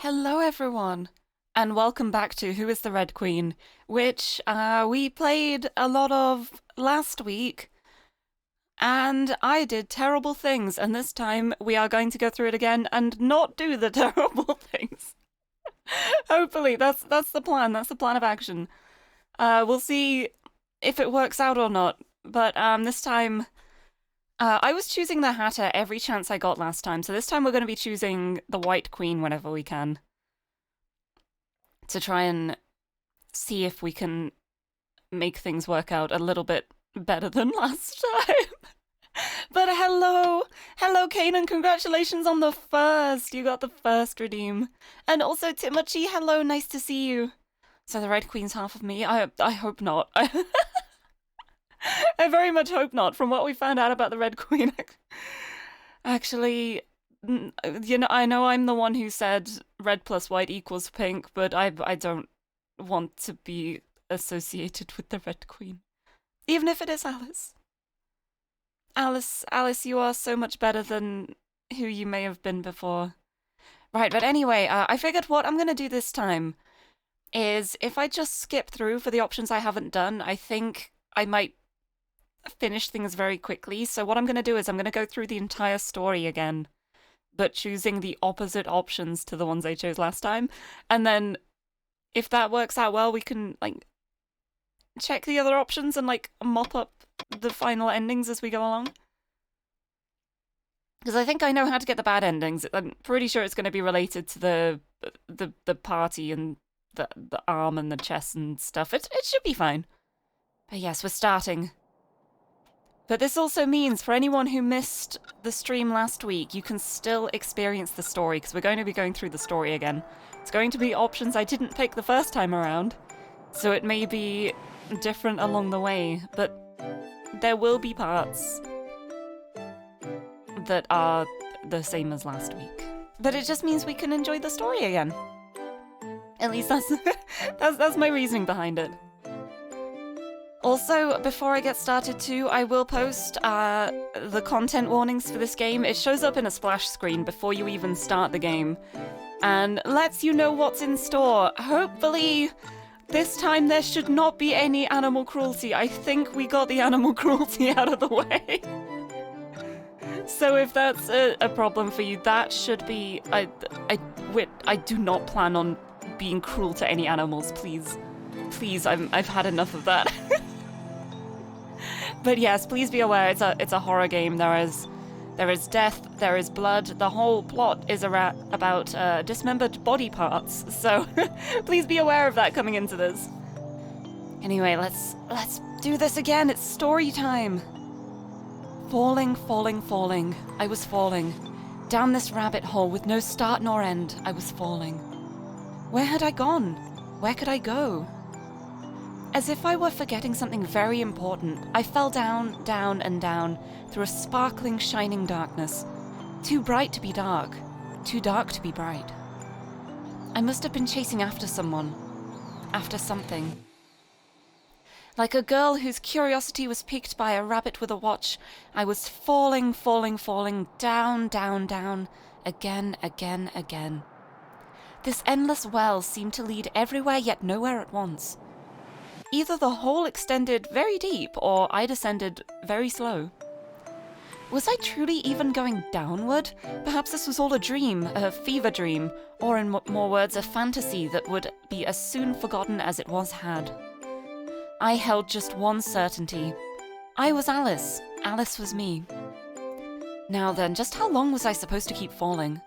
Hello, everyone, and welcome back to Who is the Red Queen, which we played a lot of last week, and I did terrible things, and this time we are going to go through it again and not do the terrible things. Hopefully, that's the plan. That's the plan of action. We'll see if it works out or not, but this time. I was choosing the Hatter every chance I got last time, so this time we're going to be choosing the White Queen whenever we can. To try and see if we can make things work out a little bit better than last time. But hello, Kanan, congratulations on the first. You got the first redeem. And also Timochi, hello, nice to see you. So the Red Queen's half of me? I hope not. I very much hope not, from what we found out about the Red Queen. Actually, I know I'm the one who said red plus white equals pink, but I don't want to be associated with the Red Queen. Even if it is Alice. Alice, you are so much better than who you may have been before. Right, but anyway, I figured what I'm going to do this time is if I just skip through for the options I haven't done, I think I might finish things very quickly. So what I'm going to do is I'm going to go through the entire story again, but choosing the opposite options to the ones I chose last time. And then if that works out well, we can check the other options and mop up the final endings as we go along. Because I think I know how to get the bad endings. I'm pretty sure it's going to be related to the party and the arm and the chest and stuff. It should be fine. But yes, we're starting. But this also means for anyone who missed the stream last week, you can still experience the story, because we're going to be going through the story again. It's going to be options I didn't pick the first time around, so it may be different along the way, but there will be parts that are the same as last week. But it just means we can enjoy the story again. At least that's my reasoning behind it. Also, before I get started too, I will post the content warnings for this game. It shows up in a splash screen before you even start the game, and lets you know what's in store. Hopefully, this time there should not be any animal cruelty. I think we got the animal cruelty out of the way. So if that's a problem for you, that should be... I do not plan on being cruel to any animals, please. Please, I've had enough of that. But yes, please be aware, it's a horror game. There is death, there is blood. The whole plot is about dismembered body parts. So please be aware of that coming into this. Anyway, let's do this again. It's story time. Falling. I was falling. Down this rabbit hole with no start nor end, I was falling. Where had I gone? Where could I go? As if I were forgetting something very important, I fell down, down, and down through a sparkling, shining darkness. Too bright to be dark, too dark to be bright. I must have been chasing after someone, after something. Like a girl whose curiosity was piqued by a rabbit with a watch, I was falling, down, down, down, again. This endless well seemed to lead everywhere yet nowhere at once. Either the hole extended very deep, or I descended very slow. Was I truly even going downward? Perhaps this was all a dream, a fever dream, or in more words, a fantasy that would be as soon forgotten as it was had. I held just one certainty. I was Alice. Alice was me. Now then, just how long was I supposed to keep falling?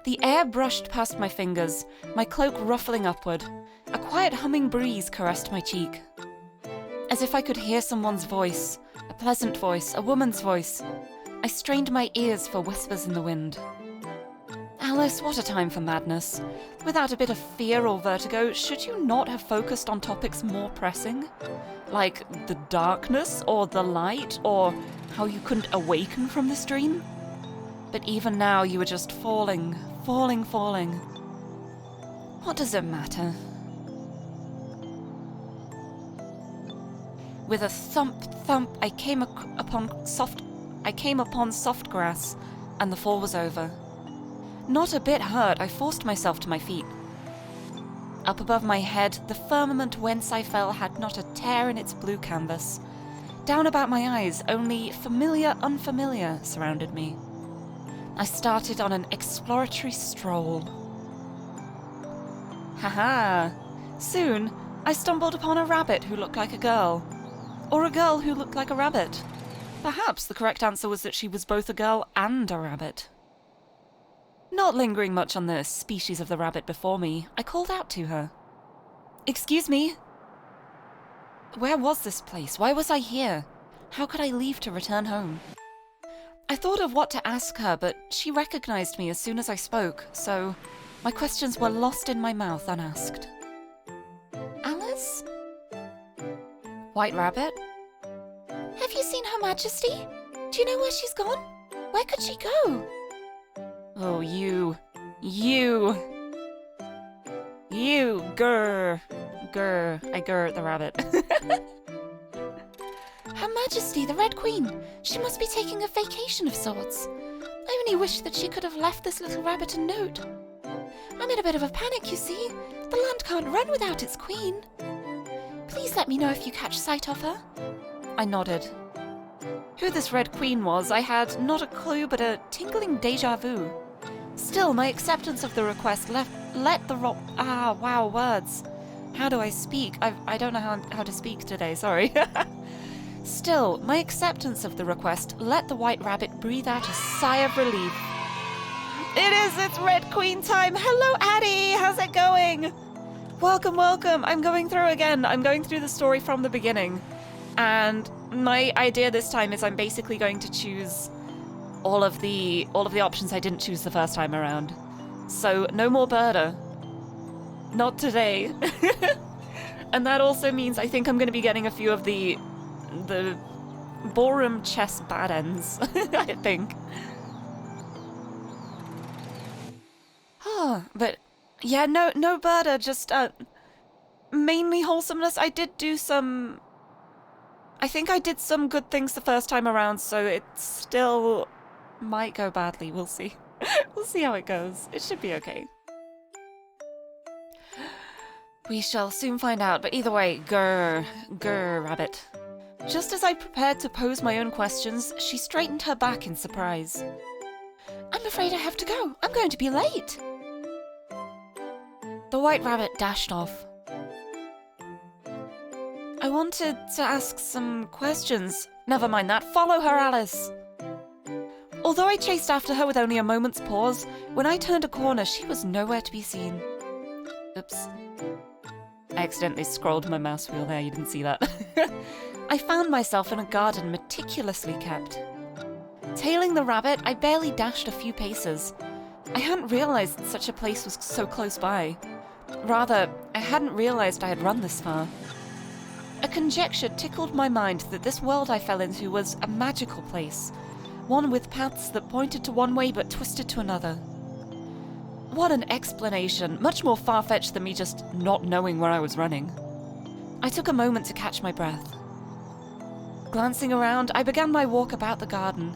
The air brushed past my fingers, my cloak ruffling upward. A quiet humming breeze caressed my cheek. As if I could hear someone's voice, a pleasant voice, a woman's voice. I strained my ears for whispers in the wind. Alice, what a time for madness. Without a bit of fear or vertigo, should you not have focused on topics more pressing? Like the darkness, or the light, or how you couldn't awaken from this dream? But even now you were just falling. What does it matter? With a thump, I came upon soft grass, and the fall was over. Not a bit hurt, I forced myself to my feet. Up above my head, the firmament whence I fell had not a tear in its blue canvas. Down about my eyes, only familiar unfamiliar surrounded me. I started on an exploratory stroll. Haha! Soon, I stumbled upon a rabbit who looked like a girl. Or a girl who looked like a rabbit. Perhaps the correct answer was that she was both a girl and a rabbit. Not lingering much on the species of the rabbit before me, I called out to her. "Excuse me?" Where was this place? Why was I here? How could I leave to return home? I thought of what to ask her, but she recognized me as soon as I spoke, so my questions were lost in my mouth unasked. "Alice?" "White Rabbit?" "Have you seen Her Majesty? Do you know where she's gone? Where could she go?" "Oh, you, grr. I grr at the rabbit." "Her Majesty, the Red Queen. She must be taking a vacation of sorts. I only wish that she could have left this little rabbit a note. I'm in a bit of a panic, you see. The land can't run without its queen. Please let me know if you catch sight of her." I nodded. Who this Red Queen was, I had not a clue but a tingling déjà vu. Still, my acceptance of the request words. How do I speak? I don't know how to speak today, sorry. Still, my acceptance of the request let the White Rabbit breathe out a sigh of relief. It's Red Queen time! Hello, Addie! How's it going? Welcome. I'm going through again. I'm going through the story from the beginning. And my idea this time is I'm basically going to choose all of the options I didn't choose the first time around. So, no more Berta. Not today. And that also means I think I'm going to be getting a few of the ballroom chess bad ends, I think. But yeah, no Berta, just mainly wholesomeness. I think I did some good things the first time around, so it still might go badly. We'll see. We'll see how it goes. It should be okay. We shall soon find out, but either way, grr, rabbit. Just as I prepared to pose my own questions, she straightened her back in surprise. "I'm afraid I have to go. I'm going to be late." The White Rabbit dashed off. I wanted to ask some questions. Never mind that. Follow her, Alice. Although I chased after her with only a moment's pause, when I turned a corner, she was nowhere to be seen. Oops. I accidentally scrolled my mouse wheel there, you didn't see that. I found myself in a garden meticulously kept. Tailing the rabbit, I barely dashed a few paces. I hadn't realized that such a place was so close by. Rather, I hadn't realized I had run this far. A conjecture tickled my mind that this world I fell into was a magical place, one with paths that pointed to one way but twisted to another. What an explanation, much more far-fetched than me just not knowing where I was running. I took a moment to catch my breath. Glancing around, I began my walk about the garden.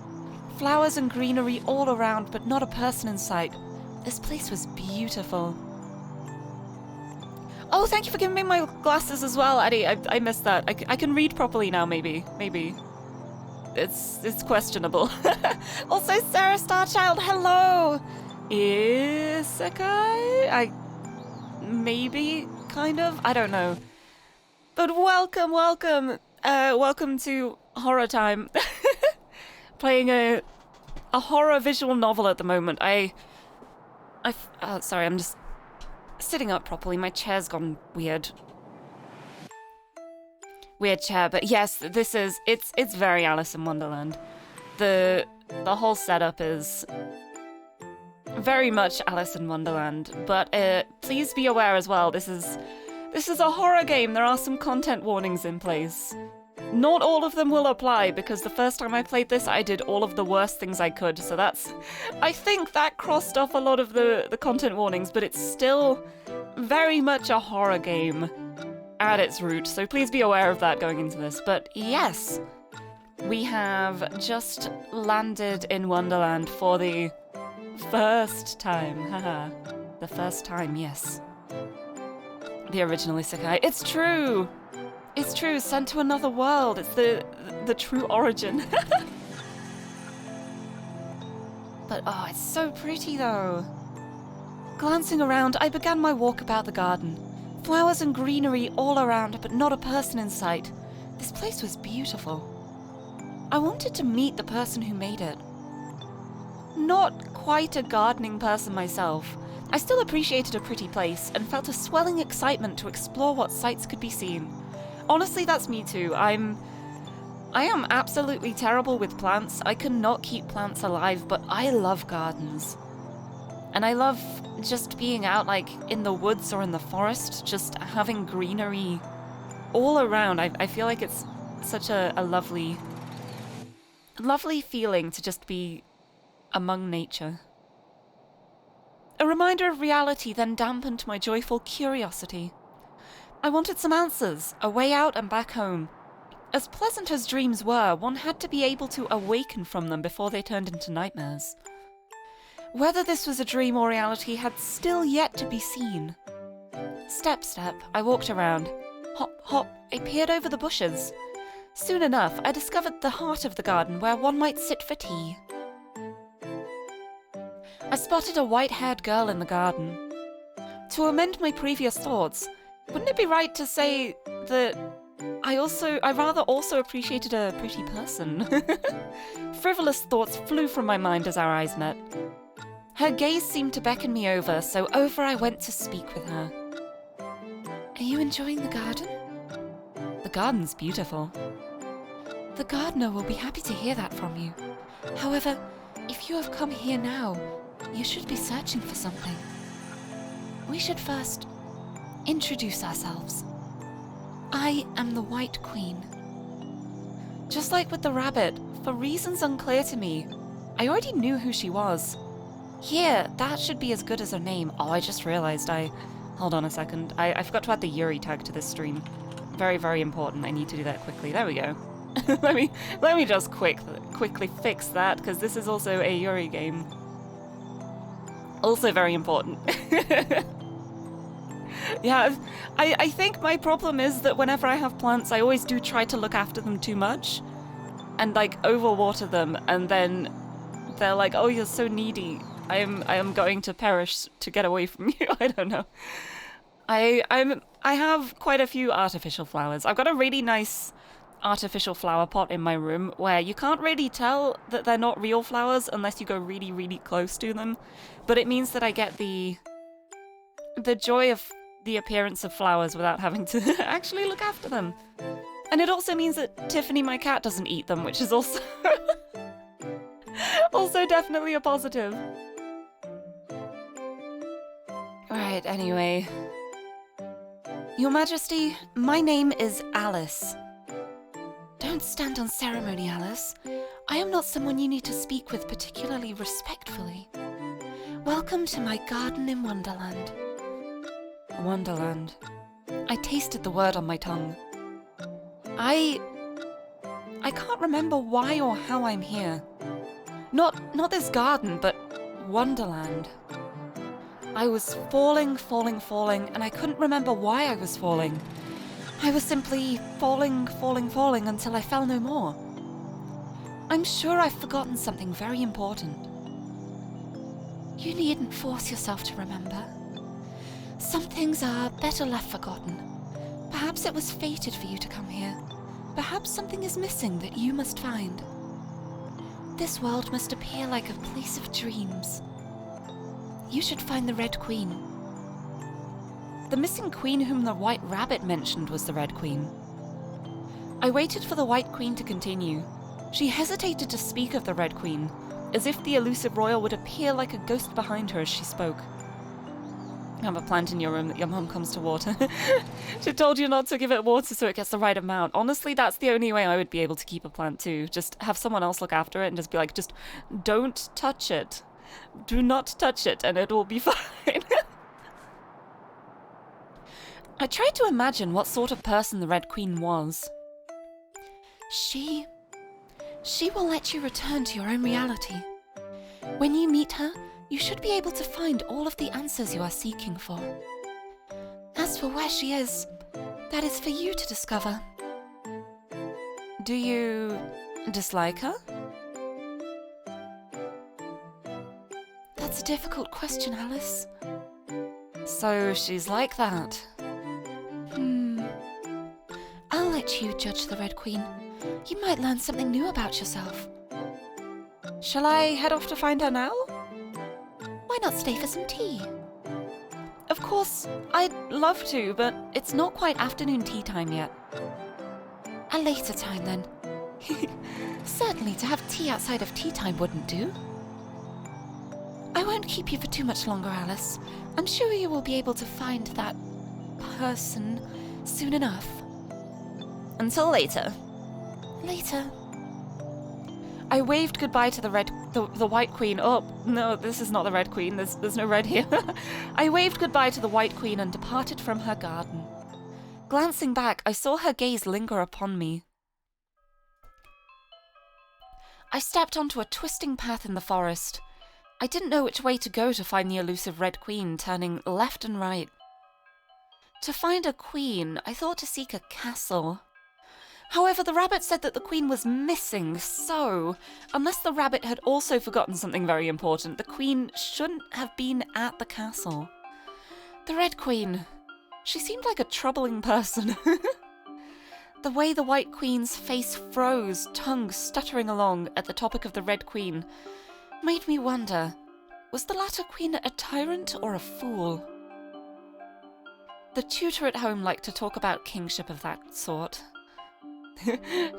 Flowers and greenery all around, but not a person in sight. This place was beautiful. Oh, thank you for giving me my glasses as well, Eddie. I missed that. I can read properly now, maybe. Maybe. It's questionable. Also, Sarah Starchild, hello! Isekai? Maybe, kind of? I don't know. But welcome. Welcome to Horror Time. Playing a horror visual novel at the moment. Sorry, I'm just sitting up properly. My chair's gone weird. Weird chair, but yes, it's very Alice in Wonderland. The whole setup is very much Alice in Wonderland, but please be aware as well, this is a horror game. There are some content warnings in place. Not all of them will apply, because the first time I played this, I did all of the worst things I could, so I think that crossed off a lot of the content warnings, but it's still very much a horror game at its root, so please be aware of that going into this. But yes, we have just landed in Wonderland for the First time, haha. The first time, yes. The original isekai. It's true! It's true, sent to another world. It's the true origin. But oh, it's so pretty though. Glancing around, I began my walk about the garden. Flowers and greenery all around, but not a person in sight. This place was beautiful. I wanted to meet the person who made it. Not quite a gardening person myself, I still appreciated a pretty place and felt a swelling excitement to explore what sights could be seen. Honestly, that's me too. I am absolutely terrible with plants. I cannot keep plants alive, but I love gardens. And I love just being out like in the woods or in the forest, just having greenery all around. I feel like it's such a lovely feeling to just be among nature. A reminder of reality then dampened my joyful curiosity. I wanted some answers, a way out and back home. As pleasant as dreams were, one had to be able to awaken from them before they turned into nightmares. Whether this was a dream or reality had still yet to be seen. Step, step, I walked around. Hop, hop, I peered over the bushes. Soon enough, I discovered the heart of the garden where one might sit for tea. I spotted a white-haired girl in the garden. To amend my previous thoughts, wouldn't it be right to say that I rather also appreciated a pretty person? Frivolous thoughts flew from my mind as our eyes met. Her gaze seemed to beckon me over, so over I went to speak with her. Are you enjoying the garden? The garden's beautiful. The gardener will be happy to hear that from you. However, if you have come here now, you should be searching for something. We should first introduce ourselves. I am the White Queen. Just like with the rabbit, for reasons unclear to me, I already knew who she was. Here, that should be as good as her name. Oh, I just realized Hold on a second. I forgot to add the Lirie tag to this stream. Very, very important. I need to do that quickly. There we go. let me just quickly fix that, because this is also a Lirie game. Also very important. Yeah, I think my problem is that whenever I have plants, I always do try to look after them too much. And like overwater them, and then they're like, oh, you're so needy. I am going to perish to get away from you. I don't know. I have quite a few artificial flowers. I've got a really nice artificial flower pot in my room where you can't really tell that they're not real flowers unless you go really, really close to them. But it means that I get the joy of the appearance of flowers without having to actually look after them. And it also means that Tiffany, my cat, doesn't eat them, which is also also definitely a positive. Right, anyway. Your Majesty, my name is Alice. Don't stand on ceremony, Alice. I am not someone you need to speak with particularly respectfully. Welcome to my garden in Wonderland. Wonderland. I tasted the word on my tongue. I can't remember why or how I'm here. Not this garden, but Wonderland. I was falling, and I couldn't remember why I was falling. I was simply falling until I fell no more. I'm sure I've forgotten something very important. You needn't force yourself to remember. Some things are better left forgotten. Perhaps it was fated for you to come here. Perhaps something is missing that you must find. This world must appear like a place of dreams. You should find the Red Queen. The missing queen whom the White Rabbit mentioned was the Red Queen. I waited for the White Queen to continue. She hesitated to speak of the Red Queen, as if the elusive royal would appear like a ghost behind her as she spoke. You have a plant in your room that your mum comes to water. She told you not to give it water so it gets the right amount. Honestly, that's the only way I would be able to keep a plant too. Just have someone else look after it and just be like, just don't touch it. Do not touch it and it will be fine. I tried to imagine what sort of person the Red Queen was. She will let you return to your own reality. When you meet her, You should be able to find all of the answers you are seeking for. As for where she is, that is for you to discover. Do you dislike her? That's a difficult question, Alice. So she's like that. I'll let you judge the Red Queen. You might learn something new about yourself. Shall I head off to find her now? Why not stay for some tea? Of course, I'd love to, but it's not quite afternoon tea time yet. A later time, then. Certainly, to have tea outside of tea time wouldn't do. I won't keep you for too much longer, Alice. I'm sure you will be able to find that person soon enough. Until later. Later. I waved goodbye to the White Queen. Oh, no, this is not the Red Queen. There's no red here. I waved goodbye to the White Queen and departed from her garden. Glancing back, I saw her gaze linger upon me. I stepped onto a twisting path in the forest. I didn't know which way to go to find the elusive Red Queen, turning left and right. To find a queen, I thought to seek a castle. However, the rabbit said that the queen was missing, so, unless the rabbit had also forgotten something very important, the queen shouldn't have been at the castle. The Red Queen. She seemed like a troubling person. The way the White Queen's face froze, tongue stuttering along at the topic of the Red Queen, made me wonder, was the latter queen a tyrant or a fool? The tutor at home liked to talk about kingship of that sort.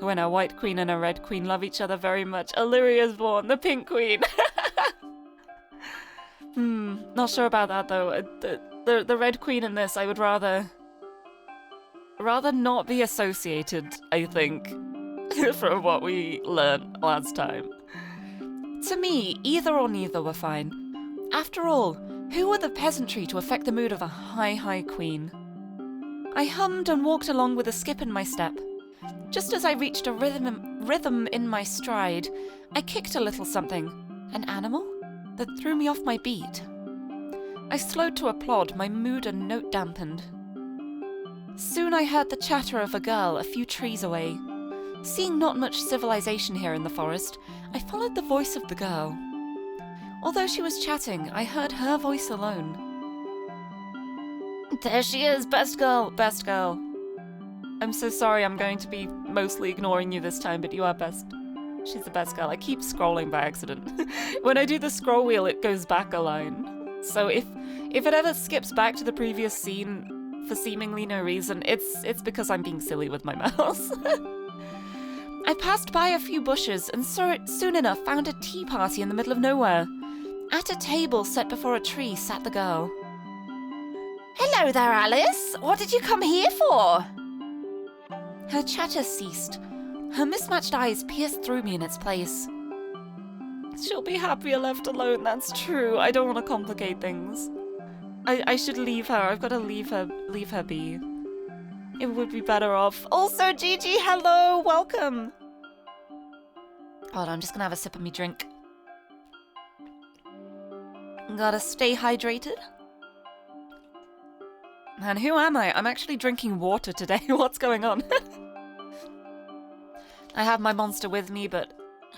When a White Queen and a Red Queen love each other very much, a Lirie is born, the Pink Queen. Not sure about that though. The Red Queen in this, I would rather not be associated, I think, from what we learned last time. To me, either or neither were fine. After all, who were the peasantry to affect the mood of a high queen? I hummed and walked along with a skip in my step. Just as I reached a rhythm in my stride, I kicked a little something. An animal? That threw me off my beat. I slowed to a plod, my mood a note dampened. Soon I heard the chatter of a girl a few trees away. Seeing not much civilization here in the forest, I followed the voice of the girl. Although she was chatting, I heard her voice alone. There she is, best girl, best girl. I'm so sorry, I'm going to be mostly ignoring you this time, but you are best. She's the best girl. I keep scrolling by accident. When I do the scroll wheel, it goes back a line. So if it ever skips back to the previous scene for seemingly no reason, it's because I'm being silly with my mouse. I passed by a few bushes and soon enough found a tea party in the middle of nowhere. At a table set before a tree sat the girl. Hello there, Alice. What did you come here for? Her chatter ceased. Her mismatched eyes pierced through me in its place. She'll be happier left alone, that's true. I don't want to complicate things. I should leave her. I've got to leave her be. It would be better off. Also, Gigi, hello, welcome. Hold on, I'm just gonna have a sip of me drink. Gotta stay hydrated. And who am I? I'm actually drinking water today. What's going on? I have my monster with me, but...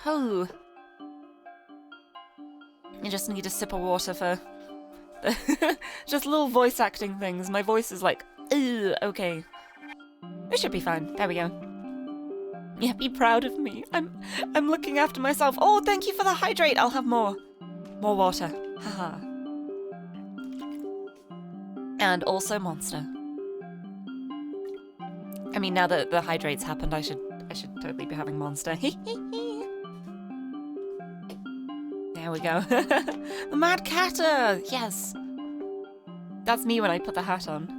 Oh. I just need a sip of water for... just little voice acting things. My voice is like, ugh, okay. It should be fine. There we go. Yeah, be proud of me. I'm looking after myself. Oh, thank you for the hydrate. I'll have more. More water. Haha. And also monster. I mean, now that the hydrate's happened, I should totally be having monster. There we go. The Mad Catter! Yes. That's me when I put the hat on.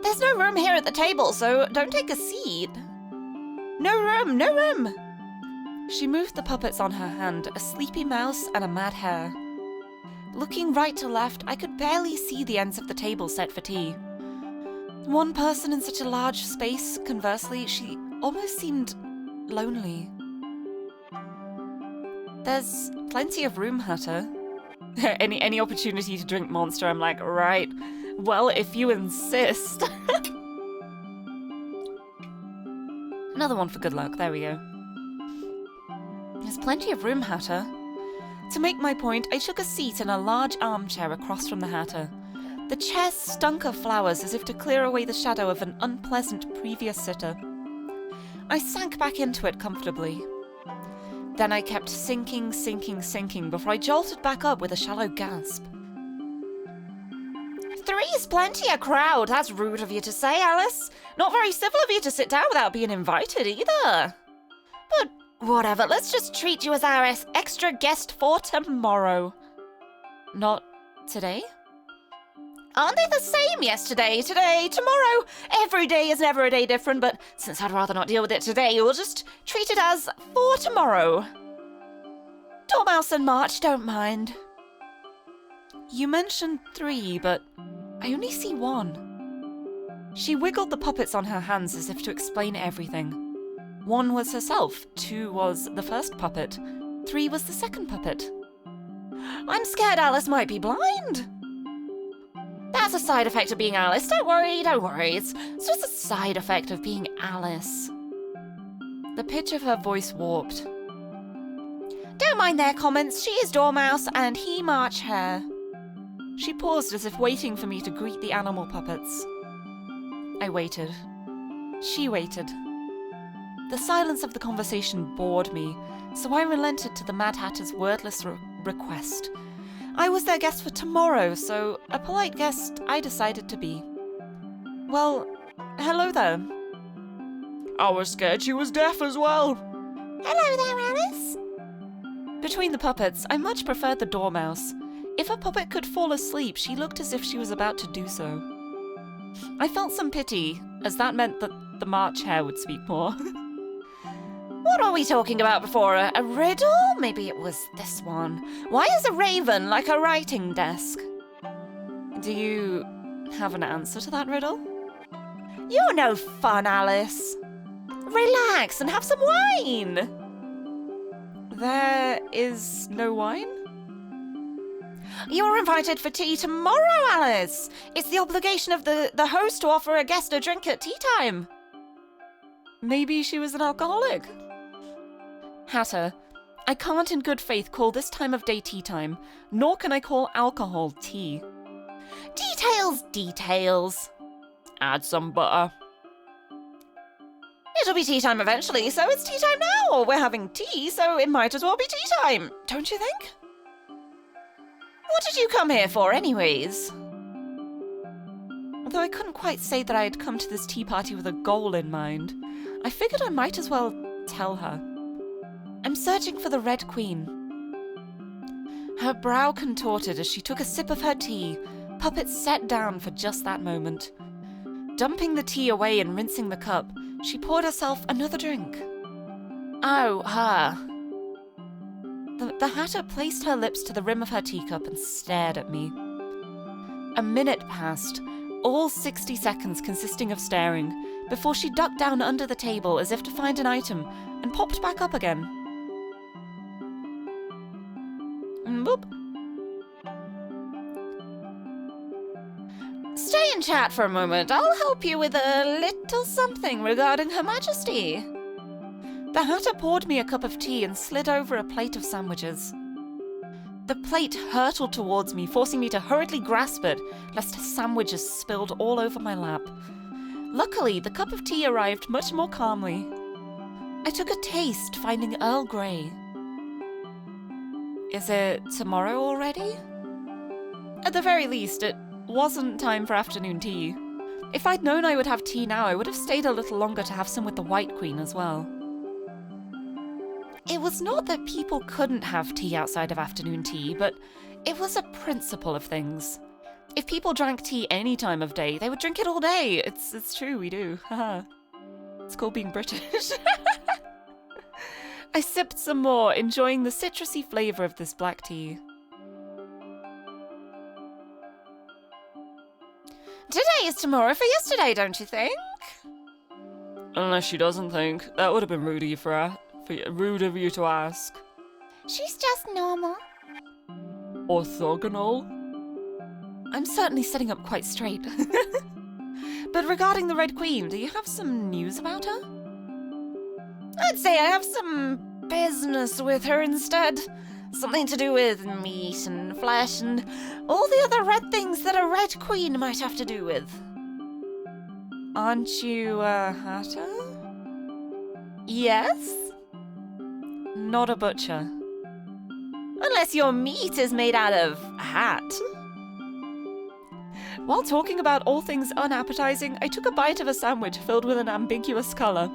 There's no room here at the table, so don't take a seat. No room, no room! She moved the puppets on her hand, a sleepy mouse and a mad hare. Looking right to left, I could barely see the ends of the table set for tea. One person in such a large space, conversely, she almost seemed lonely. There's plenty of room, Hatter. Any opportunity to drink Monster, I'm like, right. Well, if you insist. Another one for good luck. There we go. There's plenty of room, Hatter. To make my point, I took a seat in a large armchair across from the Hatter. The chair stunk of flowers as if to clear away the shadow of an unpleasant previous sitter. I sank back into it comfortably. Then I kept sinking before I jolted back up with a shallow gasp. 3's plenty a crowd. That's rude of you to say, Alice. Not very civil of you to sit down without being invited either. But whatever, let's just treat you as our extra guest for tomorrow. Not today? Aren't they the same? Yesterday, today, tomorrow? Every day is never a day different, but since I'd rather not deal with it today, we'll just treat it as for tomorrow. Dormouse and March don't mind. You mentioned 3, but I only see 1. She wiggled the puppets on her hands as if to explain everything. 1 was herself, 2 was the first puppet, 3 was the second puppet. I'm scared Alice might be blind. That's a side effect of being Alice. Don't worry. It's just a side effect of being Alice. The pitch of her voice warped. Don't mind their comments. She is Dormouse and he March Hare. She paused as if waiting for me to greet the animal puppets. I waited. She waited. The silence of the conversation bored me, so I relented to the Mad Hatter's wordless request. I was their guest for tomorrow, so a polite guest I decided to be. Well, hello there. I was scared she was deaf as well. Hello there, Alice. Between the puppets, I much preferred the Dormouse. If a puppet could fall asleep, she looked as if she was about to do so. I felt some pity, as that meant that the March Hare would speak more. What were we talking about before? A riddle? Maybe it was this one. Why is a raven like a writing desk? Do you have an answer to that riddle? You're no fun, Alice. Relax and have some wine. There is no wine? You're invited for tea tomorrow, Alice. It's the obligation of the host to offer a guest a drink at tea time. Maybe she was an alcoholic. Hatter, I can't in good faith call this time of day tea time, nor can I call alcohol tea. Details. Add some butter. It'll be tea time eventually, so it's tea time now. We're having tea, so it might as well be tea time, don't you think? What did you come here for, anyways? Although I couldn't quite say that I had come to this tea party with a goal in mind, I figured I might as well tell her. I'm searching for the Red Queen. Her brow contorted as she took a sip of her tea, puppets set down for just that moment. Dumping the tea away and rinsing the cup, she poured herself another drink. Oh, her. The Hatter placed her lips to the rim of her teacup and stared at me. A minute passed, all 60 seconds consisting of staring, before she ducked down under the table as if to find an item and popped back up again. Boop. Stay and chat for a moment. I'll help you with a little something regarding Her Majesty. The Hatter poured me a cup of tea and slid over a plate of sandwiches. The plate hurtled towards me, forcing me to hurriedly grasp it, lest sandwiches spilled all over my lap. Luckily, the cup of tea arrived much more calmly. I took a taste, finding Earl Grey. Is it tomorrow already? At the very least, it wasn't time for afternoon tea. If I'd known I would have tea now, I would have stayed a little longer to have some with the White Queen as well. It was not that people couldn't have tea outside of afternoon tea, but it was a principle of things. If people drank tea any time of day, they would drink it all day. It's true, we do. Haha. It's called being British. I sipped some more, enjoying the citrusy flavour of this black tea. Today is tomorrow for yesterday, don't you think? Unless she doesn't think. That would have been rude of you to ask. She's just normal. Orthogonal? I'm certainly sitting up quite straight. But regarding the Red Queen, do you have some news about her? I'd say I have some business with her instead. Something to do with meat and flesh and all the other red things that a Red Queen might have to do with. Aren't you a hatter? Yes? Not a butcher. Unless your meat is made out of hat. While talking about all things unappetizing, I took a bite of a sandwich filled with an ambiguous color.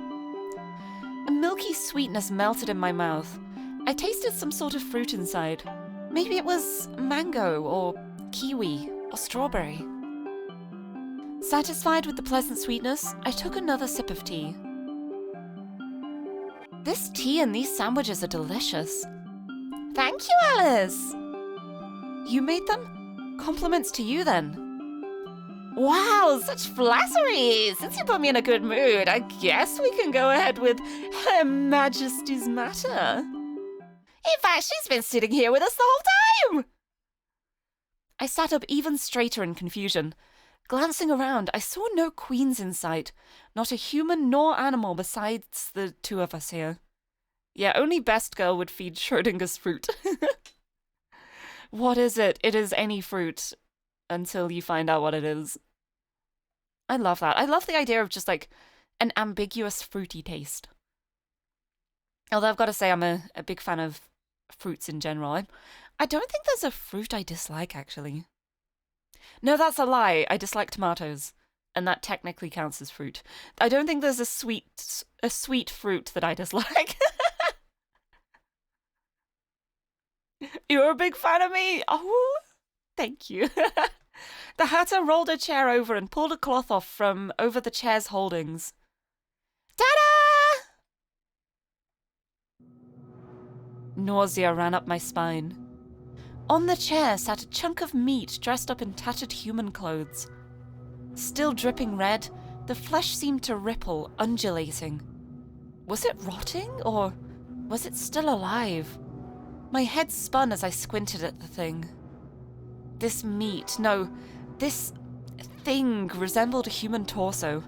A milky sweetness melted in my mouth. I tasted some sort of fruit inside. Maybe it was mango or kiwi or strawberry. Satisfied with the pleasant sweetness, I took another sip of tea. This tea and these sandwiches are delicious. Thank you, Alice. You made them? Compliments to you then. Wow, such flattery! Since you put me in a good mood, I guess we can go ahead with Her Majesty's matter. In fact, she's been sitting here with us the whole time! I sat up even straighter in confusion. Glancing around, I saw no queens in sight, not a human nor animal besides the two of us here. Yeah, only Best Girl would feed Schrodinger's fruit. What is it? It is any fruit. Until you find out what it is. I love that. I love the idea of just like an ambiguous fruity taste. Although I've got to say I'm a big fan of fruits in general. I don't think there's a fruit I dislike, actually. No, that's a lie. I dislike tomatoes. And that technically counts as fruit. I don't think there's a sweet fruit that I dislike. You're a big fan of me? Oh, thank you. The hatter rolled a chair over and pulled a cloth off from over the chair's holdings. Ta-da! Nausea ran up my spine. On the chair sat a chunk of meat dressed up in tattered human clothes. Still dripping red, the flesh seemed to ripple, undulating. Was it rotting, or was it still alive? My head spun as I squinted at the thing. This meat, no, this thing resembled a human torso.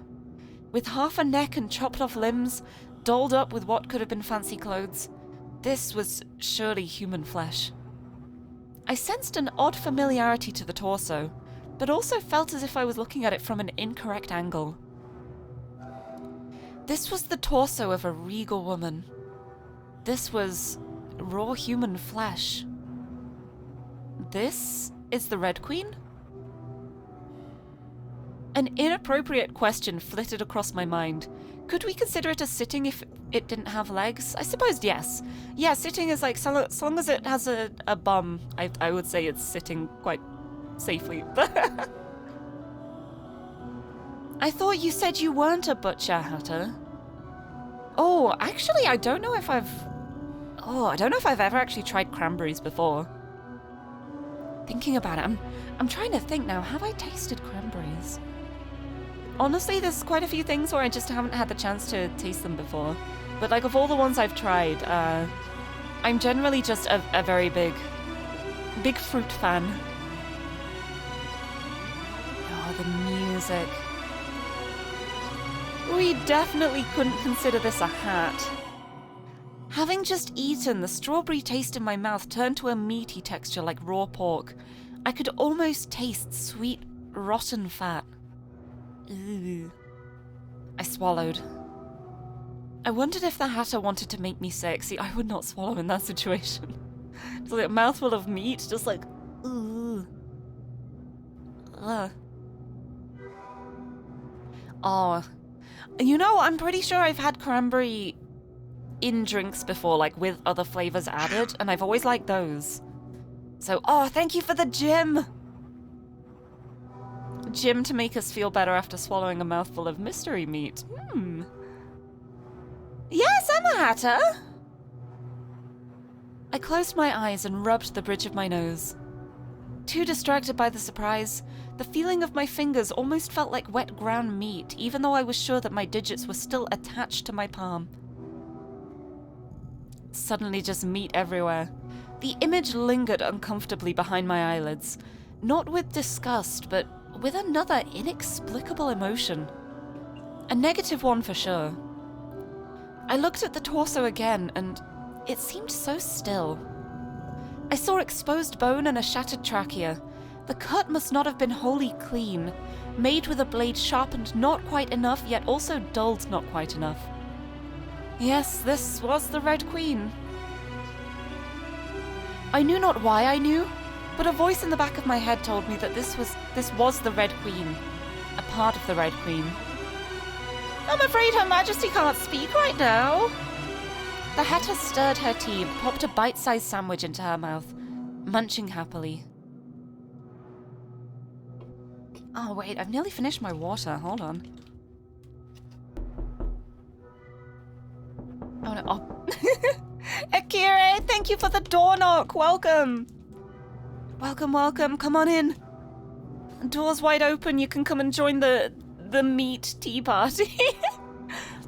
With half a neck and chopped off limbs, dolled up with what could have been fancy clothes, this was surely human flesh. I sensed an odd familiarity to the torso, but also felt as if I was looking at it from an incorrect angle. This was the torso of a regal woman. This was raw human flesh. This is the Red Queen? An inappropriate question flitted across my mind. Could we consider it a sitting if it didn't have legs? I suppose yes. Yeah, sitting is like, so long as it has a bum, I would say it's sitting quite safely. I thought you said you weren't a butcher, Hatter. Oh, actually, I don't know if I've ever actually tried cranberries before. Thinking about it, I'm trying to think now, have I tasted cranberries? Honestly, there's quite a few things where I just haven't had the chance to taste them before. But like, of all the ones I've tried, I'm generally just a very big fruit fan. Oh, the music. We definitely couldn't consider this a hat. Having just eaten, the strawberry taste in my mouth turned to a meaty texture like raw pork. I could almost taste sweet, rotten fat. Ooh. I swallowed. I wondered if the hatter wanted to make me sick. See, I would not swallow in that situation. Just like a mouthful of meat, just like, ooh. Ugh. Oh. You know, I'm pretty sure I've had cranberry in drinks before, like with other flavors added, and I've always liked those. So, oh, thank you for the gym! Gym to make us feel better after swallowing a mouthful of mystery meat. Yes, I'm a hatter! I closed my eyes and rubbed the bridge of my nose. Too distracted by the surprise, the feeling of my fingers almost felt like wet ground meat, even though I was sure that my digits were still attached to my palm. Suddenly just meat everywhere. The image lingered uncomfortably behind my eyelids, not with disgust, but with another inexplicable emotion. A negative one for sure. I looked at the torso again, and it seemed so still. I saw exposed bone and a shattered trachea. The cut must not have been wholly clean, made with a blade sharpened not quite enough, yet also dulled not quite enough. Yes, this was the Red Queen. I knew not why I knew, but a voice in the back of my head told me that this was the Red Queen. A part of the Red Queen. I'm afraid Her Majesty can't speak right now. The Hatter stirred her tea and popped a bite-sized sandwich into her mouth, munching happily. Oh wait, I've nearly finished my water. Hold on. Oh no. Oh. Akira, thank you for the door knock. Welcome. Welcome, welcome. Come on in. Door's wide open. You can come and join the meat tea party.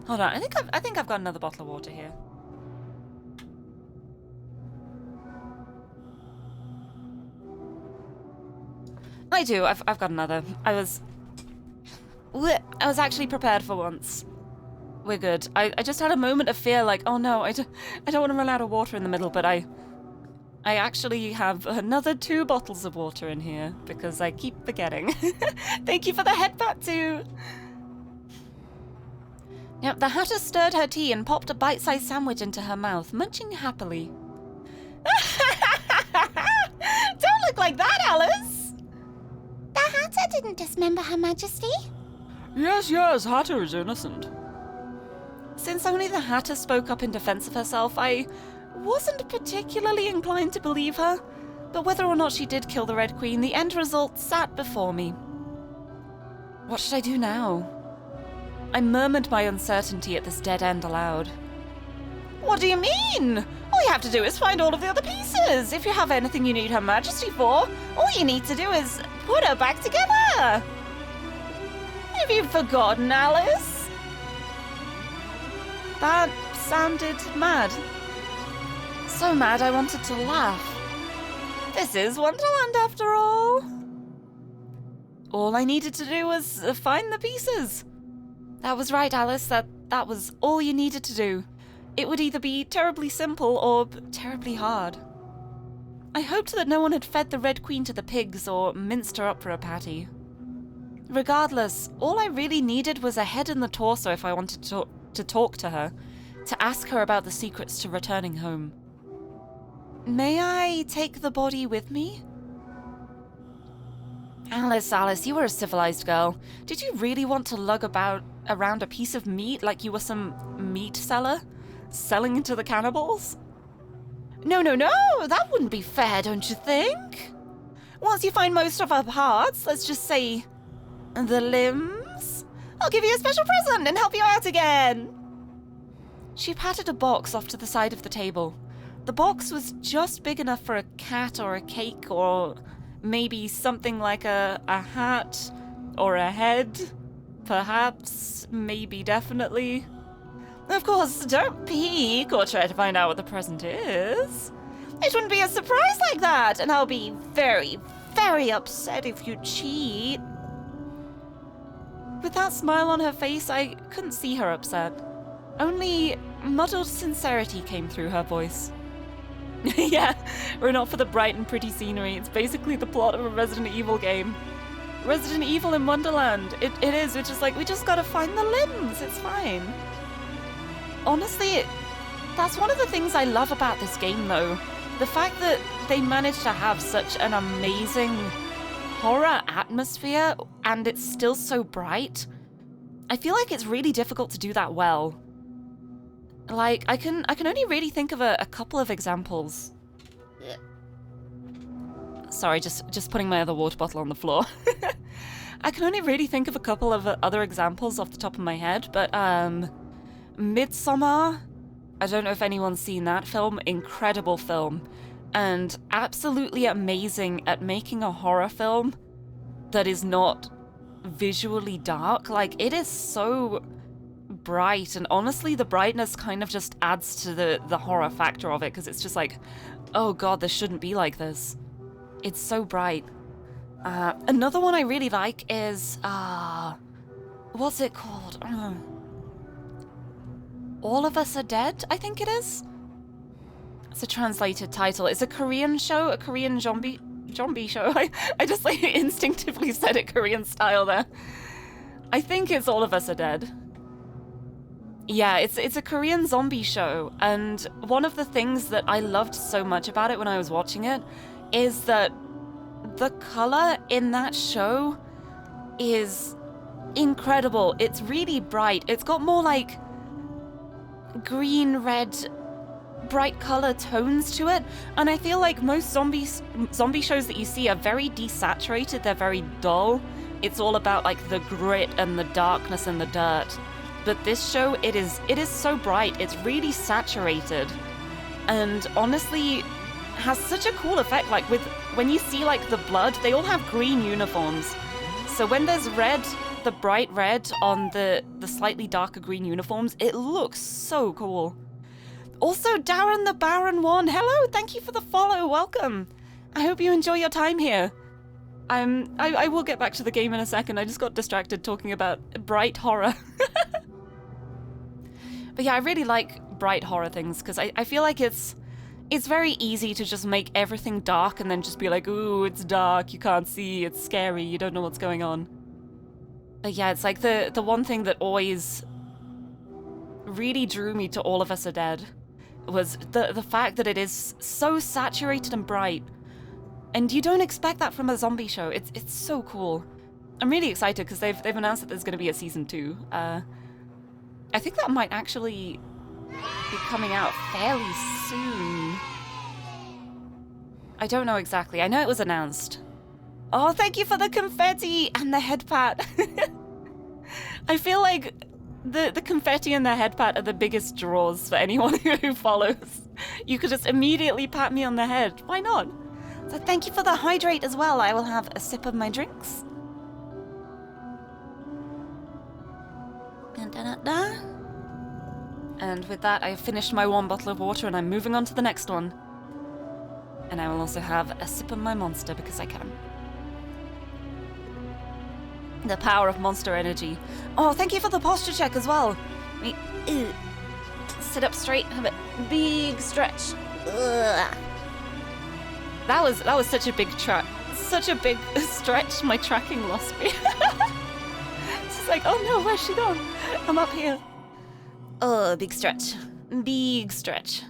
Hold on. I think I've got another bottle of water here. I do. I've got another. I was actually prepared for once. We're good. I just had a moment of fear, like, oh no, I don't want to run out of water in the middle, but I actually have another 2 bottles of water in here because I keep forgetting. Thank you for the headbutt too. Yep, the Hatter stirred her tea and popped a bite-sized sandwich into her mouth, munching happily. Don't look like that, Alice! The Hatter didn't dismember Her Majesty. Yes, Hatter is innocent. Since only the Hatter spoke up in defense of herself, I wasn't particularly inclined to believe her. But whether or not she did kill the Red Queen, the end result sat before me. What should I do now? I murmured my uncertainty at this dead end aloud. What do you mean? All you have to do is find all of the other pieces. If you have anything you need Her Majesty for, all you need to do is put her back together. Have you forgotten, Alice? That sounded mad. So mad I wanted to laugh. This is Wonderland after all. All I needed to do was find the pieces. That was right, Alice. That was all you needed to do. It would either be terribly simple or terribly hard. I hoped that no one had fed the Red Queen to the pigs or minced her up for a patty. Regardless, all I really needed was a head and the torso if I wanted to talk to her, to ask her about the secrets to returning home. May I take the body with me? Alice, you were a civilized girl. Did you really want to lug around a piece of meat like you were some meat seller? Selling it to the cannibals? No, that wouldn't be fair, don't you think? Once you find most of her parts, let's just say the limbs, I'll give you a special present and help you out again. She patted a box off to the side of the table. The box was just big enough for a cat or a cake or maybe something like a hat or a head. Perhaps, maybe, definitely. Of course, don't peek or try to find out what the present is. It wouldn't be a surprise like that, and I'll be very, very upset if you cheat. With that smile on her face, I couldn't see her upset. Only muddled sincerity came through her voice. Yeah, we're not for the bright and pretty scenery. It's basically the plot of a Resident Evil game. Resident Evil in Wonderland. It is. It's just like, we just gotta find the limbs. It's fine. Honestly, that's one of the things I love about this game, though. The fact that they managed to have such an amazing horror atmosphere, and it's still so bright. I feel like it's really difficult to do that well. Like, I can only really think of a couple of examples. Sorry, just putting my other water bottle on the floor. I can only really think of a couple of other examples off the top of my head, but Midsommar, I don't know if anyone's seen that film. Incredible film. And absolutely amazing at making a horror film that is not visually dark. Like, it is so bright, and honestly, the brightness kind of just adds to the horror factor of it, because it's just like, oh god, this shouldn't be like this. It's so bright. Another one I really like is, what's it called? All of Us Are Dead, I think it is? It's a translated title. It's a Korean show, a Korean zombie show. I just like instinctively said it Korean style there. I think it's All of Us Are Dead. Yeah, it's a Korean zombie show, and one of the things that I loved so much about it when I was watching it is that the color in that show is incredible. It's really bright. It's got more like green, red, bright color tones to it, and I feel like most zombie shows that you see are very desaturated. They're very dull. It's all about like the grit and the darkness and the dirt. But this show, it is so bright. It's really saturated, and honestly has such a cool effect. Like when you see like the blood, they all have green uniforms. So when there's red, the bright red on the slightly darker green uniforms, it looks so cool. Also, Darren the Baron 1, hello, thank you for the follow, welcome. I hope you enjoy your time here. I will get back to the game in a second. I just got distracted talking about bright horror. But yeah, I really like bright horror things, because I feel like it's very easy to just make everything dark and then just be like, ooh, it's dark, you can't see, it's scary, you don't know what's going on. But yeah, it's like the one thing that always really drew me to All of Us Are Dead was the fact that it is so saturated and bright. And you don't expect that from a zombie show. It's so cool. I'm really excited because they've announced that there's going to be a season 2. I think that might actually be coming out fairly soon. I don't know exactly. I know it was announced. Oh, thank you for the confetti and the head pat. I feel like the confetti and the head pat are the biggest draws for anyone who follows. You could just immediately pat me on the head. Why not? So thank you for the hydrate as well. I will have a sip of my drinks. And with that, I've finished my one bottle of water and I'm moving on to the next one. And I will also have a sip of my Monster because I can. The power of Monster energy. Oh, thank you for the posture check as well. Let me sit up straight, have a big stretch. Ugh. That was such a big stretch. My tracking lost me. It's just like, oh no, where's she gone? I'm up here. Oh, big stretch. Big stretch.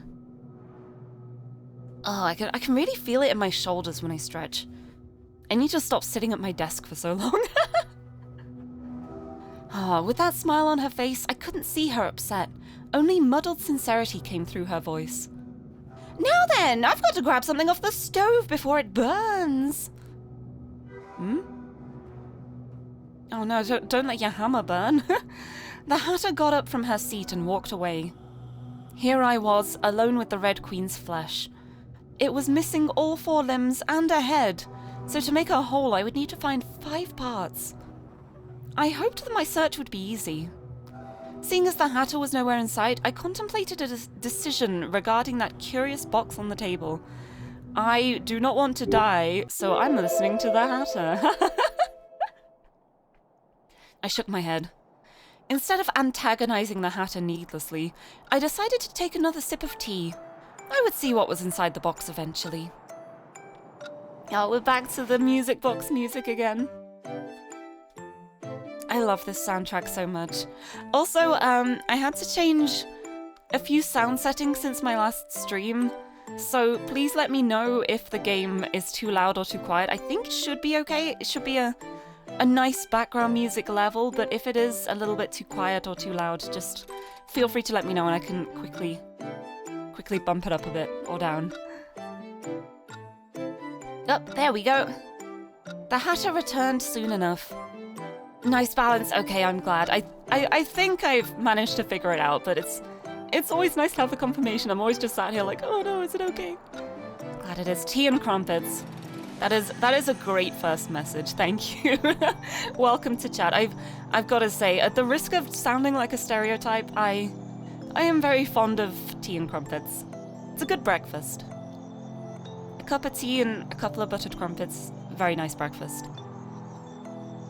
Oh, I can really feel it in my shoulders when I stretch. I need to stop sitting at my desk for so long. Oh, with that smile on her face, I couldn't see her upset. Only muddled sincerity came through her voice. Now then, I've got to grab something off the stove before it burns. Hmm? Oh no, don't let your hammer burn. The Hatter got up from her seat and walked away. Here I was, alone with the Red Queen's flesh. It was missing all 4 limbs and a head, so to make her whole I would need to find 5 parts. I hoped that my search would be easy. Seeing as the Hatter was nowhere in sight, I contemplated a decision regarding that curious box on the table. I do not want to die, so I'm listening to the Hatter. I shook my head. Instead of antagonizing the Hatter needlessly, I decided to take another sip of tea. I would see what was inside the box eventually. Oh, we're back to the music box music again. I love this soundtrack so much. Also, I had to change a few sound settings since my last stream, so please let me know if the game is too loud or too quiet. I think it should be okay. It should be a nice background music level, but if it is a little bit too quiet or too loud, just feel free to let me know and I can quickly bump it up a bit or down. Oh, there we go. The Hatter returned soon enough. Nice balance. Okay, I'm glad. I think I've managed to figure it out, but it's always nice to have the confirmation. I'm always just sat here like, oh no, is it okay? Glad it is. Tea and crumpets. That is a great first message. Thank you. Welcome to chat. I've got to say, at the risk of sounding like a stereotype, I am very fond of tea and crumpets. It's a good breakfast. A cup of tea and a couple of buttered crumpets. Very nice breakfast.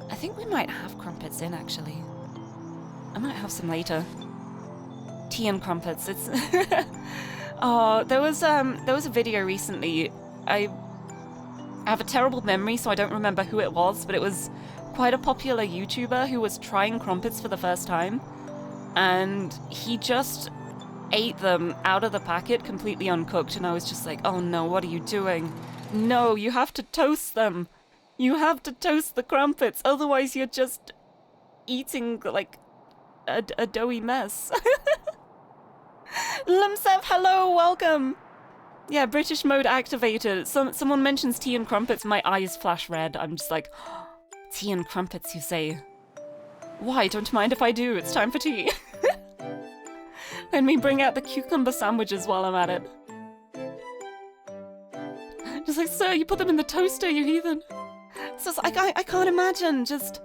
I think we might have crumpets in, actually. I might have some later. Tea and crumpets. It's oh, there was a video recently. I have a terrible memory, so I don't remember who it was, but it was quite a popular YouTuber who was trying crumpets for the first time, and he just ate them out of the packet completely uncooked, and I was just like, oh no, what are you doing? No, you have to toast them. You have to toast the crumpets, otherwise you're just eating like a doughy mess. Lumsev, hello, welcome. Yeah, British mode activated. Someone mentions tea and crumpets, my eyes flash red. I'm just like, oh, tea and crumpets, you say? Why? Don't mind if I do. It's time for tea. Let me bring out the cucumber sandwiches while I'm at it. Just like, sir, you put them in the toaster, you heathen. So I can't imagine. Just,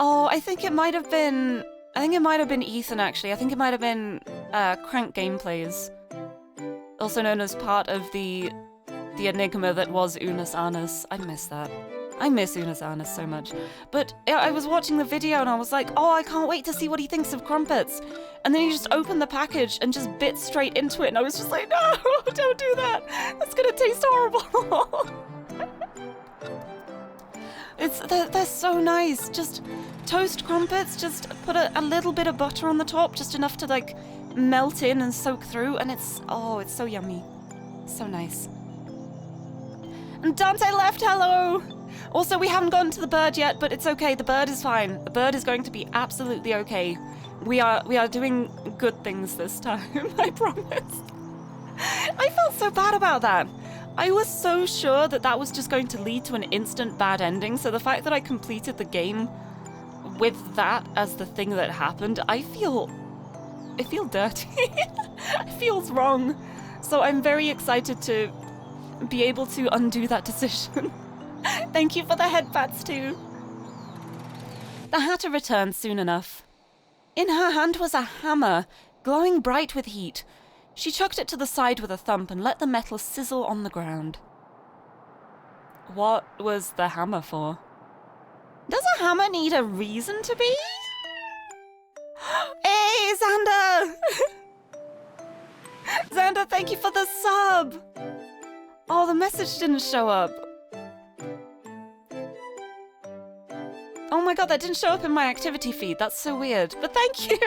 oh, I think it might have been Ethan, actually. I think it might have been Crank Gameplays. Also known as part of the enigma that was Unus Annus. I miss that. I miss Unus Annus so much. But I was watching the video and I was like, oh, I can't wait to see what he thinks of crumpets. And then he just opened the package and just bit straight into it, and I was just like, no, don't do that. That's gonna taste horrible. They're so nice. Just toast crumpets, just put a little bit of butter on the top, just enough to like melt in and soak through, and it's so yummy. So nice. And Dante left, hello! Also, we haven't gotten to the bird yet, but it's okay, the bird is fine. The bird is going to be absolutely okay. We are doing good things this time, I promise. I felt so bad about that. I was so sure that was just going to lead to an instant bad ending, so the fact that I completed the game with that as the thing that happened, I feel dirty. It feels wrong. So I'm very excited to be able to undo that decision. Thank you for the headpats too. The Hatter returned soon enough. In her hand was a hammer, glowing bright with heat. She chucked it to the side with a thump and let the metal sizzle on the ground. What was the hammer for? Does a hammer need a reason to be? Hey, Xander! Xander, thank you for the sub! Oh, the message didn't show up. Oh my god, that didn't show up in my activity feed. That's so weird. But thank you!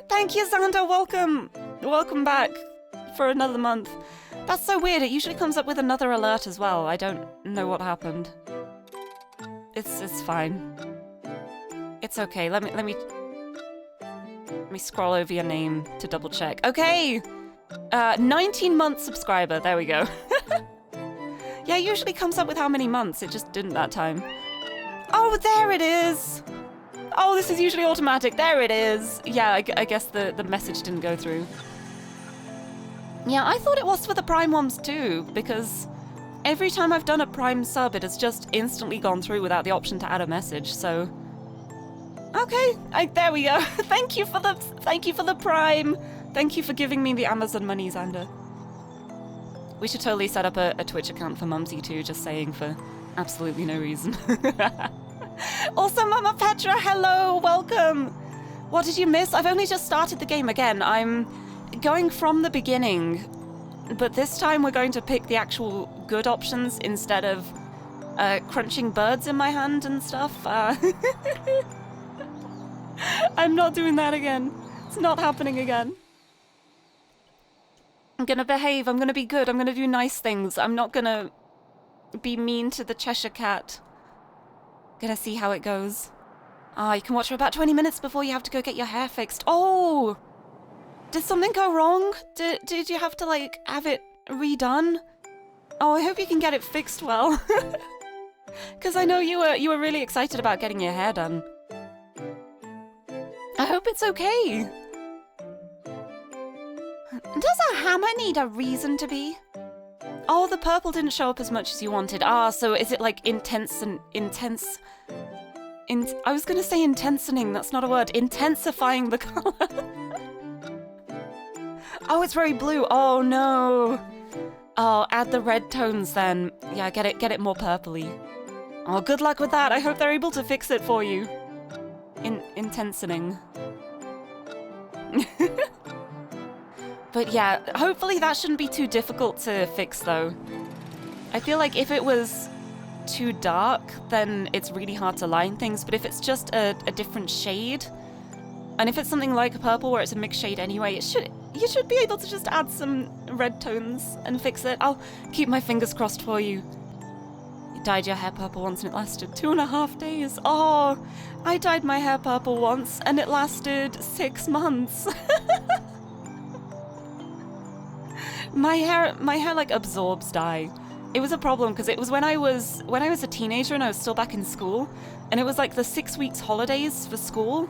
Thank you, Xander. Welcome. Welcome back for another month. That's so weird. It usually comes up with another alert as well. I don't know what happened. It's fine. It's okay. Let me scroll over your name to double check. Okay. 19-month subscriber. There we go. Yeah, it usually comes up with how many months. It just didn't that time. Oh, there it is. Oh, this is usually automatic. There it is. Yeah, I guess the message didn't go through. Yeah, I thought it was for the Prime ones too, because every time I've done a Prime sub, it has just instantly gone through without the option to add a message, so... Okay, there we go. Thank you for the Prime. Thank you for giving me the Amazon money, Xander. We should totally set up a Twitch account for Mumsy too, just saying, for absolutely no reason. Also, Mama Petra, hello, welcome. What did you miss? I've only just started the game again. I'm going from the beginning, but this time we're going to pick the actual good options instead of crunching birds in my hand and stuff. I'm not doing that again. It's not happening again. I'm gonna behave, I'm gonna be good, I'm gonna do nice things. I'm not gonna be mean to the Cheshire Cat. Gonna see how it goes. You can watch for about 20 minutes before you have to go get your hair fixed. Oh! Did something go wrong? Did you have to, like, have it redone? Oh, I hope you can get it fixed well. Because I know you were really excited about getting your hair done. I hope it's okay. Does a hammer need a reason to be? Oh, the purple didn't show up as much as you wanted. Ah, so is it like intense and intense? I was gonna say intensening, that's not a word. Intensifying the color. Oh, it's very blue. Oh no. Oh, add the red tones then. Yeah, get it more purpley. Oh, good luck with that. I hope they're able to fix it for you. Intensening. But yeah, hopefully that shouldn't be too difficult to fix though. I feel like if it was too dark, then it's really hard to line things, but if it's just a different shade, and if it's something like a purple where it's a mixed shade anyway, you should be able to just add some red tones and fix it. I'll keep my fingers crossed for you. You dyed your hair purple once and it lasted 2.5 days. Oh, I dyed my hair purple once and it lasted 6 months. My hair like absorbs dye. It was a problem because it was when I was a teenager and I was still back in school, and it was like the 6 weeks holidays for school.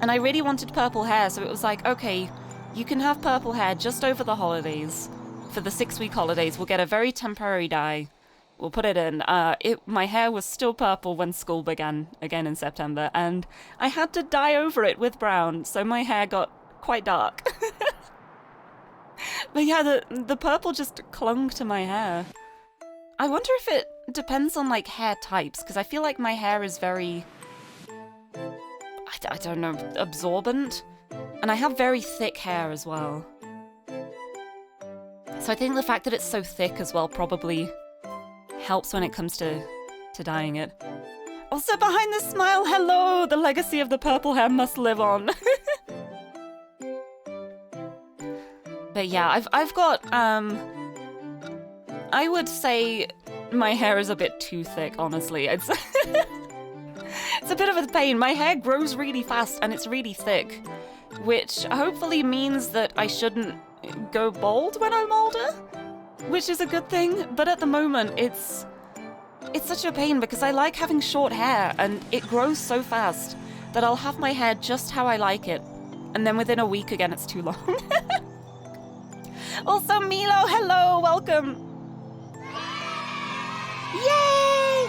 And I really wanted purple hair, so it was like, okay, you can have purple hair just over the holidays. For the 6-week holidays, we'll get a very temporary dye. We'll put it in. My hair was still purple when school began again in September, and I had to dye over it with brown, so my hair got quite dark. But yeah, the purple just clung to my hair. I wonder if it depends on like hair types, because I feel like my hair is very, I don't know, absorbent. And I have very thick hair as well. So I think the fact that it's so thick as well probably helps when it comes to dyeing it. Also behind this smile, hello! The legacy of the purple hair must live on. But yeah, I've got, I would say my hair is a bit too thick, honestly. It's it's a bit of a pain. My hair grows really fast and it's really thick, which hopefully means that I shouldn't go bald when I'm older, which is a good thing. But at the moment, it's such a pain because I like having short hair and it grows so fast that I'll have my hair just how I like it. And then within a week again, it's too long. Also, Milo, hello, welcome. Yay!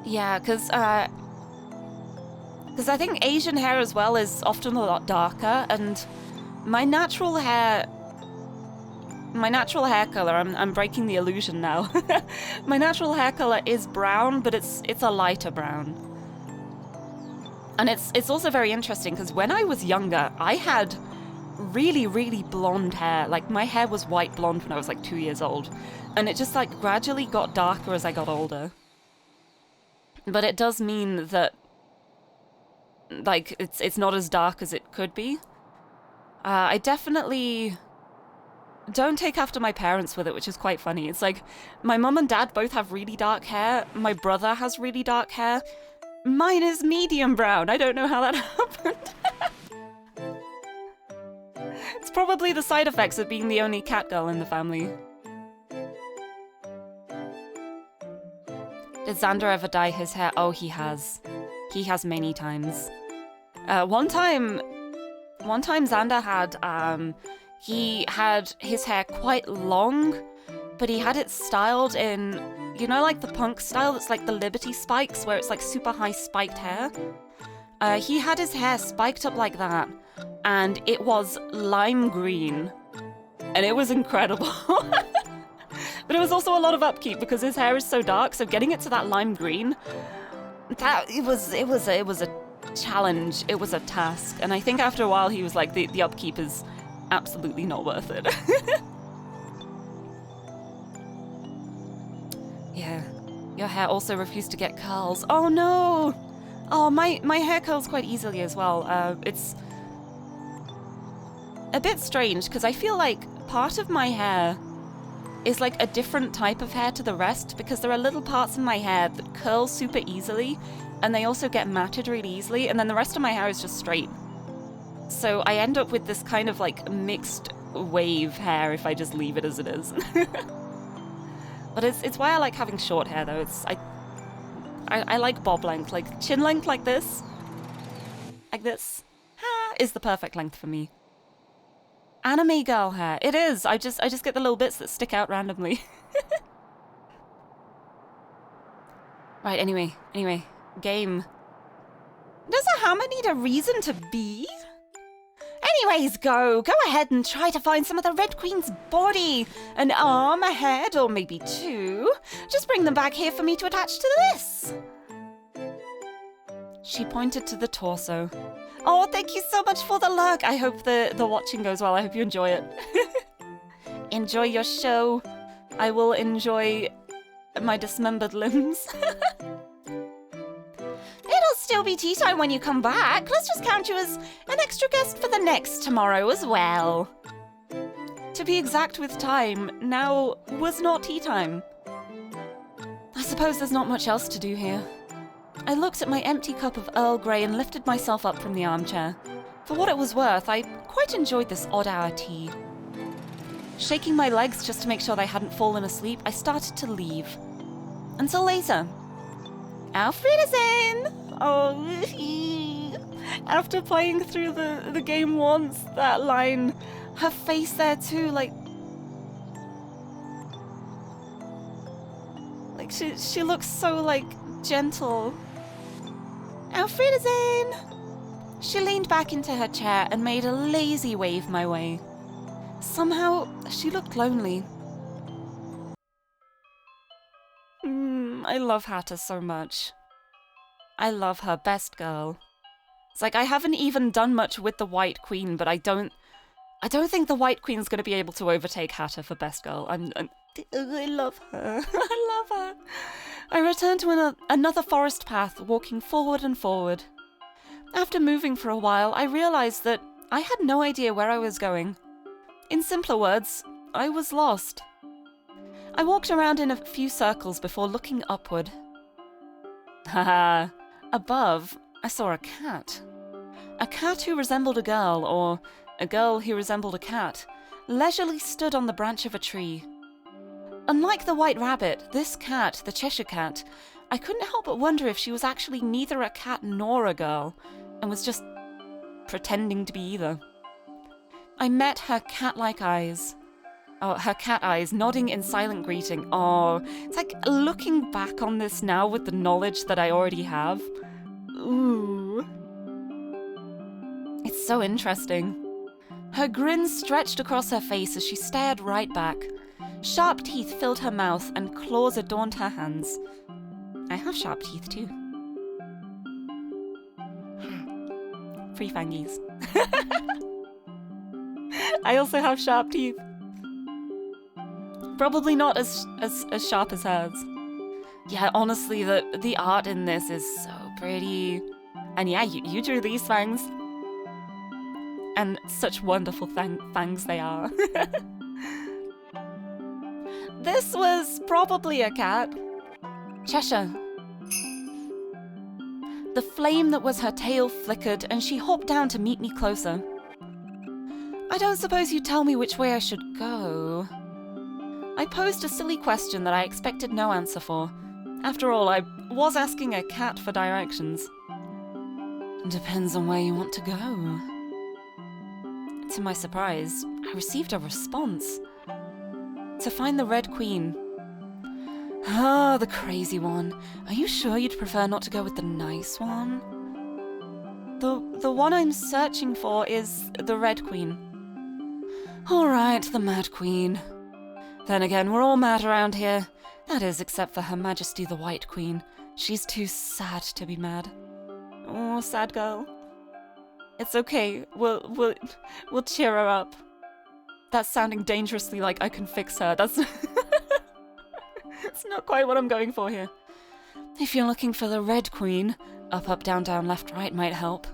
Yeah, because I think Asian hair as well is often a lot darker, and my natural hair color, I'm breaking the illusion now. My natural hair color is brown, but it's a lighter brown. And it's also very interesting because when I was younger, I had really, really blonde hair. Like, my hair was white blonde when I was like 2 years old, and it just like gradually got darker as I got older. But it does mean that like it's not as dark as it could be. I definitely don't take after my parents with it, which is quite funny. It's like my mum and dad both have really dark hair. My brother has really dark hair. Mine is medium brown. I don't know how that happened. It's probably the side effects of being the only cat girl in the family. Did Xander ever dye his hair? Oh, he has. He has many times. One time Xander he had his hair quite long, but he had it styled in, you know, like the punk style that's like the Liberty spikes, where it's like super high spiked hair. He had his hair spiked up like that, and it was lime green, and it was incredible. But it was also a lot of upkeep because his hair is so dark, so getting it to that lime green, it was a challenge. It was a task, and I think after a while he was like, the upkeep is absolutely not worth it. Yeah, your hair also refused to get curls. Oh no! Oh, my hair curls quite easily as well. It's a bit strange because I feel like part of my hair is like a different type of hair to the rest, because there are little parts in my hair that curl super easily, and they also get matted really easily, and then the rest of my hair is just straight. So I end up with this kind of like mixed wave hair if I just leave it as it is. But it's why I like having short hair though. I like bob length, like chin length like this. Like this. Is the perfect length for me. anime girl hair. It is. I just get the little bits that stick out randomly. Right, anyway. Game. Does a hammer need a reason to be? Anyways, go ahead and try to find some of the Red Queen's body. An arm, a head, or maybe two. Just bring them back here for me to attach to this. She pointed to the torso. Oh, thank you so much for the lurk. I hope the watching goes well. I hope you enjoy it. Enjoy your show. I will enjoy my dismembered limbs. It'll still be tea time when you come back. Let's just count you as an extra guest for the next tomorrow as well. To be exact with time, now was not tea time. I suppose there's not much else to do here. I looked at my empty cup of Earl Grey and lifted myself up from the armchair. For what it was worth, I quite enjoyed this odd-hour tea. Shaking my legs just to make sure they hadn't fallen asleep, I started to leave. Until later. Auf Wiedersehen! Oh, after playing through the game once, that line, her face there too, like she looks so, like, gentle. Auf Wiedersehen! She leaned back into her chair and made a lazy wave my way. Somehow, she looked lonely. I love Hatter so much. I love her, best girl. It's like I haven't even done much with the White Queen, but I don't think the White Queen's going to be able to overtake Hatter for best girl. I love her. I love her. I returned to another forest path, walking forward and forward. After moving for a while, I realized that I had no idea where I was going. In simpler words, I was lost. I walked around in a few circles before looking upward. Haha. Above, I saw a cat. A cat who resembled a girl, or a girl who resembled a cat, leisurely stood on the branch of a tree. Unlike the White Rabbit, this cat, the Cheshire Cat, I couldn't help but wonder if she was actually neither a cat nor a girl, and was just pretending to be either. I met her cat-like eyes. Oh, her cat eyes, nodding in silent greeting. Oh, it's like looking back on this now with the knowledge that I already have. Ooh. It's so interesting. Her grin stretched across her face as she stared right back. Sharp teeth filled her mouth and claws adorned her hands. I have sharp teeth too. Free fangies. I also have sharp teeth. Probably not as sharp as hers. Yeah, honestly, the art in this is so pretty. And yeah, you drew these fangs. And such wonderful fangs they are. This was probably a cat. Cheshire. The flame that was her tail flickered, and she hopped down to meet me closer. I don't suppose you'd tell me which way I should go. I posed a silly question that I expected no answer for. After all, I was asking a cat for directions. Depends on where you want to go. To my surprise, I received a response. To find the Red Queen. Ah, the crazy one. Are you sure you'd prefer not to go with the nice one? The one I'm searching for is the Red Queen. Alright, the Mad Queen. Then again, we're all mad around here. That is, except for Her Majesty the White Queen. She's too sad to be mad. Oh, sad girl. It's okay. We'll cheer her up. That's sounding dangerously like I can fix her. That's it's not quite what I'm going for here. If you're looking for the Red Queen, up, up, down, down, left, right might help.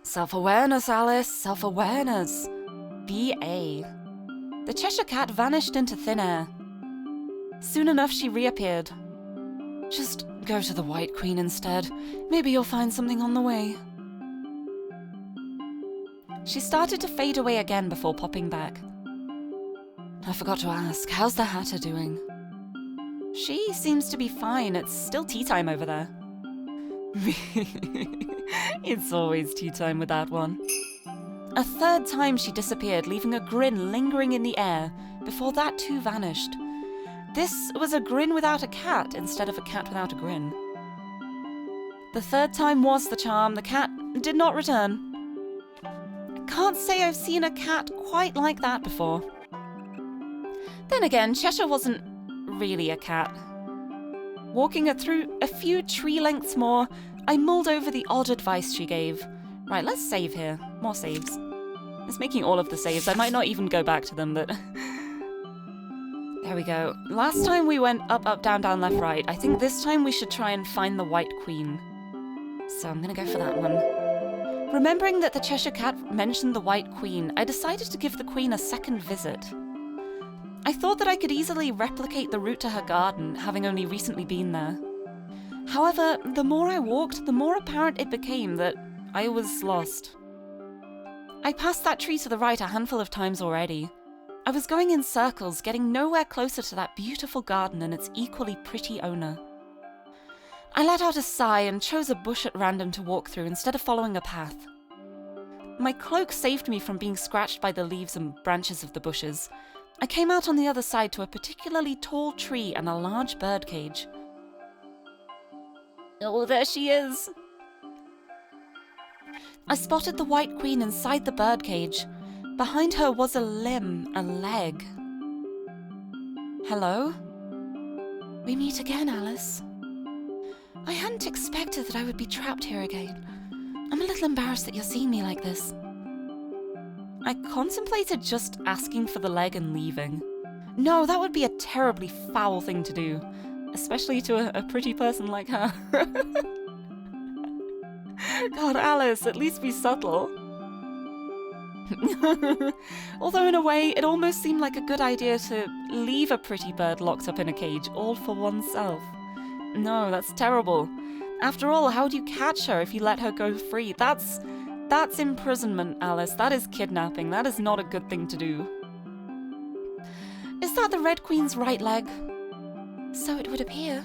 Self-awareness, Alice. Self-awareness. B.A. The Cheshire Cat vanished into thin air. Soon enough, she reappeared. Just go to the White Queen instead. Maybe you'll find something on the way. She started to fade away again before popping back. I forgot to ask, how's the Hatter doing? She seems to be fine. It's still tea time over there. It's always tea time with that one. A third time she disappeared, leaving a grin lingering in the air, before that too vanished. This was a grin without a cat instead of a cat without a grin. The third time was the charm. The cat did not return. I can't say I've seen a cat quite like that before. Then again, Cheshire wasn't really a cat. Walking her through a few tree lengths more, I mulled over the odd advice she gave. Right, let's save here. More saves. It's making all of the saves. I might not even go back to them, but... There we go. Last time we went up, up, down, down, left, right. I think this time we should try and find the White Queen. So I'm gonna go for that one. Remembering that the Cheshire Cat mentioned the White Queen, I decided to give the Queen a second visit. I thought that I could easily replicate the route to her garden, having only recently been there. However, the more I walked, the more apparent it became that I was lost. I passed that tree to the right a handful of times already. I was going in circles, getting nowhere closer to that beautiful garden and its equally pretty owner. I let out a sigh and chose a bush at random to walk through instead of following a path. My cloak saved me from being scratched by the leaves and branches of the bushes. I came out on the other side to a particularly tall tree and a large bird cage. Oh, there she is! I spotted the White Queen inside the bird cage. Behind her was a limb, a leg. Hello? We meet again, Alice. I hadn't expected that I would be trapped here again. I'm a little embarrassed that you're seeing me like this. I contemplated just asking for the leg and leaving. No, that would be a terribly foul thing to do, especially to a pretty person like her. God, Alice, at least be subtle. Although in a way, it almost seemed like a good idea to leave a pretty bird locked up in a cage, all for oneself. No, that's terrible. After all, how do you catch her if you let her go free? That's imprisonment, Alice. That is kidnapping. That is not a good thing to do. Is that the Red Queen's right leg? So it would appear.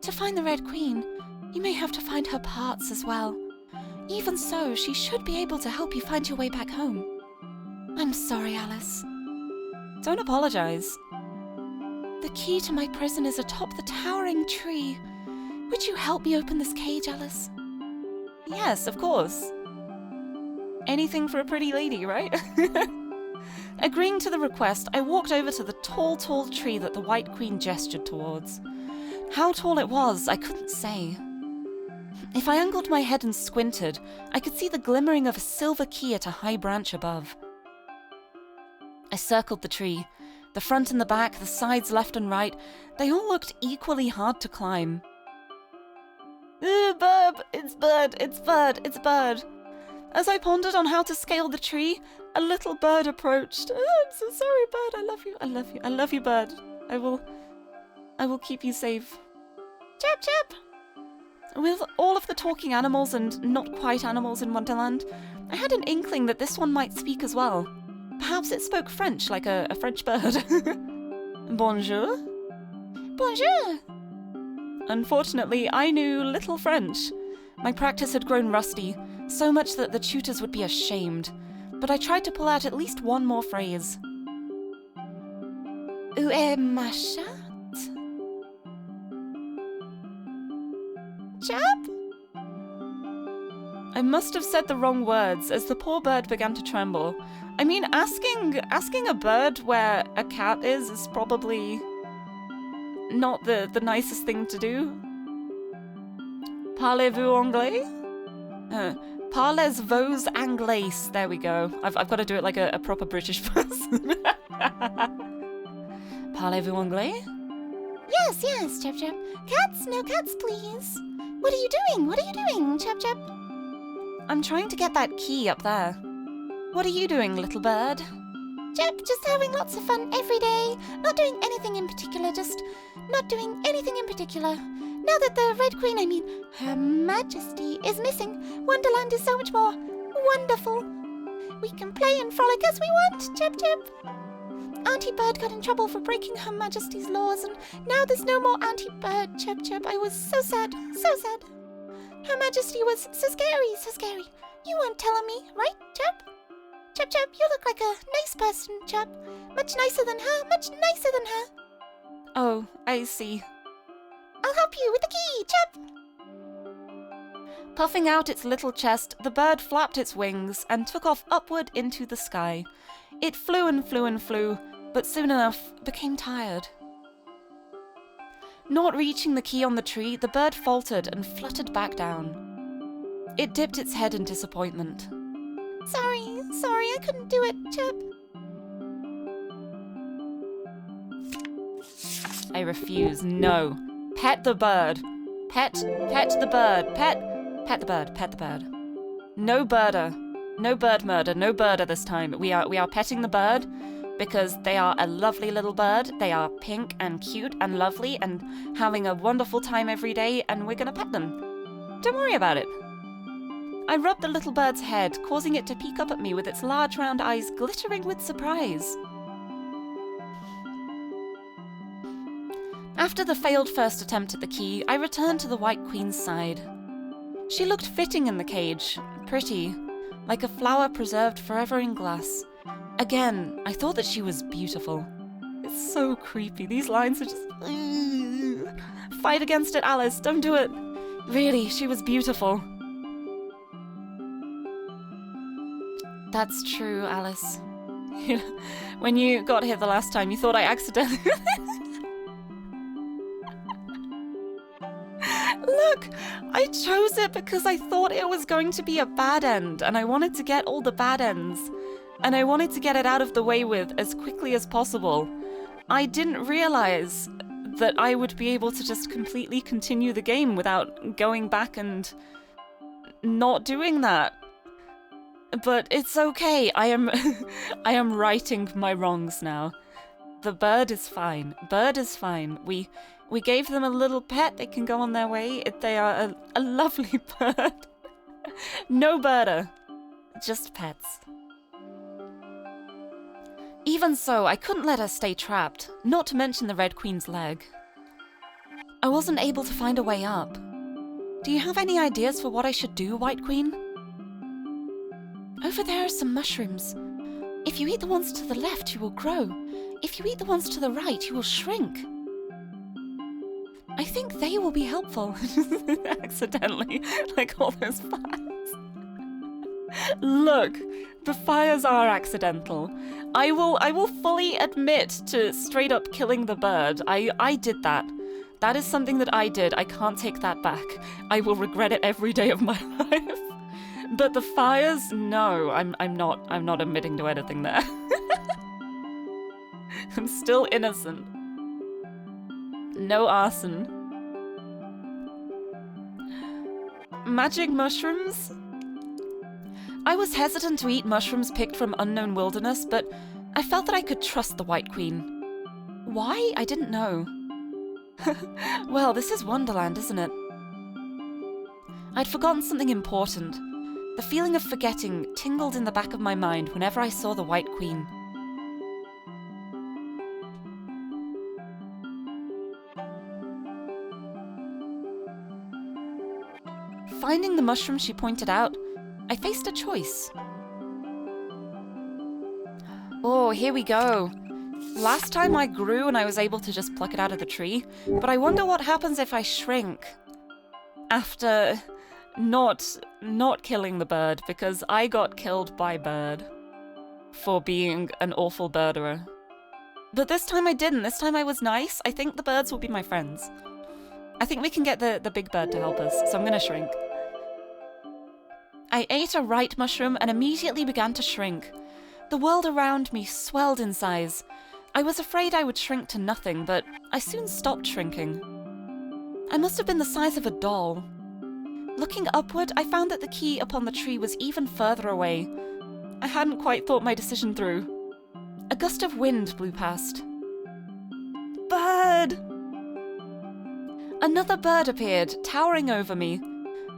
To find the Red Queen, you may have to find her parts as well. Even so, she should be able to help you find your way back home. I'm sorry, Alice. Don't apologize. The key to my prison is atop the towering tree. Would you help me open this cage, Alice? Yes, of course. Anything for a pretty lady, right? Agreeing to the request, I walked over to the tall, tall tree that the White Queen gestured towards. How tall it was, I couldn't say. If I angled my head and squinted, I could see the glimmering of a silver key at a high branch above. I circled the tree. The front and the back, the sides left and right, they all looked equally hard to climb. Bird! It's bird! It's bird! It's bird! As I pondered on how to scale the tree, a little bird approached. Oh, I'm so sorry, bird. I love you. I love you. I love you, bird. I will keep you safe. Chirp, chirp. With all of the talking animals and not quite animals in Wonderland, I had an inkling that this one might speak as well. Perhaps it spoke French, like a French bird. Bonjour? Bonjour. Unfortunately, I knew little French. My practice had grown rusty, so much that the tutors would be ashamed. But I tried to pull out at least one more phrase. Où est ma chatte? Chirp? I must have said the wrong words as the poor bird began to tremble. I mean, asking a bird where a cat is probably not the nicest thing to do. Parlez-vous anglais? Parlez-vous anglais? There we go. I've got to do it like a proper British person. Parlez-vous anglais? Yes, yes, Chirp, chirp. Cats, no cats, please. What are you doing? What are you doing, Chirp, chirp? I'm trying to get that key up there. What are you doing, little bird? Chirp, just having lots of fun every day. Not doing anything in particular, just not doing anything in particular. Now that the Red Queen, I mean, Her Majesty, is missing, Wonderland is so much more wonderful. We can play and frolic as we want, Chirp, chirp. Auntie Bird got in trouble for breaking Her Majesty's laws, and now there's no more Auntie Bird, Chirp, chirp. I was so sad, so sad. Her Majesty was so scary, so scary. You weren't telling me, right, chap? Chap, chap, you look like a nice person, chap. Much nicer than her, much nicer than her. Oh, I see. I'll help you with the key, chap. Puffing out its little chest, the bird flapped its wings and took off upward into the sky. It flew and flew and flew, but soon enough became tired. Not reaching the key on the tree, the bird faltered and fluttered back down. It dipped its head in disappointment. Sorry, I couldn't do it, chap. I refuse. No. Pet the bird. Pet the bird. Pet the bird. Pet the bird. No birder. No bird murder. No birder this time. We are petting the bird because they are a lovely little bird. They are pink and cute and lovely and having a wonderful time every day, and we're gonna pet them. Don't worry about it. I rubbed the little bird's head, causing it to peek up at me with its large round eyes glittering with surprise. After the failed first attempt at the key, I returned to the White Queen's side. She looked fitting in the cage, pretty, like a flower preserved forever in glass. Again, I thought that she was beautiful. It's so creepy. These lines are just... Fight against it, Alice. Don't do it. Really, she was beautiful. That's true, Alice. You know, when you got here the last time, you thought I accidentally... Look, I chose it because I thought it was going to be a bad end, and I wanted to get all the bad ends. And I wanted to get it out of the way with as quickly as possible. I didn't realize that I would be able to just completely continue the game without going back and not doing that. But it's okay. I am I am righting my wrongs now. The bird is fine. Bird is fine. We gave them a little pet. They can go on their way. They are a lovely bird. No birder. Just pets. Even so, I couldn't let her stay trapped, not to mention the Red Queen's leg. I wasn't able to find a way up. Do you have any ideas for what I should do, White Queen? Over there are some mushrooms. If you eat the ones to the left, you will grow. If you eat the ones to the right, you will shrink. I think they will be helpful. Accidentally, like all those fires. Look, the fires are accidental. I will fully admit to straight up killing the bird. I did that. That is something that I did. I can't take that back. I will regret it every day of my life. But the fires, no, I'm not admitting to anything there. I'm still innocent. No arson. Magic mushrooms? I was hesitant to eat mushrooms picked from unknown wilderness, but I felt that I could trust the White Queen. Why? I didn't know. Well, this is Wonderland, isn't it? I'd forgotten something important. The feeling of forgetting tingled in the back of my mind whenever I saw the White Queen. Finding the mushroom she pointed out, I faced a choice. Oh, here we go. Last time I grew and I was able to just pluck it out of the tree, but I wonder what happens if I shrink after not killing the bird, because I got killed by bird for being an awful birderer. But this time I didn't. This time I was nice. I think the birds will be my friends. I think we can get the big bird to help us, so I'm gonna shrink. I ate a right mushroom and immediately began to shrink. The world around me swelled in size. I was afraid I would shrink to nothing, but I soon stopped shrinking. I must have been the size of a doll. Looking upward, I found that the key upon the tree was even further away. I hadn't quite thought my decision through. A gust of wind blew past. Bird! Another bird appeared, towering over me.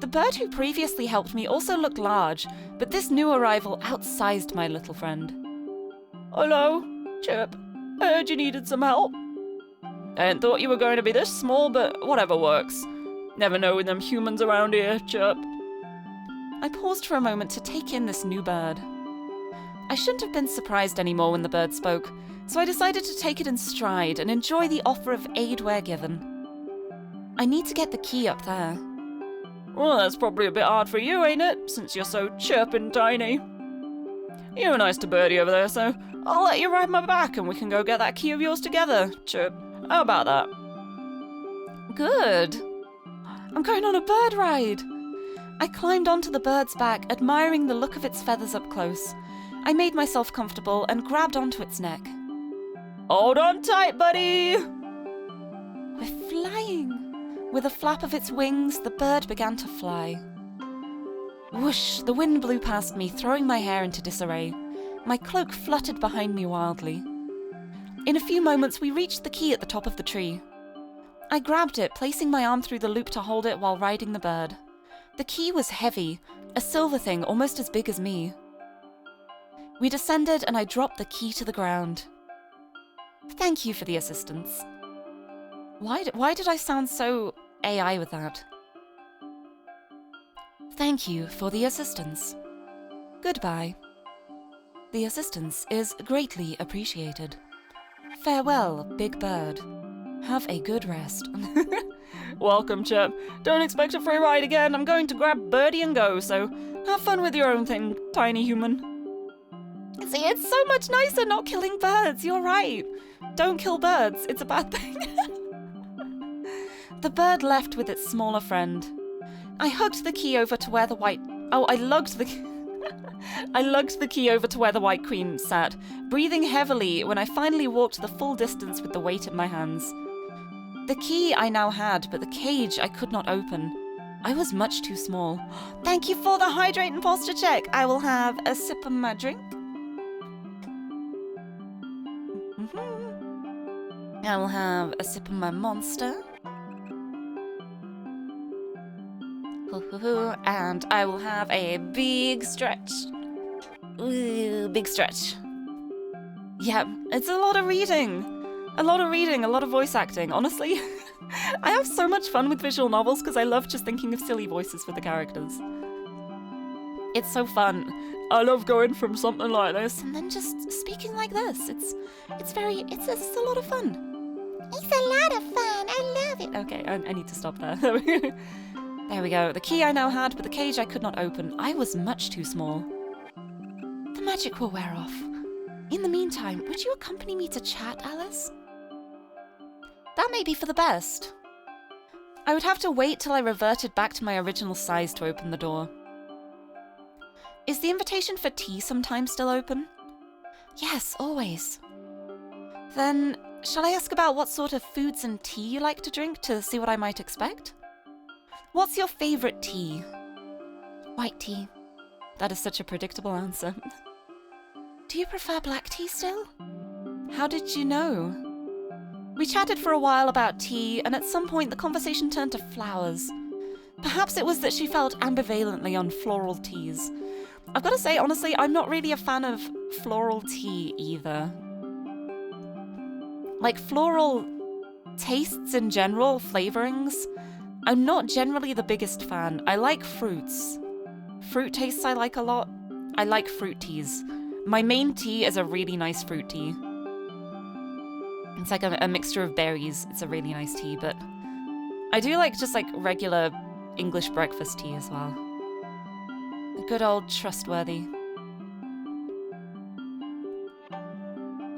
The bird who previously helped me also looked large, but this new arrival outsized my little friend. Hello, Chip. I heard you needed some help. I hadn't thought you were going to be this small, but whatever works. Never know with them humans around here, Chirp. I paused for a moment to take in this new bird. I shouldn't have been surprised anymore when the bird spoke, so I decided to take it in stride and enjoy the offer of aid where given. I need to get the key up there. Well, that's probably a bit hard for you, ain't it? Since you're so chirping tiny. You're nice to Birdie over there, so I'll let you ride my back and we can go get that key of yours together, Chirp. How about that? Good. I'm going on a bird ride. I climbed onto the bird's back, admiring the look of its feathers up close. I made myself comfortable and grabbed onto its neck. Hold on tight, buddy! We're flying. With a flap of its wings, the bird began to fly. Whoosh! The wind blew past me, throwing my hair into disarray. My cloak fluttered behind me wildly. In a few moments, we reached the key at the top of the tree. I grabbed it, placing my arm through the loop to hold it while riding the bird. The key was heavy, a silver thing almost as big as me. We descended and I dropped the key to the ground. Thank you for the assistance. Why did I sound so AI with that? Thank you for the assistance. Goodbye. The assistance is greatly appreciated. Farewell, Big Bird. Have a good rest. Welcome, Chirp. Don't expect a free ride again. I'm going to grab Birdie and go, so have fun with your own thing, tiny human. See, it's so much nicer not killing birds. You're right. Don't kill birds. It's a bad thing. The bird left with its smaller friend. I hugged the key over to where the white... Oh, I lugged the... I lugged the key over to where the White Queen sat, breathing heavily when I finally walked the full distance with the weight in my hands. The key I now had, but the cage I could not open. I was much too small. Thank you for the hydrate and posture check. I will have a sip of my drink. I will have a sip of my monster. And I will have a big stretch. Ooh, big stretch. Yeah, it's a lot of reading. A lot of voice acting. Honestly, I have so much fun with visual novels because I love just thinking of silly voices for the characters. It's so fun. I love going from something like this. And then just speaking like this. It's a lot of fun. It's a lot of fun. I love it. Okay, I need to stop there. There we go. The key I now had, but the cage I could not open. I was much too small. The magic will wear off. In the meantime, would you accompany me to chat, Alice? That may be for the best. I would have to wait till I reverted back to my original size to open the door. Is the invitation for tea sometime still open? Yes, always. Then, shall I ask about what sort of foods and tea you like to drink to see what I might expect? What's your favourite tea? White tea. That is such a predictable answer. Do you prefer black tea still? How did you know? We chatted for a while about tea, and at some point the conversation turned to flowers. Perhaps it was that she felt ambivalently on floral teas. I've got to say, honestly, I'm not really a fan of floral tea either. Like floral tastes in general, flavourings, I'm not generally the biggest fan. I like fruits. Fruit tastes I like a lot. I like fruit teas. My main tea is a really nice fruit tea. It's like a mixture of berries. It's a really nice tea, but I do like just like regular English breakfast tea as well. A good old trustworthy.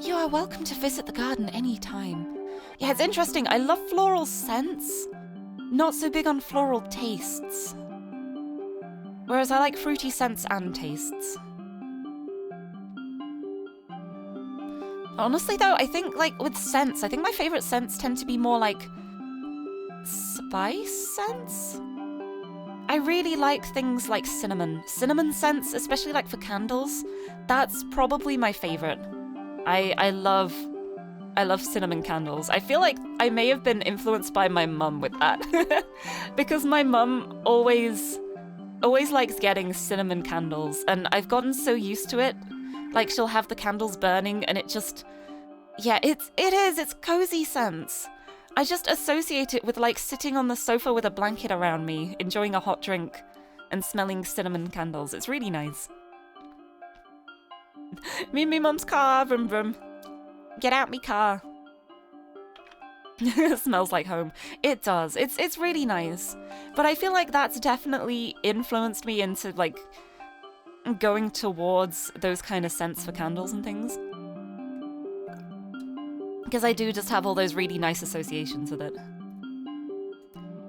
You are welcome to visit the garden any time. Yeah, it's interesting. I love floral scents. Not so big on floral tastes. Whereas I like fruity scents and tastes. Honestly though, I think like with scents, I think my favourite scents tend to be more like spice scents. I really like things like cinnamon. Cinnamon scents, especially like for candles, that's probably my favourite. I love cinnamon candles. I feel like I may have been influenced by my mum with that. Because my mum always likes getting cinnamon candles, and I've gotten so used to it. Like, she'll have the candles burning, and it just... Yeah, it's cozy scents. I just associate it with like sitting on the sofa with a blanket around me, enjoying a hot drink and smelling cinnamon candles. It's really nice. Me and me mum's car, vroom vroom. Get out me car. Smells like home. It does. It's really nice. But I feel like that's definitely influenced me into like going towards those kind of scents for candles and things. Because I do just have all those really nice associations with it.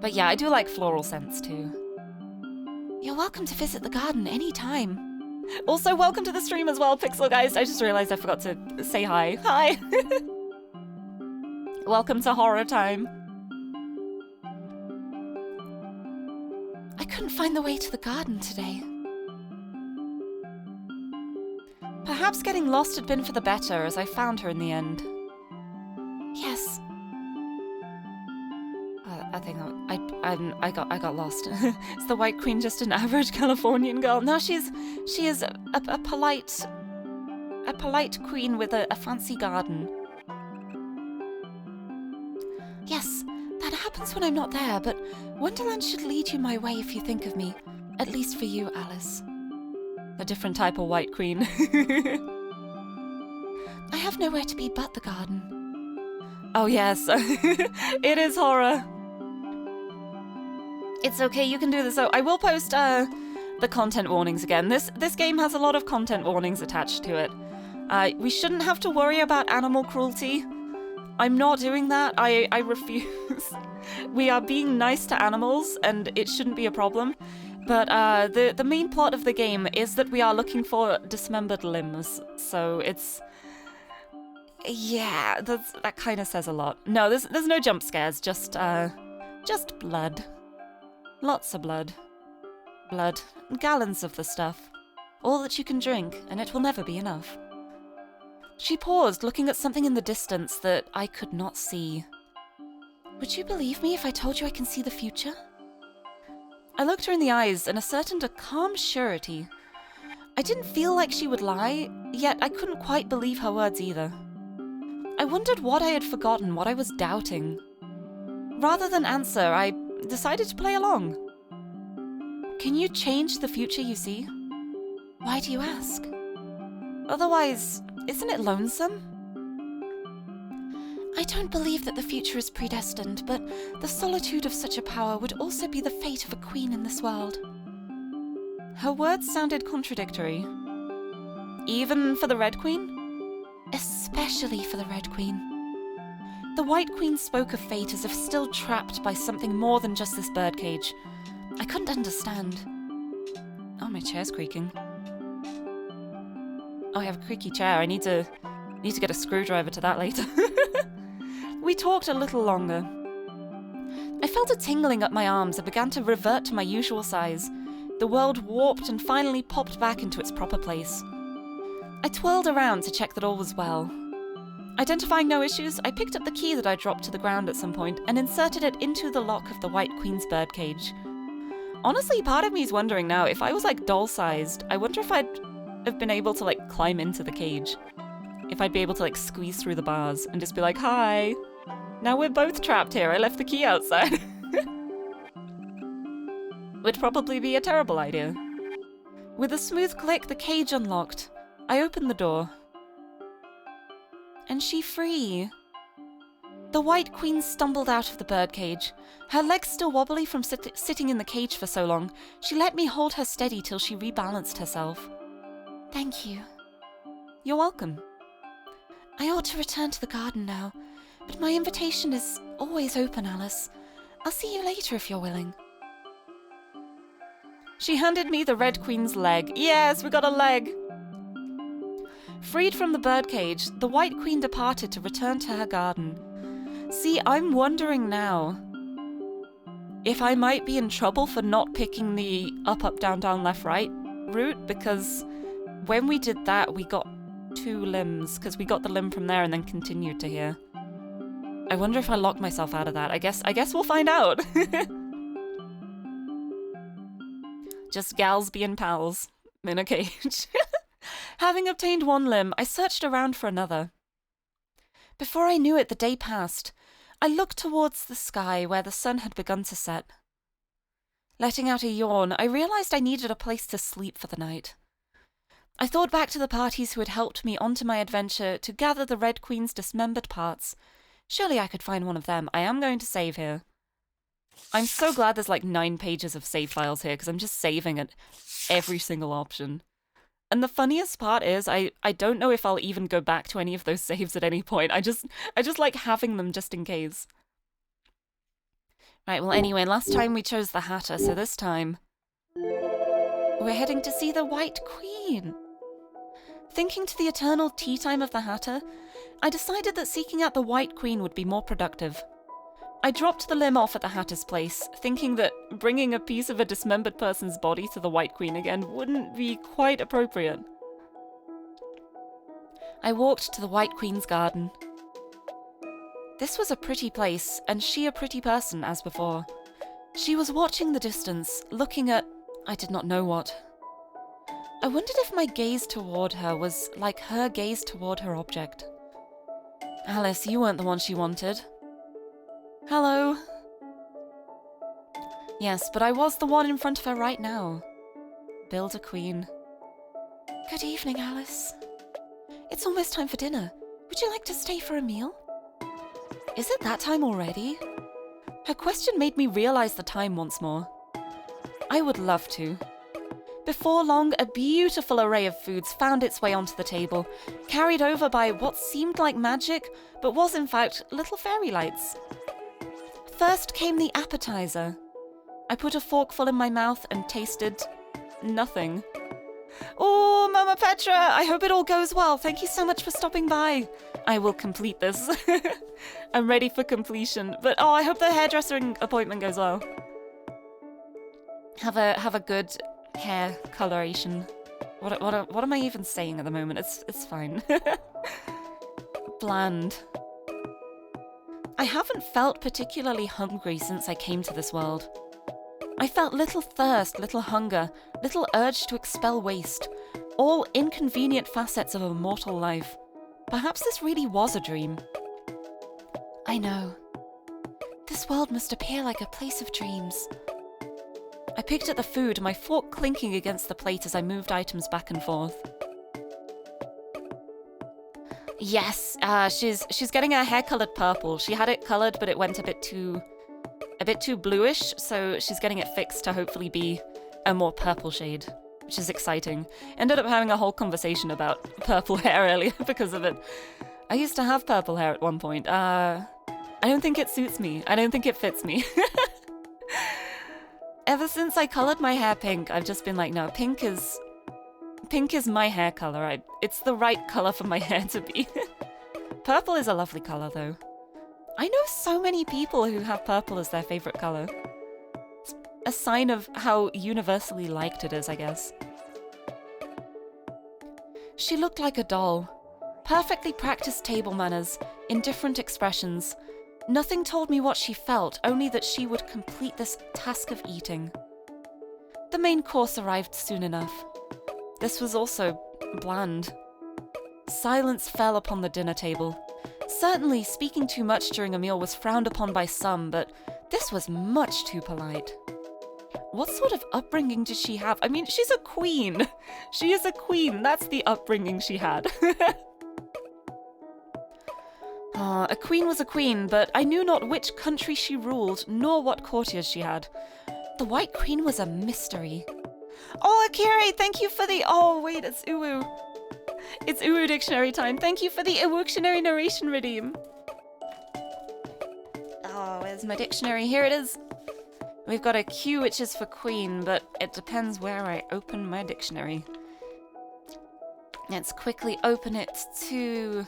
But yeah, I do like floral scents too. You're welcome to visit the garden anytime. Also, welcome to the stream as well, Pixel guys. I just realized I forgot to say hi. Hi! Welcome to horror time. I couldn't find the way to the garden today. Perhaps getting lost had been for the better, as I found her in the end. Yes. I think I got lost. Is the White Queen just an average Californian girl? No, she is a polite queen with a fancy garden. Yes, that happens when I'm not there, but Wonderland should lead you my way if you think of me. At least for you, Alice. A different type of White Queen. I have nowhere to be but the garden. Oh yes, it is horror. It's okay, you can do this. So I will post the content warnings again. This game has a lot of content warnings attached to it. We shouldn't have to worry about animal cruelty. I'm not doing that. I refuse. We are being nice to animals, and it shouldn't be a problem. But the main plot of the game is that we are looking for dismembered limbs. So it's... yeah, that kind of says a lot. No, there's no jump scares, just blood. Lots of blood. Blood. Gallons of the stuff. All that you can drink, and it will never be enough. She paused, looking at something in the distance that I could not see. Would you believe me if I told you I can see the future? I looked her in the eyes and ascertained a calm surety. I didn't feel like she would lie, yet I couldn't quite believe her words either. I wondered what I had forgotten, what I was doubting. Rather than answer, I decided to play along. Can you change the future you see? Why do you ask? Otherwise, isn't it lonesome? I don't believe that the future is predestined, but the solitude of such a power would also be the fate of a queen in this world. Her words sounded contradictory. Even for the Red Queen? Especially for the Red Queen. The White Queen spoke of fate as if still trapped by something more than just this birdcage. I couldn't understand. Oh, my chair's creaking. Oh, I have a creaky chair. I need to get a screwdriver to that later. We talked a little longer. I felt a tingling up my arms and began to revert to my usual size. The world warped and finally popped back into its proper place. I twirled around to check that all was well. Identifying no issues, I picked up the key that I dropped to the ground at some point and inserted it into the lock of the White Queen's birdcage. Honestly, part of me is wondering now, if I was like doll-sized, I wonder if I'd have been able to like climb into the cage. If I'd be able to like squeeze through the bars and just be like, hi, now we're both trapped here, I left the key outside. Would probably be a terrible idea. With a smooth click, the cage unlocked. I opened the door. And she free. The White Queen stumbled out of the birdcage. Her legs still wobbly from sitting in the cage for so long. She let me hold her steady till she rebalanced herself. Thank you. You're welcome. I ought to return to the garden now, but my invitation is always open, Alice. I'll see you later if you're willing. She handed me the Red Queen's leg. Yes, we got a leg! Freed from the birdcage, the White Queen departed to return to her garden. See, I'm wondering now if I might be in trouble for not picking the up, up, down, down, left, right route, because when we did that, we got 2 limbs, because we got the limb from there and then continued to here. I wonder if I locked myself out of that. I guess we'll find out. Just gals being pals in a cage. Having obtained 1 limb, I searched around for another. Before I knew it, the day passed. I looked towards the sky where the sun had begun to set. Letting out a yawn, I realized I needed a place to sleep for the night. I thought back to the parties who had helped me onto my adventure to gather the Red Queen's dismembered parts. Surely I could find one of them. I am going to save here. I'm so glad there's like 9 pages of save files here, because I'm just saving at every single option. And the funniest part is, I don't know if I'll even go back to any of those saves at any point. I just like having them just in case. Right, well anyway, last time we chose the Hatter, so this time we're heading to see the White Queen. Thinking to the eternal tea time of the Hatter, I decided that seeking out the White Queen would be more productive. I dropped the limb off at the Hatter's place, thinking that bringing a piece of a dismembered person's body to the White Queen again wouldn't be quite appropriate. I walked to the White Queen's garden. This was a pretty place, and she a pretty person, as before. She was watching the distance, looking at I did not know what. I wondered if my gaze toward her was like her gaze toward her object. Alice, you weren't the one she wanted. Hello. Yes, but I was the one in front of her right now. Build a queen. Good evening, Alice. It's almost time for dinner. Would you like to stay for a meal? Is it that time already? Her question made me realize the time once more. I would love to. Before long, a beautiful array of foods found its way onto the table, carried over by what seemed like magic, but was in fact little fairy lights. First came the appetizer. I put a forkful in my mouth and tasted nothing. Oh, Mama Petra, I hope it all goes well. Thank you so much for stopping by. I will complete this. I'm ready for completion. But oh, I hope the hairdressing appointment goes well. Have a good hair coloration. What am I even saying at the moment? It's fine. Bland. I haven't felt particularly hungry since I came to this world. I felt little thirst, little hunger, little urge to expel waste, all inconvenient facets of a mortal life. Perhaps this really was a dream. I know. This world must appear like a place of dreams. I picked at the food, my fork clinking against the plate as I moved items back and forth. Yes, she's getting her hair colored purple. She had it colored, but it went a bit too bluish, so she's getting it fixed to hopefully be a more purple shade, which is exciting. Ended up having a whole conversation about purple hair earlier because of it. I used to have purple hair at one point. I don't think it suits me. I don't think it fits me. Ever since I colored my hair pink, I've just been like, no, pink is my hair color. It's the right color for my hair to be. Purple is a lovely color, though. I know so many people who have purple as their favorite color. It's a sign of how universally liked it is, I guess. She looked like a doll. Perfectly practiced table manners, indifferent expressions. Nothing told me what she felt, only that she would complete this task of eating. The main course arrived soon enough. This was also bland. Silence fell upon the dinner table. Certainly, speaking too much during a meal was frowned upon by some, but this was much too polite. What sort of upbringing did she have? I mean, she's a queen. She is a queen. That's the upbringing she had. A queen was a queen, but I knew not which country she ruled, nor what courtiers she had. The White Queen was a mystery. Oh, Akire, thank you for the... Oh, wait, it's Uwu. It's Uwu Dictionary time. Thank you for the Ewuctionary narration redeem. Oh, where's my dictionary? Here it is. We've got a Q, which is for queen, but it depends where I open my dictionary. Let's quickly open it to...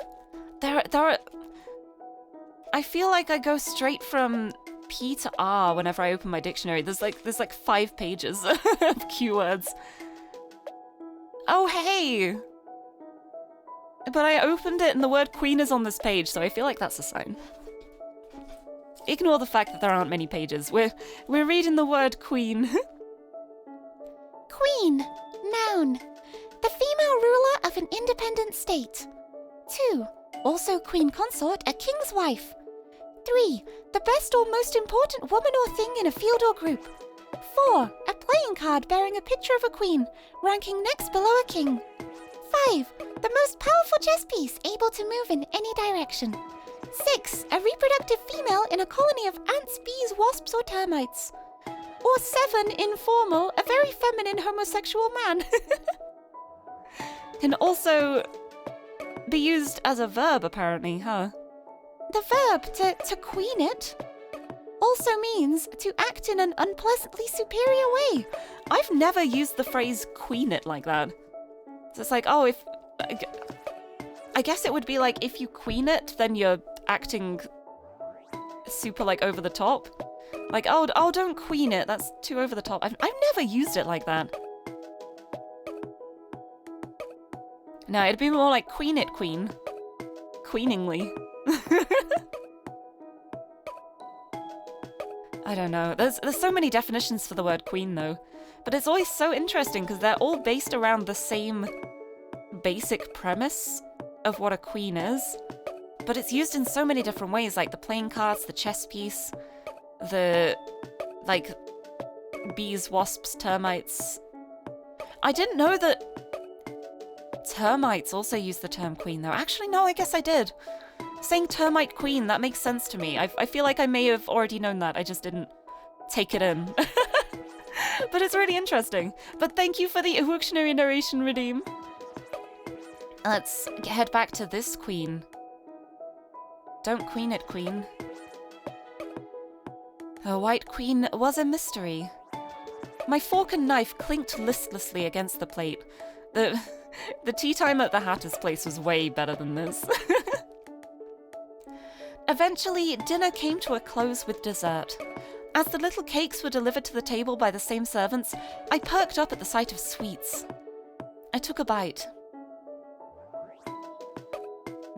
There are... I feel like I go straight from P to R whenever I open my dictionary. There's like 5 pages of keywords. Oh, hey! But I opened it and the word queen is on this page, so I feel like that's a sign. Ignore the fact that there aren't many pages. We're reading the word queen. Queen, noun. The female ruler of an independent state. 2. Also queen consort, a king's wife. 3. The best or most important woman or thing in a field or group. 4. A playing card bearing a picture of a queen, ranking next below a king. 5. The most powerful chess piece able to move in any direction. 6. A reproductive female in a colony of ants, bees, wasps, or termites. Or 7. Informal, a very feminine homosexual man. Can also be used as a verb, apparently, huh? The verb to queen it also means to act in an unpleasantly superior way. I've never used the phrase queen it like that. So it's like, oh, if... I guess it would be like, if you queen it, then you're acting super, like, over the top. Like, oh, don't queen it, that's too over the top. I've never used it like that. No, it'd be more like queen it, queen. Queeningly. I don't know. There's so many definitions for the word queen, though. But it's always so interesting because they're all based around the same basic premise of what a queen is. But it's used in so many different ways, like the playing cards, the chess piece, the, like, bees, wasps, termites. I didn't know that termites also use the term queen, though. Actually, no, I guess I did. Saying termite queen, that makes sense to me. I feel like I may have already known that. I just didn't take it in. But it's really interesting. But thank you for the Wiktionary narration, Redeem. Let's head back to this queen. Don't queen it, queen. Her white queen was a mystery. My fork and knife clinked listlessly against the plate. The tea time at the Hatter's place was way better than this. Eventually, dinner came to a close with dessert. As the little cakes were delivered to the table by the same servants, I perked up at the sight of sweets. I took a bite.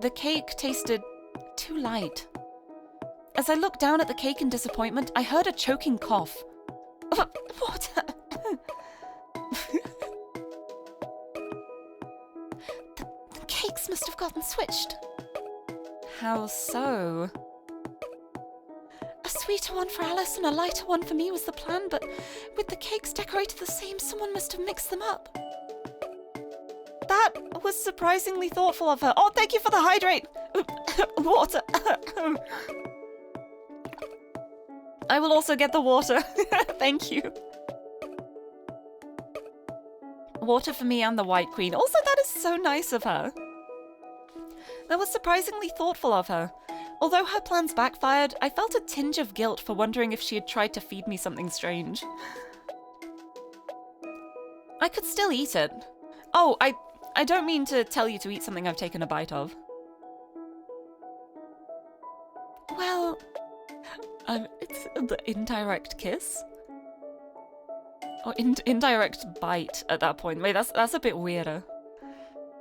The cake tasted too light. As I looked down at the cake in disappointment, I heard a choking cough. What? The cakes must have gotten switched. How so? A sweeter one for Alice and a lighter one for me was the plan, but with the cakes decorated the same, someone must have mixed them up. That was surprisingly thoughtful of her. Oh, thank you for the hydrate! Water! I will also get the water. Thank you. Water for me and the White Queen. Also, that is so nice of her. That was surprisingly thoughtful of her. Although her plans backfired, I felt a tinge of guilt for wondering if she had tried to feed me something strange. I could still eat it. Oh, I don't mean to tell you to eat something I've taken a bite of. Well, it's the indirect kiss? Or indirect bite at that point. Wait, that's a bit weirder.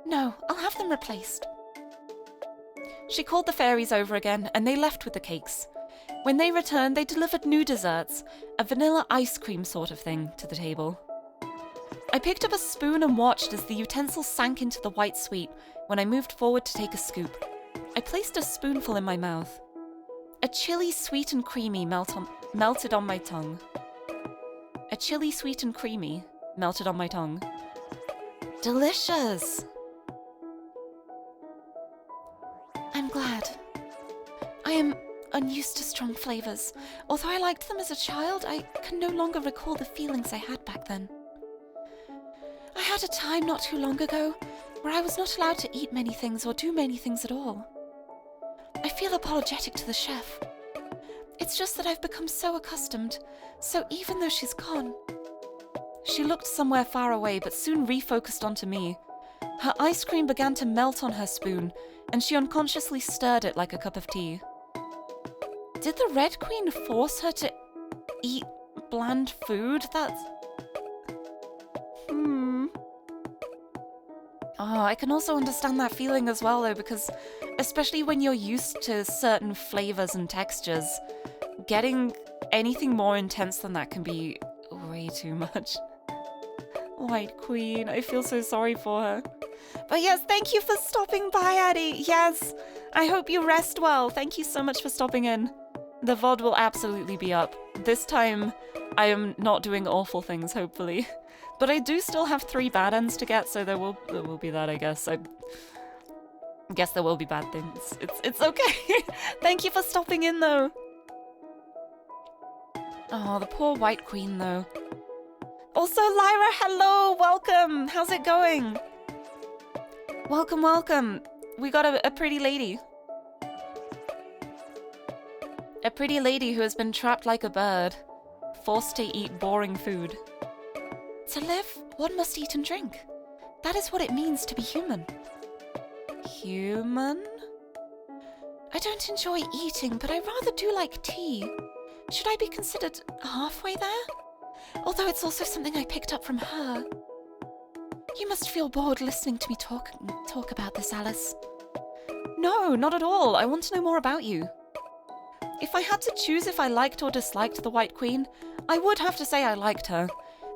no, I'll have them replaced. She called the fairies over again, and they left with the cakes. When they returned, they delivered new desserts, a vanilla ice cream sort of thing, to the table. I picked up a spoon and watched as the utensil sank into the white sweet when I moved forward to take a scoop. I placed a spoonful in my mouth. A chili sweet and creamy melted on my tongue. A chili sweet and creamy melted on my tongue. Delicious! I'm glad. I am unused to strong flavors. Although I liked them as a child, I can no longer recall the feelings I had back then. I had a time not too long ago where I was not allowed to eat many things or do many things at all. I feel apologetic to the chef. It's just that I've become so accustomed, so even though she's gone... She looked somewhere far away, but soon refocused onto me. Her ice cream began to melt on her spoon, and she unconsciously stirred it like a cup of tea. Did the Red Queen force her to eat bland food? That's... Oh, I can also understand that feeling as well, though, because especially when you're used to certain flavors and textures, getting anything more intense than that can be way too much. White Queen, I feel so sorry for her. But yes, thank you for stopping by, Addie. Yes, I hope you rest well. Thank you so much for stopping in. The VOD will absolutely be up. This time, I am not doing awful things, hopefully. But I do still have 3 bad ends to get, so there will be that, I guess. I guess there will be bad things. It's okay. Thank you for stopping in, though. Oh, the poor White Queen, though. Also, Lyra, hello, welcome. How's it going? Welcome, welcome. We got a pretty lady. A pretty lady who has been trapped like a bird, forced to eat boring food. To live, one must eat and drink. That is what it means to be human. Human? I don't enjoy eating, but I rather do like tea. Should I be considered halfway there? Although it's also something I picked up from her. You must feel bored listening to me talk about this, Alice. No, not at all. I want to know more about you. If I had to choose if I liked or disliked the White Queen, I would have to say I liked her.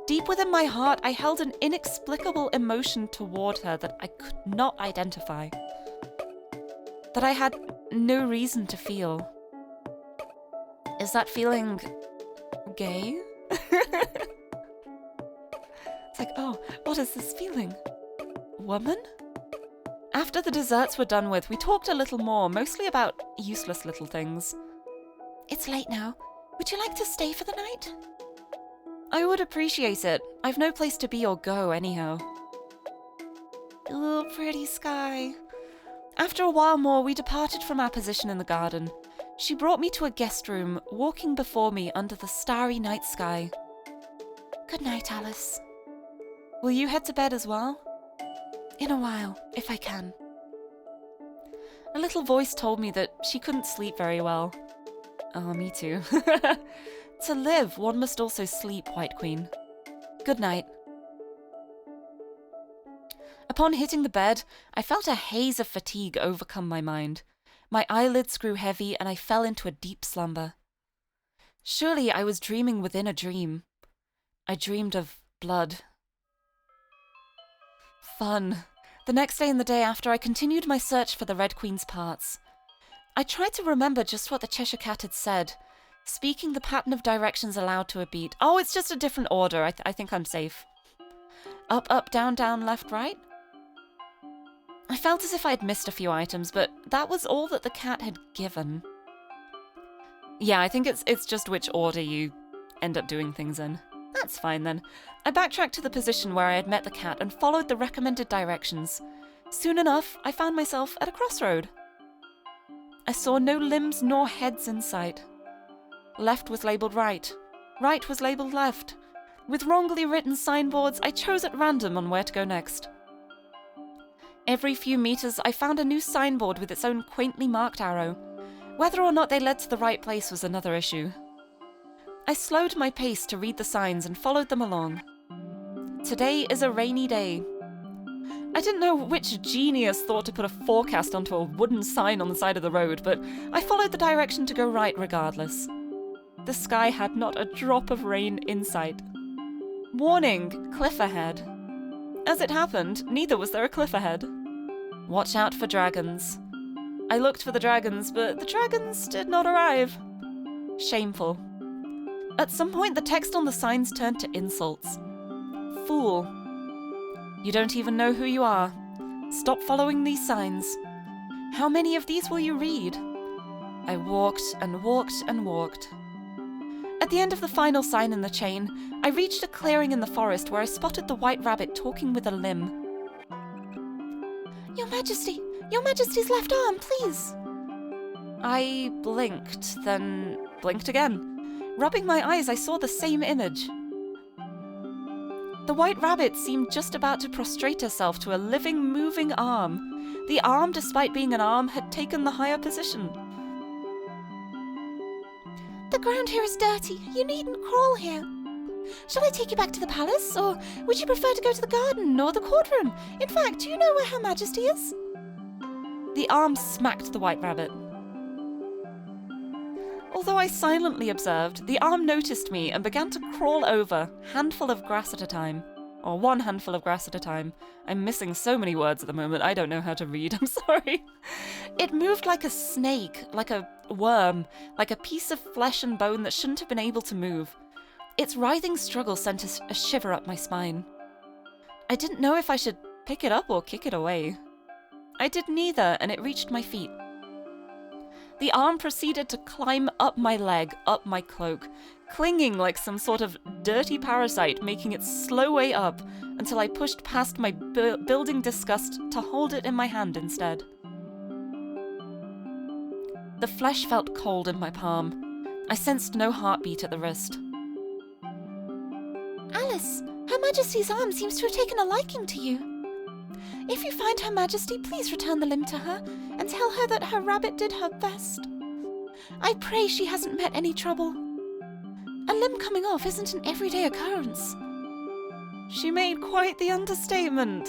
Deep within my heart, I held an inexplicable emotion toward her that I could not identify. That I had no reason to feel. Is that feeling gay? It's like, oh, what is this feeling? Woman? After the desserts were done with, we talked a little more, mostly about useless little things. It's late now. Would you like to stay for the night? I would appreciate it. I've no place to be or go, anyhow. Oh, pretty sky. After a while more, we departed from our position in the garden. She brought me to a guest room, walking before me under the starry night sky. Good night, Alice. Will you head to bed as well? In a while, if I can. A little voice told me that she couldn't sleep very well. Oh, me too. To live, one must also sleep, White Queen. Good night. Upon hitting the bed, I felt a haze of fatigue overcome my mind. My eyelids grew heavy and I fell into a deep slumber. Surely I was dreaming within a dream. I dreamed of blood. Fun. The next day and the day after, I continued my search for the Red Queen's parts. I tried to remember just what the Cheshire Cat had said, speaking the pattern of directions aloud to a beat. Oh, it's just a different order. I think I'm safe. Up, up, down, down, left, right. I felt as if I had missed a few items, but that was all that the cat had given. Yeah, I think it's just which order you end up doing things in. That's fine then. I backtracked to the position where I had met the cat and followed the recommended directions. Soon enough, I found myself at a crossroad. I saw no limbs nor heads in sight. Left was labelled right. Right was labelled left. With wrongly written signboards, I chose at random on where to go next. Every few meters, I found a new signboard with its own quaintly marked arrow. Whether or not they led to the right place was another issue. I slowed my pace to read the signs and followed them along. Today is a rainy day. I didn't know which genius thought to put a forecast onto a wooden sign on the side of the road, but I followed the direction to go right regardless. The sky had not a drop of rain in sight. Warning, cliff ahead. As it happened, neither was there a cliff ahead. Watch out for dragons. I looked for the dragons, but the dragons did not arrive. Shameful. At some point, the text on the signs turned to insults. Fool. You don't even know who you are. Stop following these signs. How many of these will you read? I walked and walked and walked. At the end of the final sign in the chain, I reached a clearing in the forest where I spotted the White Rabbit talking with a limb. Your Majesty's left arm, please. I blinked, then blinked again. Rubbing my eyes, I saw the same image. The White Rabbit seemed just about to prostrate herself to a living, moving arm. The arm, despite being an arm, had taken the higher position. The ground here is dirty. You needn't crawl here. Shall I take you back to the palace, or would you prefer to go to the garden or the courtroom? In fact, do you know where Her Majesty is? The arm smacked the White Rabbit. Although I silently observed, the arm noticed me and began to crawl over, handful of grass at a time. Or one handful of grass at a time. I'm missing so many words at the moment, I don't know how to read, I'm sorry. It moved like a snake, like a worm, like a piece of flesh and bone that shouldn't have been able to move. Its writhing struggle sent a shiver up my spine. I didn't know if I should pick it up or kick it away. I did neither, and it reached my feet. The arm proceeded to climb up my leg, up my cloak, clinging like some sort of dirty parasite, making its slow way up until I pushed past my building disgust to hold it in my hand instead. The flesh felt cold in my palm. I sensed no heartbeat at the wrist. Alice, Her Majesty's arm seems to have taken a liking to you. If you find Her Majesty, please return the limb to her and tell her that her rabbit did her best. I pray she hasn't met any trouble. A limb coming off isn't an everyday occurrence. She made quite the understatement.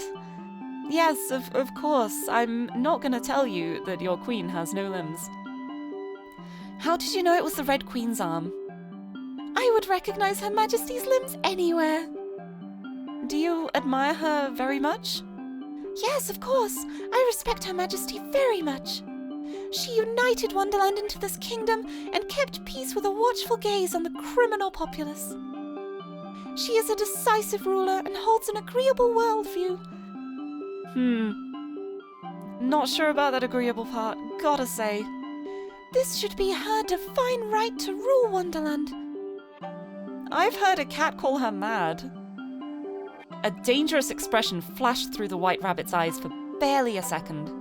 Yes, of course, I'm not going to tell you that your queen has no limbs. How did you know it was the Red Queen's arm? I would recognize Her Majesty's limbs anywhere. Do you admire her very much? Yes, of course. I respect Her Majesty very much. She united Wonderland into this kingdom and kept peace with a watchful gaze on the criminal populace. She is a decisive ruler and holds an agreeable worldview. Not sure about that agreeable part, gotta say. This should be her divine right to rule Wonderland. I've heard a cat call her mad. A dangerous expression flashed through the White Rabbit's eyes for barely a second.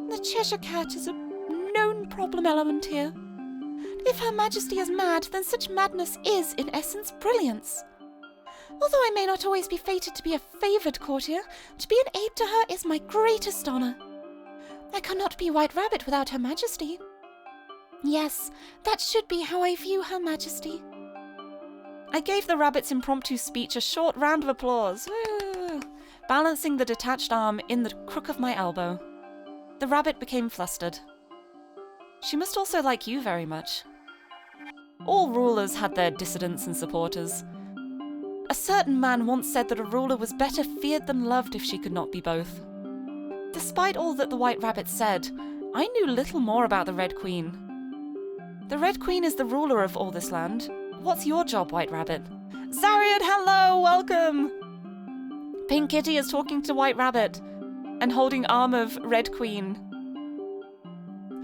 The Cheshire Cat is a known problem element here. If Her Majesty is mad, then such madness is, in essence, brilliance. Although I may not always be fated to be a favoured courtier, to be an aide to her is my greatest honour. I cannot be White Rabbit without Her Majesty. Yes, that should be how I view Her Majesty. I gave the rabbit's impromptu speech a short round of applause, balancing the detached arm in the crook of my elbow. The rabbit became flustered. She must also like you very much. All rulers had their dissidents and supporters. A certain man once said that a ruler was better feared than loved if she could not be both. Despite all that the White Rabbit said, I knew little more about the Red Queen. The Red Queen is the ruler of all this land. What's your job, White Rabbit? Zariad, hello, welcome! Pink Kitty is talking to White Rabbit and holding arm of Red Queen.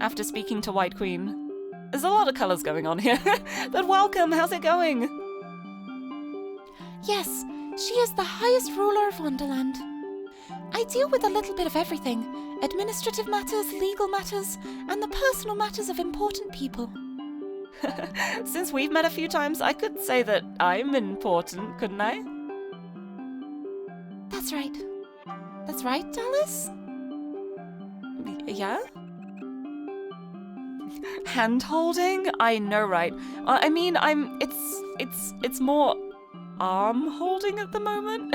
After speaking to White Queen. There's a lot of colours going on here. But welcome, how's it going? Yes, she is the highest ruler of Wonderland. I deal with a little bit of everything. Administrative matters, legal matters, and the personal matters of important people. Since we've met a few times, I could say that I'm important, couldn't I? That's right. That's right, Alice? Yeah? Hand-holding? I know, right? I mean, it's more arm-holding at the moment.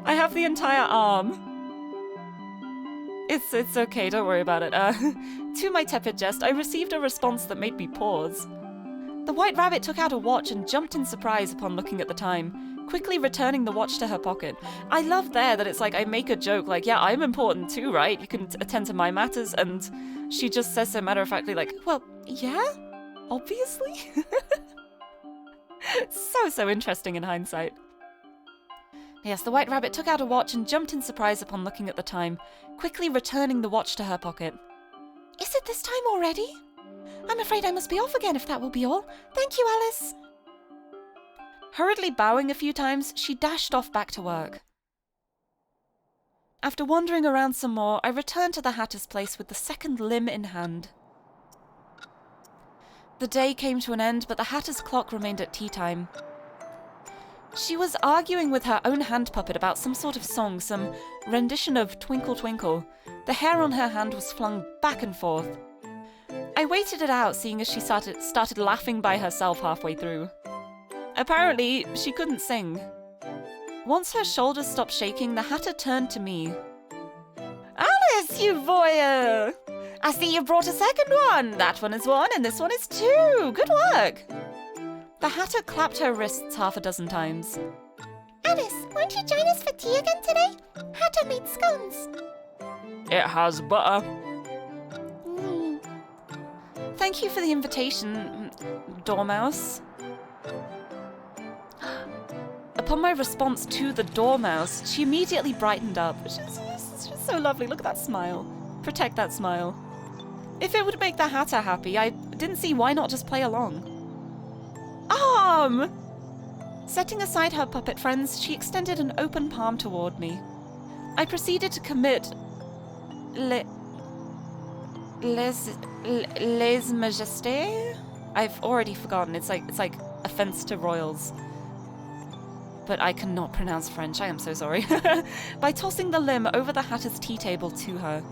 I have the entire arm. It's okay, don't worry about it. To my tepid jest, I received a response that made me pause. The White Rabbit took out a watch and jumped in surprise upon looking at the time, quickly returning the watch to her pocket. I love there that it's like I make a joke, like, yeah, I'm important too, right? You can attend to my matters, and she just says so matter-of-factly, like, well, yeah, obviously. So interesting in hindsight. Yes, the White Rabbit took out a watch and jumped in surprise upon looking at the time, quickly returning the watch to her pocket. Is it this time already? I'm afraid I must be off again if that will be all. Thank you, Alice. Hurriedly bowing a few times, she dashed off back to work. After wandering around some more, I returned to the Hatter's place with the second limb in hand. The day came to an end, but the Hatter's clock remained at tea time. She was arguing with her own hand puppet about some sort of song, some rendition of Twinkle Twinkle. The hair on her hand was flung back and forth. I waited it out, seeing as she started laughing by herself halfway through. Apparently, she couldn't sing. Once her shoulders stopped shaking, the Hatter turned to me. Alice, you voyeur! I see you brought a second one. That one is one, and this one is two. Good work. The Hatter clapped her wrists half a dozen times. Alice, won't you join us for tea again today? Hatter meets scones. It has butter. Thank you for the invitation, Dormouse. Upon my response to the Dormouse, she immediately brightened up. She's so lovely. Look at that smile. Protect that smile. If it would make the Hatter happy, I didn't see why not just play along. Setting aside her puppet friends, she extended an open palm toward me. I proceeded to commit les majestés? I've already forgotten. It's like offense to royals. But I cannot pronounce French. I am so sorry. By tossing the limb over the Hatter's tea table to her.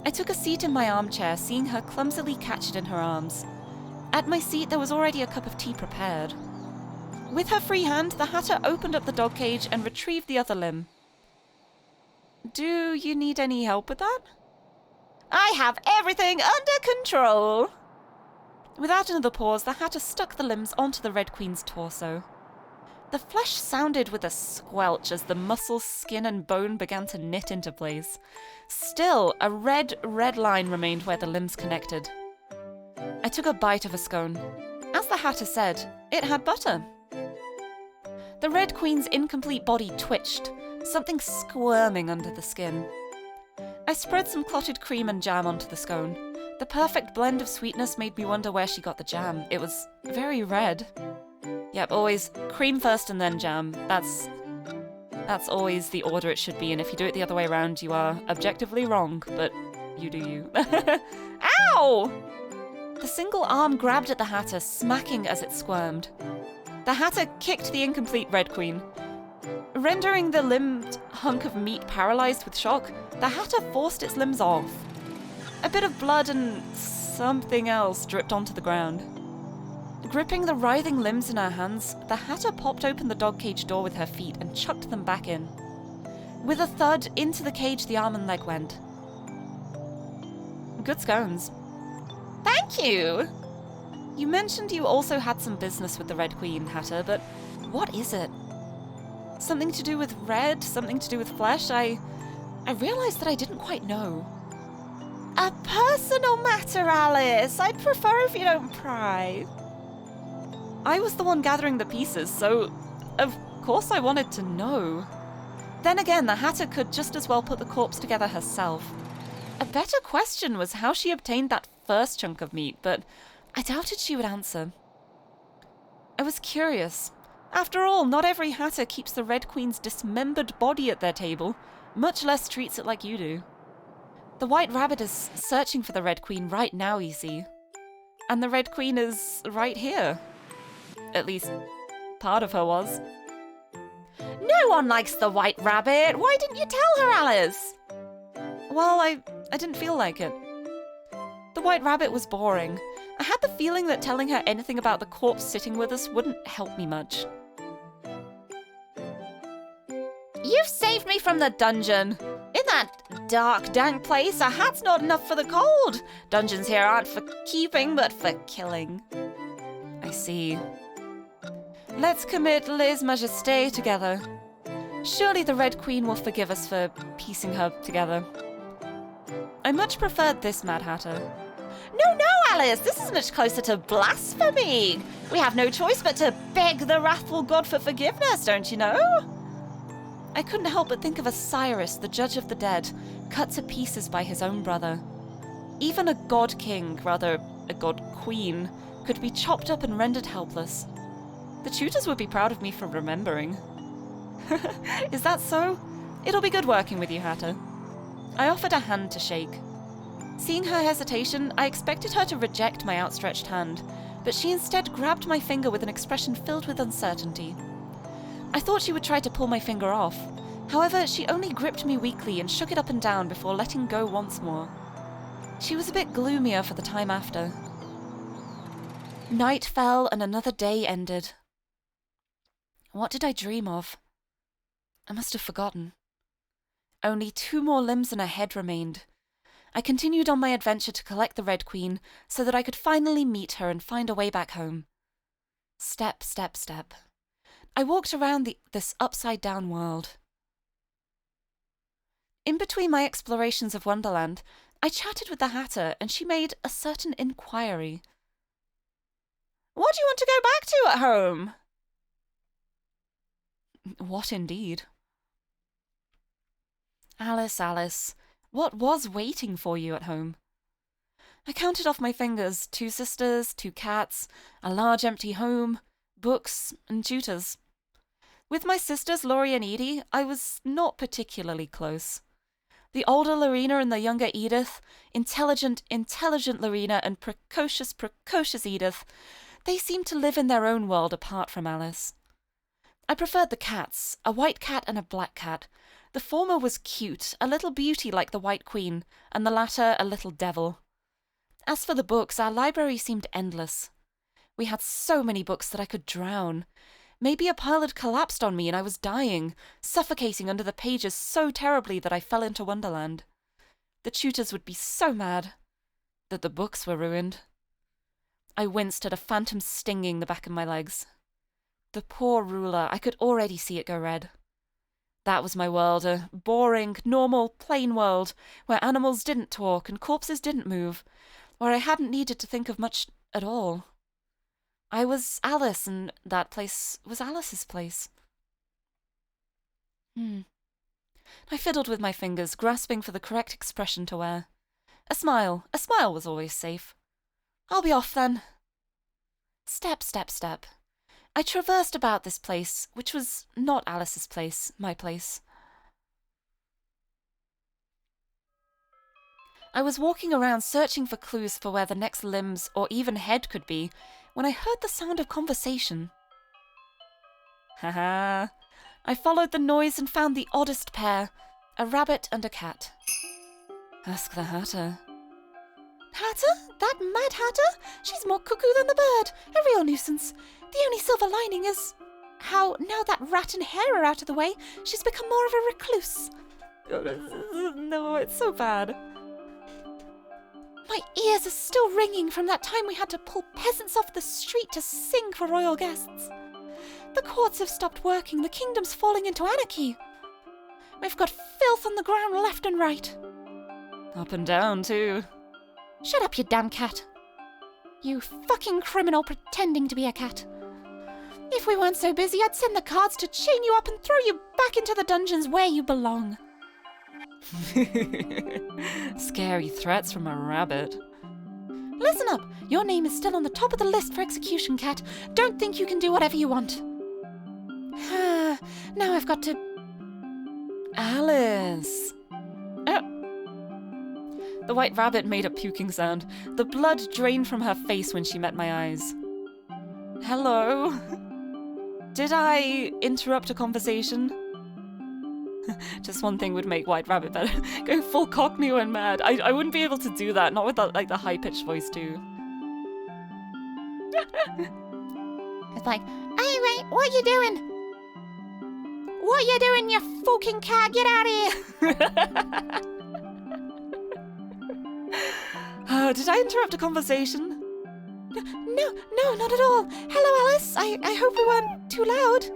I took a seat in my armchair, seeing her clumsily catch it in her arms. At my seat, there was already a cup of tea prepared. With her free hand, the Hatter opened up the dog cage and retrieved the other limb. Do you need any help with that? I have everything under control. Without another pause, the Hatter stuck the limbs onto the Red Queen's torso. The flesh sounded with a squelch as the muscle, skin, and bone began to knit into place. Still, a red line remained where the limbs connected. I took a bite of a scone. As the Hatter said, it had butter. The Red Queen's incomplete body twitched, something squirming under the skin. I spread some clotted cream and jam onto the scone. The perfect blend of sweetness made me wonder where she got the jam. It was very red. Yep, always cream first and then jam. That's always the order it should be, and if you do it the other way around, you are objectively wrong, but you do you. Ow! The single arm grabbed at the Hatter, smacking as it squirmed. The Hatter kicked the incomplete Red Queen. Rendering the limbed hunk of meat paralyzed with shock, the Hatter forced its limbs off. A bit of blood and something else dripped onto the ground. Gripping the writhing limbs in her hands, the Hatter popped open the dog cage door with her feet and chucked them back in. With a thud, into the cage the arm and leg went. Good scones. Thank you! You mentioned you also had some business with the Red Queen, Hatter, but what is it? Something to do with red? Something to do with flesh? I realized that I didn't quite know. A personal matter, Alice. I'd prefer if you don't pry. I was the one gathering the pieces, so of course I wanted to know. Then again, the Hatter could just as well put the corpse together herself. A better question was how she obtained that first chunk of meat, but I doubted she would answer. I was curious. After all, not every Hatter keeps the Red Queen's dismembered body at their table, much less treats it like you do. The White Rabbit is searching for the Red Queen right now, you see. And the Red Queen is right here. At least, part of her was. No one likes the White Rabbit! Why didn't you tell her, Alice? Well, I didn't feel like it. The White Rabbit was boring. I had the feeling that telling her anything about the corpse sitting with us wouldn't help me much. You've saved me from the dungeon. In that dark, dank place, a hat's not enough for the cold. Dungeons here aren't for keeping, but for killing. I see. Let's commit les majestés together. Surely the Red Queen will forgive us for piecing her together. I much preferred this Mad Hatter. No, Alice, this is much closer to blasphemy. We have no choice but to beg the wrathful god for forgiveness, don't you know? I couldn't help but think of Osiris, the judge of the dead, cut to pieces by his own brother. Even a god king, rather a god queen, could be chopped up and rendered helpless. The tutors would be proud of me for remembering. Is that so? It'll be good working with you, Hatter. I offered a hand to shake. Seeing her hesitation, I expected her to reject my outstretched hand, but she instead grabbed my finger with an expression filled with uncertainty. I thought she would try to pull my finger off. However, she only gripped me weakly and shook it up and down before letting go once more. She was a bit gloomier for the time after. Night fell and another day ended. What did I dream of? I must have forgotten. Only 2 more limbs and a head remained. I continued on my adventure to collect the Red Queen so that I could finally meet her and find a way back home. Step, step, step. I walked around this upside-down world. In between my explorations of Wonderland, I chatted with the Hatter, and she made a certain inquiry. What do you want to go back to at home? What indeed? Alice, Alice, what was waiting for you at home? I counted off my fingers, 2 sisters, 2 cats, a large empty home, books, and tutors. With my sisters, Lirie and Edie, I was not particularly close. The older Lorena and the younger Edith, intelligent Lorena and precocious Edith, they seemed to live in their own world apart from Alice. I preferred the cats, a white cat and a black cat. The former was cute, a little beauty like the White Queen, and the latter a little devil. As for the books, our library seemed endless. We had so many books that I could drown. Maybe a pile had collapsed on me and I was dying, suffocating under the pages so terribly that I fell into Wonderland. The tutors would be so mad that the books were ruined. I winced at a phantom stinging the back of my legs. The poor ruler, I could already see it go red. That was my world, a boring, normal, plain world, where animals didn't talk and corpses didn't move, where I hadn't needed to think of much at all. I was Alice, and that place was Alice's place. I fiddled with my fingers, grasping for the correct expression to wear. A smile was always safe. I'll be off then. Step, step, step. I traversed about this place, which was not Alice's place, my place. I was walking around searching for clues for where the next limbs or even head could be, when I heard the sound of conversation. Haha. I followed the noise and found the oddest pair, a rabbit and a cat. Ask the Hatter. Hatter? That mad Hatter? She's more cuckoo than the bird. A real nuisance. The only silver lining is how, now that rat and hare are out of the way, she's become more of a recluse. No, it's so bad. My ears are still ringing from that time we had to pull peasants off the street to sing for royal guests. The courts have stopped working, the kingdom's falling into anarchy. We've got filth on the ground left and right. Up and down, too. Shut up, you damn cat. You fucking criminal pretending to be a cat. If we weren't so busy, I'd send the guards to chain you up and throw you back into the dungeons where you belong. Scary threats from a rabbit. Listen up. Your name is still on the top of the list for execution, cat. Don't think you can do whatever you want. Now I've got to... Alice. The white rabbit made a puking sound. The blood drained from her face when she met my eyes. Hello? Did I interrupt a conversation? Just one thing would make White Rabbit better. Go full Cockney when mad. I wouldn't be able to do that, not with the high-pitched voice too. It's like, hey, wait, what you doing? What you doing, you fucking cat? Get out of here! Did I interrupt a conversation? No, not at all. Hello, Alice. I hope we weren't too loud.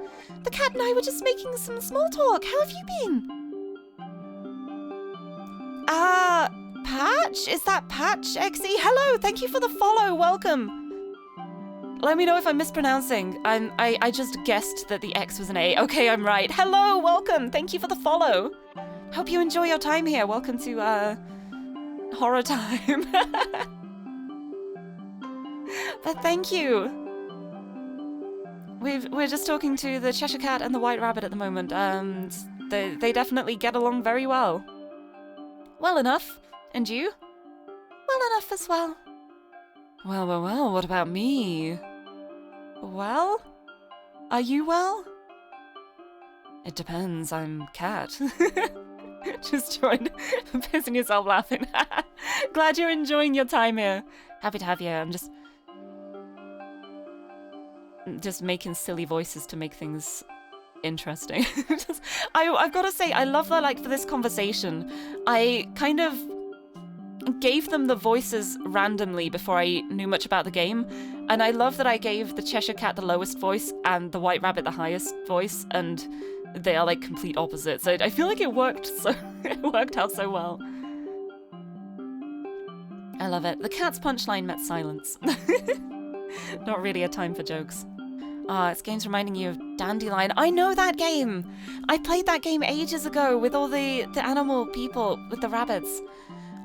The cat and I were just making some small talk. How have you been? Patch? Is that Patch, Exy? Hello, thank you for the follow, welcome. Let me know if I'm mispronouncing. I just guessed that the X was an A. Okay, I'm right. Hello, welcome, thank you for the follow. Hope you enjoy your time here. Welcome to, horror time. But thank you. We're just talking to the Cheshire Cat and the White Rabbit at the moment, and they definitely get along very well. Well enough. And you? Well enough as well. Well, what about me? Well? Are you well? It depends, I'm Cat. Just joined, pissing yourself laughing. Glad you're enjoying your time here. Happy to have you. I'm just making silly voices to make things interesting. I've got to say, I love that, like, for this conversation, I kind of gave them the voices randomly before I knew much about the game, and I love that I gave the Cheshire Cat the lowest voice and the White Rabbit the highest voice, and they are like complete opposites. So I feel like it worked it worked out so well. I love it. The cat's punchline met silence. Not really a time for jokes. It's games reminding you of Dandelion. I know that game! I played that game ages ago with all the animal people, with the rabbits.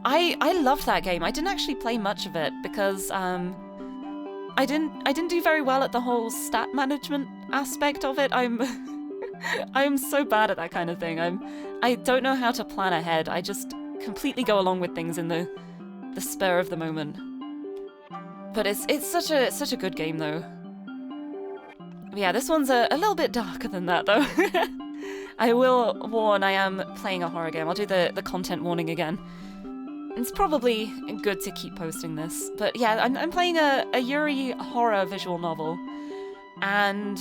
I loved that game. I didn't actually play much of it because I didn't do very well at the whole stat management aspect of it. I'm so bad at that kind of thing. I don't know how to plan ahead. I just completely go along with things in the spur of the moment. But it's such a good game though. Yeah, this one's a little bit darker than that though. I will warn, I am playing a horror game. I'll do the content warning again. It's probably good to keep posting this. But yeah, I'm playing a Lirie horror visual novel. And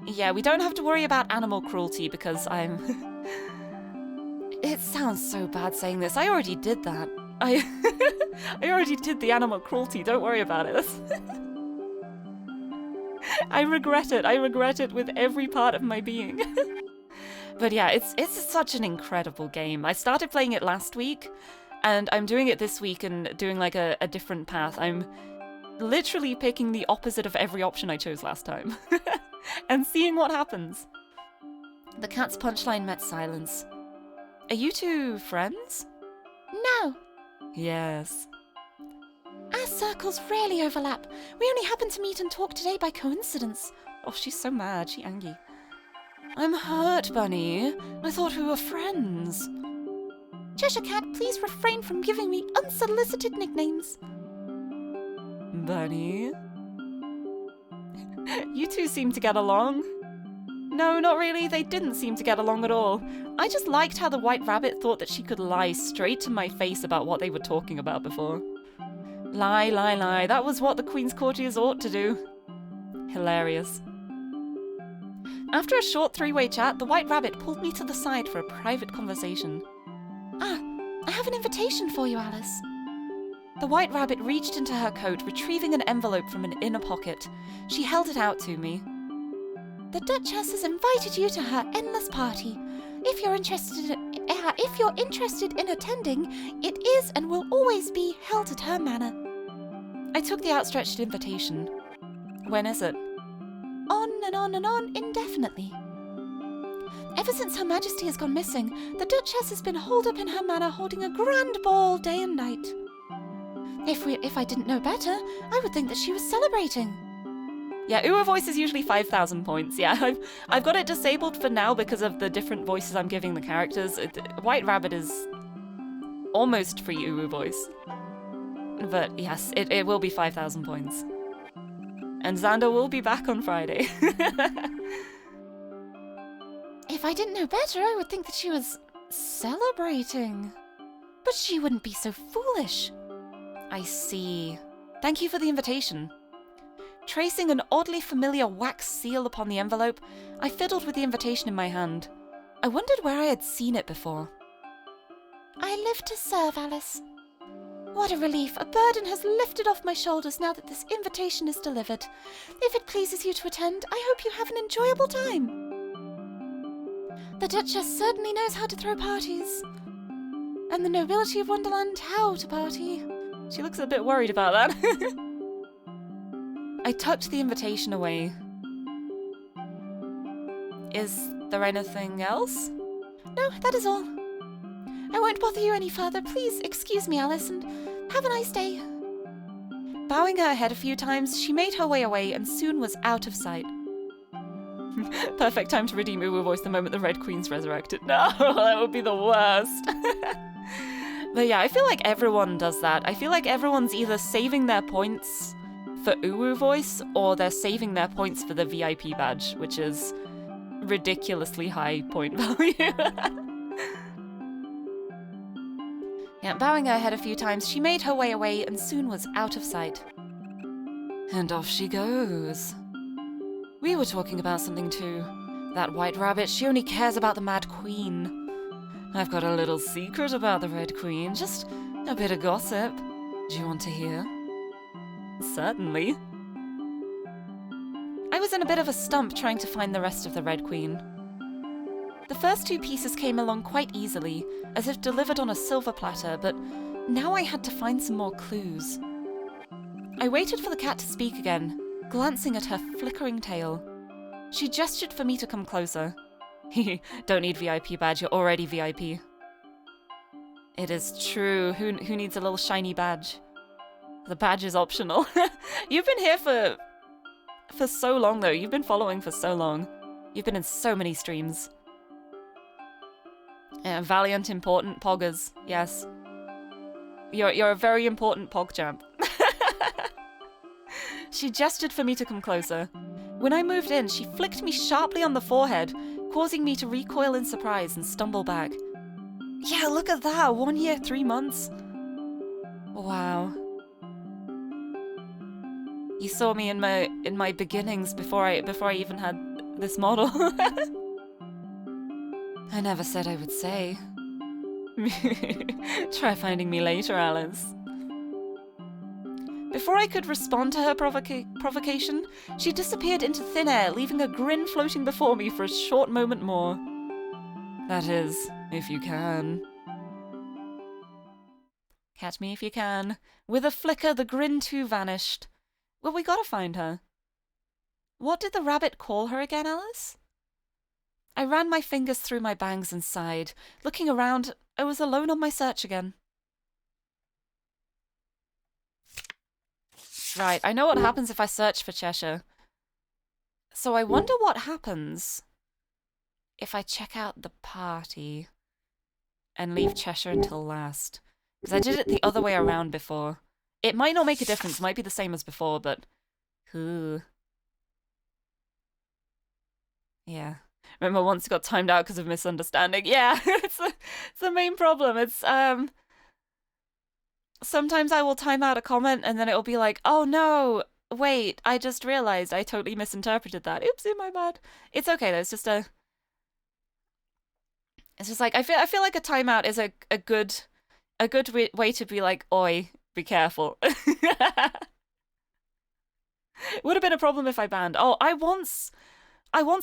yeah, we don't have to worry about animal cruelty because I'm... It sounds so bad saying this. I already did that. I already did the animal cruelty. Don't worry about it. I regret it. I regret it with every part of my being. But yeah, it's such an incredible game. I started playing it last week, and I'm doing it this week and doing like a different path. I'm literally picking the opposite of every option I chose last time. And seeing what happens. The cat's punchline met silence. Are you two friends? No, Yes. our circles rarely overlap. We only happened to meet and talk today by coincidence. Oh, she's so mad. She angry. I'm hurt, Bunny. I thought we were friends. Cheshire Cat, please refrain from giving me unsolicited nicknames. Bunny? You two seem to get along. No, not really. They didn't seem to get along at all. I just liked how the White Rabbit thought that she could lie straight to my face about what they were talking about before. Lie, lie, lie. That was what the Queen's courtiers ought to do. Hilarious. After a short three-way chat, the White Rabbit pulled me to the side for a private conversation. Ah, I have an invitation for you, Alice. The White Rabbit reached into her coat, retrieving an envelope from an inner pocket. She held it out to me. The Duchess has invited you to her endless party. If you're interested in attending, it is and will always be held at her manor. I took the outstretched invitation. When is it? On and on and on indefinitely. Ever since Her Majesty has gone missing, the Duchess has been holed up in her manor holding a grand ball day and night. If I didn't know better, I would think that she was celebrating. Yeah, Uwu voice is usually 5,000 points. Yeah, I've got it disabled for now because of the different voices I'm giving the characters. White Rabbit is almost free Uwu voice. But yes, it will be 5,000 points. And Xander will be back on Friday. If I didn't know better, I would think that she was celebrating. But she wouldn't be so foolish. I see. Thank you for the invitation. Tracing an oddly familiar wax seal upon the envelope, I fiddled with the invitation in my hand. I wondered where I had seen it before. I live to serve, Alice. What a relief. A burden has lifted off my shoulders now that this invitation is delivered. If it pleases you to attend, I hope you have an enjoyable time. The Duchess certainly knows how to throw parties. And the nobility of Wonderland how to party. She looks a bit worried about that. I tucked the invitation away. Is there anything else? No, that is all. I won't bother you any further. Please excuse me, Alice, and have a nice day. Bowing her head a few times, she made her way away and soon was out of sight. Perfect time to redeem Uwu voice the moment the Red Queen's resurrected. No, that would be the worst. But yeah, I feel like everyone does that. I feel like everyone's either saving their points for Uwu voice or they're saving their points for the VIP badge, which is ridiculously high point value. Yeah, bowing her head a few times, she made her way away and soon was out of sight. And off she goes. We were talking about something too. That White Rabbit, she only cares about the Mad Queen. I've got a little secret about the Red Queen. Just A bit of gossip. Do you want to hear? Certainly. I was in a bit of a stump trying to find the rest of the Red Queen. The first 2 pieces came along quite easily, as if delivered on a silver platter, but now I had to find some more clues. I waited for the cat to speak again, glancing at her flickering tail. She gestured for me to come closer. Don't need VIP badge, you're already VIP. It is true, who needs a little shiny badge? The badge is optional. You've been here for so long though, you've been following for so long. You've been in so many streams. Valiant, important poggers, yes. You're a very important pog champ. She gestured for me to come closer. When I moved in, she flicked me sharply on the forehead, causing me to recoil in surprise and stumble back. Yeah, look at that, 1 year, 3 months. Wow. You saw me in my beginnings before I even had this model. I never said I would say. Try finding me later, Alice. Before I could respond to her provocation, she disappeared into thin air, leaving a grin floating before me for a short moment more. That is, if you can. Catch me if you can. With a flicker, the grin too vanished. Well, we gotta find her. What did the rabbit call her again, Alice? I ran my fingers through my bangs and sighed. Looking around, I was alone on my search again. Right, I know what happens if I search for Cheshire. So I wonder what happens if I check out the party and leave Cheshire until last. Because I did it the other way around before. It might not make a difference, it might be the same as before, but... Ooh. Yeah. Remember once it got timed out because of misunderstanding? Yeah, it's the main problem. It's, sometimes I will time out a comment and then it'll be like, oh no, wait, I just realized I totally misinterpreted that. Oopsie, my bad. It's okay though, it's just like, I feel like a timeout is a good way to be like, oi, be careful. Would have been a problem if I banned. Oh, I once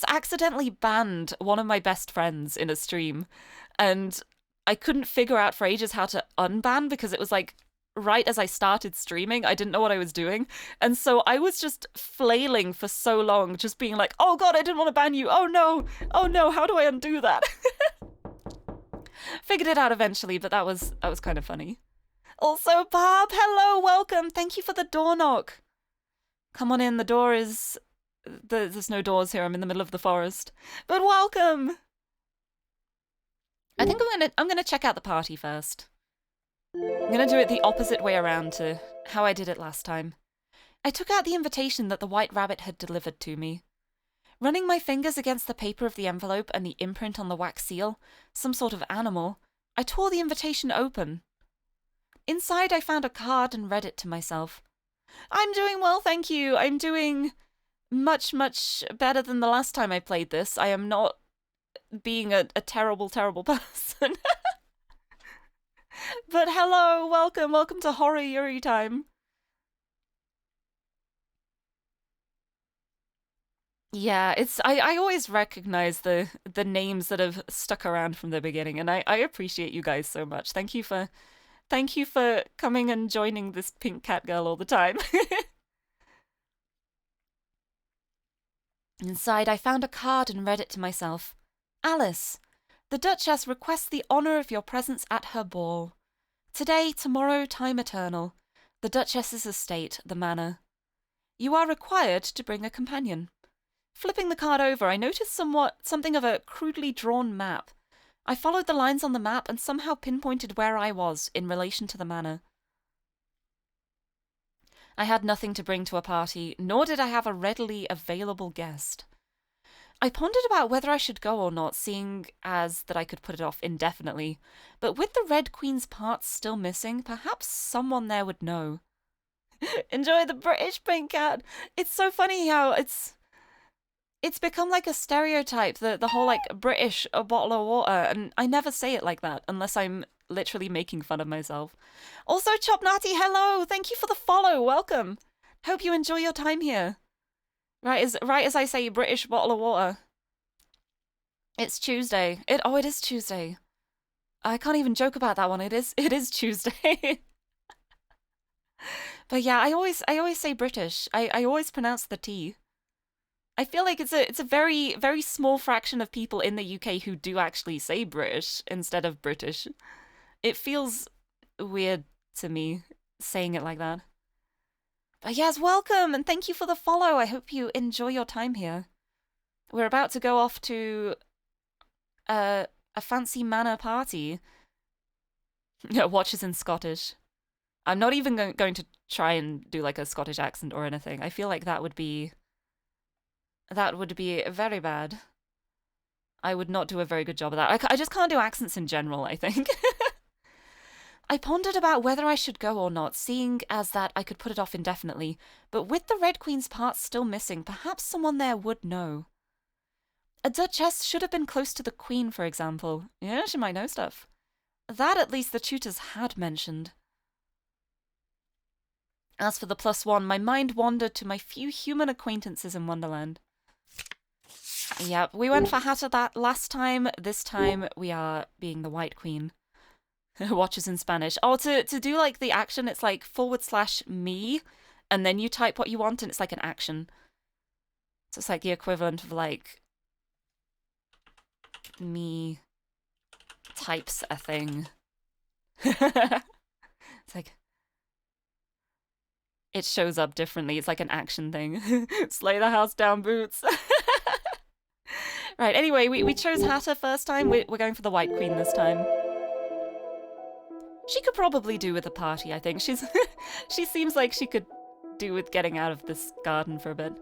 accidentally banned one of my best friends in a stream, and I couldn't figure out for ages how to unban because it was like right as I started streaming, I didn't know what I was doing, and so I was just flailing for so long, just being like, oh god, I didn't want to ban you, oh no, how do I undo that? Figured it out eventually, but that was kind of funny. Also, Barb, hello, welcome, thank you for the door knock. Come on in, the door is... There's no doors here, I'm in the middle of the forest. But welcome! I think I'm gonna check out the party first. I'm gonna do it the opposite way around to how I did it last time. I took out the invitation that the White Rabbit had delivered to me. Running my fingers against the paper of the envelope and the imprint on the wax seal, some sort of animal, I tore the invitation open. Inside I found a card and read it to myself. I'm doing well, thank you. I'm doing much, much better than the last time I played this. I am not being a terrible, terrible person. But hello, welcome to Horror Yuri time. Yeah, I always recognize the names that have stuck around from the beginning, and I appreciate you guys so much. Thank you for coming and joining this pink cat girl all the time. Inside, I found a card and read it to myself. Alice, the Duchess requests the honour of your presence at her ball. Today, tomorrow, time eternal. The Duchess's estate, the manor. You are required to bring a companion. Flipping the card over, I noticed something of a crudely drawn map. I followed the lines on the map and somehow pinpointed where I was in relation to the manor. I had nothing to bring to a party, nor did I have a readily available guest. I pondered about whether I should go or not, seeing as that I could put it off indefinitely, but with the Red Queen's parts still missing, perhaps someone there would know. Enjoy the British pink cat! It's so funny how it's become like a stereotype, the whole like British a bottle of water, and I never say it like that unless I'm literally making fun of myself. Also, Chopnati, hello! Thank you for the follow. Welcome. Hope you enjoy your time here. Right as I say, British bottle of water. It's Tuesday. It is Tuesday. I can't even joke about that one. It is Tuesday. But yeah, I always say British. I always pronounce the T. I feel like it's a very, very small fraction of people in the UK who do actually say British instead of British. It feels weird to me saying it like that. But yes, welcome and thank you for the follow. I hope you enjoy your time here. We're about to go off to a fancy manor party. Watches in Scottish. I'm not even going to try and do like a Scottish accent or anything. I feel like that would be very bad. I would not do a very good job of that. I just can't do accents in general, I think. I pondered about whether I should go or not, seeing as that I could put it off indefinitely, but with the Red Queen's parts still missing, perhaps someone there would know. A Duchess should have been close to the Queen, for example. Yeah, she might know stuff. That at least the tutors had mentioned. As for the +1, my mind wandered to my few human acquaintances in Wonderland. Yep, we went for Hatter that last time. This time we are being the White Queen. Watches in Spanish. Oh, to do like the action, it's like /me, and then you type what you want, and it's like an action. So it's like the equivalent of like me types a thing. It's like it shows up differently. It's like an action thing. Slay the house down, boots. Right, anyway, we chose Hatter first time. We're going for the White Queen this time. She could probably do with a party, I think. She seems like she could do with getting out of this garden for a bit.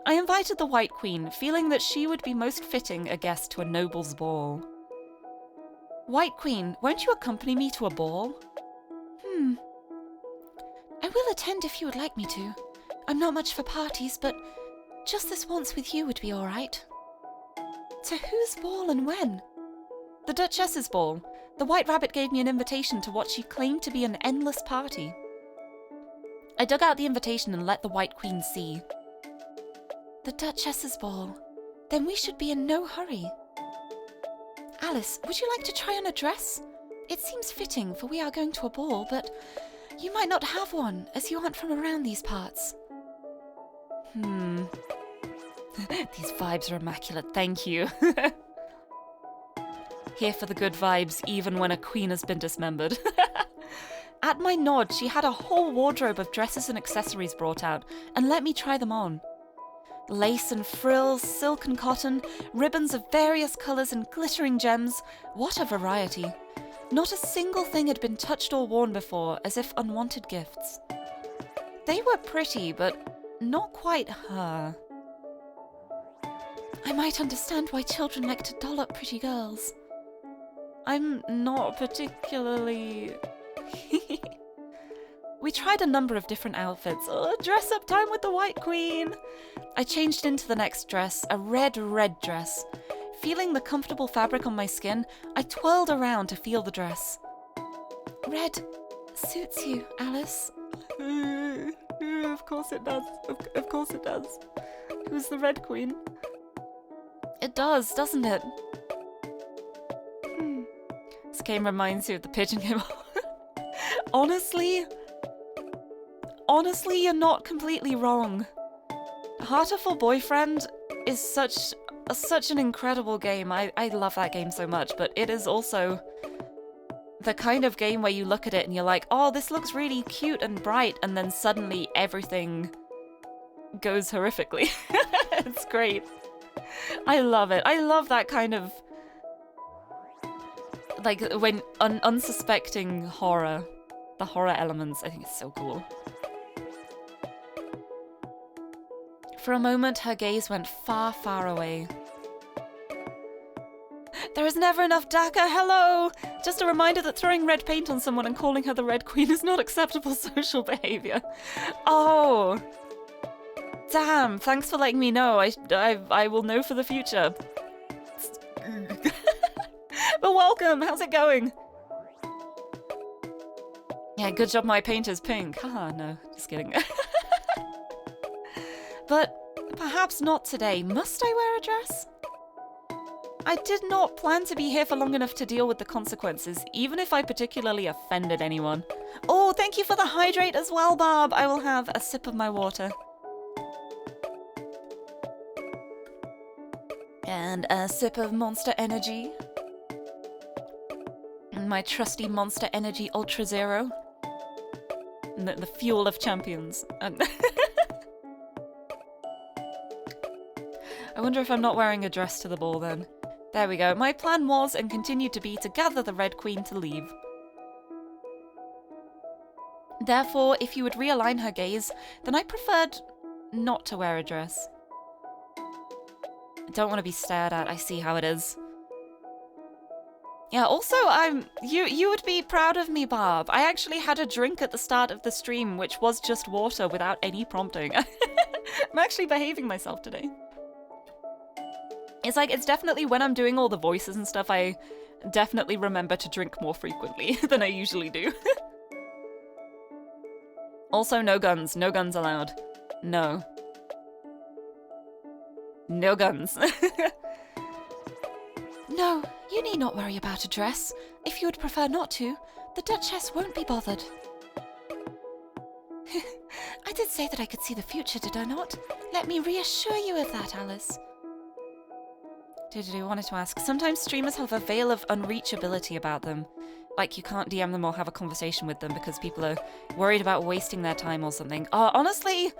I invited the White Queen, feeling that she would be most fitting a guest to a noble's ball. White Queen, won't you accompany me to a ball? I will attend if you would like me to. I'm not much for parties, but just this once with you would be all right. To whose ball and when? The Duchess's ball. The White Rabbit gave me an invitation to what she claimed to be an endless party. I dug out the invitation and let the White Queen see. The Duchess's ball. Then we should be in no hurry. Alice, would you like to try on a dress? It seems fitting, for we are going to a ball, but you might not have one, as you aren't from around these parts. These vibes are immaculate, thank you. Here for the good vibes, even when a queen has been dismembered. At my nod, she had a whole wardrobe of dresses and accessories brought out, and let me try them on. Lace and frills, silk and cotton, ribbons of various colours and glittering gems. What a variety. Not a single thing had been touched or worn before, as if unwanted gifts. They were pretty, but not quite her. I might understand why children like to doll up pretty girls. I'm not particularly... We tried a number of different outfits. Dress up time with the White Queen! I changed into the next dress, a red dress. Feeling the comfortable fabric on my skin, I twirled around to feel the dress. Red suits you, Alice. Of course it does. Of course it does. Who's the Red Queen? It does, doesn't it? This game reminds you of the pigeon game. Honestly, you're not completely wrong. Heartful Boyfriend is such an incredible game. I love that game so much, but it is also the kind of game where you look at it and you're like, oh, this looks really cute and bright, and then suddenly everything goes horrifically. It's great. I love it. I love that kind of, like, when unsuspecting horror, the horror elements, I think it's so cool. For a moment, her gaze went far, far away. There is never enough Daka, hello! Just a reminder that throwing red paint on someone and calling her the Red Queen is not acceptable social behavior. Oh! Damn, thanks for letting me know. I will know for the future. But welcome, how's it going? Yeah, good job my paint is pink. Haha, no, just kidding. But perhaps not today. Must I wear a dress? I did not plan to be here for long enough to deal with the consequences, even if I particularly offended anyone. Oh, thank you for the hydrate as well, Barb. I will have a sip of my water. And a sip of Monster Energy. My trusty Monster Energy Ultra Zero. The fuel of champions. I wonder if I'm not wearing a dress to the ball then. There we go. My plan was and continued to be to gather the Red Queen to leave. Therefore, if you would realign her gaze, then I preferred not to wear a dress. I don't want to be stared at. I see how it is. Yeah, also, you would be proud of me, Barb. I actually had a drink at the start of the stream, which was just water without any prompting. I'm actually behaving myself today. It's like, it's definitely when I'm doing all the voices and stuff, I definitely remember to drink more frequently than I usually do. Also, no guns. No guns allowed. No. No guns. No, you need not worry about a dress. If you would prefer not to, the Duchess won't be bothered. I did say that I could see the future, did I not? Let me reassure you of that, Alice. I wanted to ask, sometimes streamers have a veil of unreachability about them. Like, you can't DM them or have a conversation with them because people are worried about wasting their time or something. Honestly,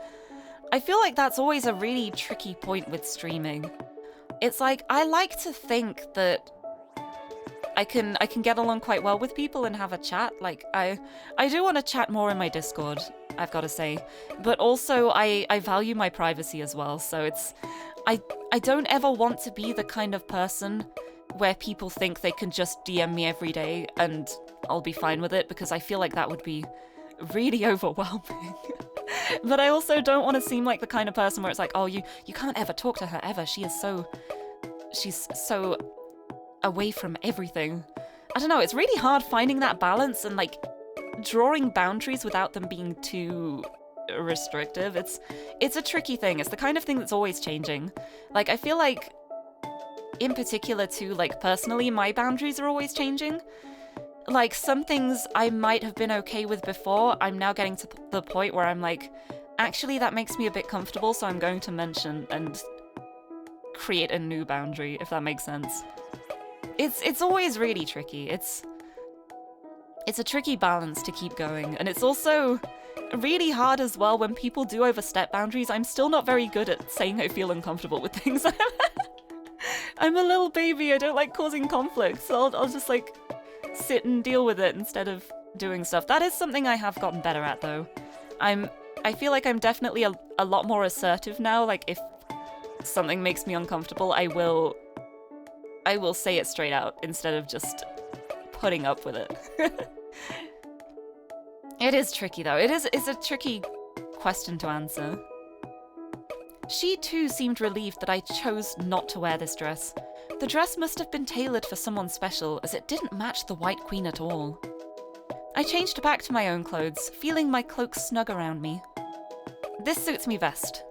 I feel like that's always a really tricky point with streaming. It's like, I like to think that I can get along quite well with people and have a chat. Like, I do want to chat more in my Discord, I've got to say. But also, I value my privacy as well, so it's... I don't ever want to be the kind of person where people think they can just DM me every day and I'll be fine with it, because I feel like that would be really overwhelming. But I also don't want to seem like the kind of person where it's like, oh, you can't ever talk to her ever. She's so away from everything. I don't know, it's really hard finding that balance and like drawing boundaries without them being too restrictive. It's a tricky thing. It's the kind of thing that's always changing. Like, I feel like in particular too, like personally, my boundaries are always changing. Like, some things I might have been okay with before, I'm now getting to the point where I'm like, actually that makes me a bit comfortable, so I'm going to mention and create a new boundary, if that makes sense. It's always really tricky. It's a tricky balance to keep going, and it's also really hard as well when people do overstep boundaries. I'm still not very good at saying I feel uncomfortable with things. I'm a little baby, I don't like causing conflict, so I'll just like sit and deal with it instead of doing stuff. That is something I have gotten better at though. I feel like I'm definitely a lot more assertive now. Like, if something makes me uncomfortable, I will say it straight out instead of just putting up with it. It is tricky though. It's a tricky question to answer. She too seemed relieved that I chose not to wear this dress. The dress must have been tailored for someone special, as it didn't match the White Queen at all. I changed back to my own clothes, feeling my cloak snug around me. This suits me best.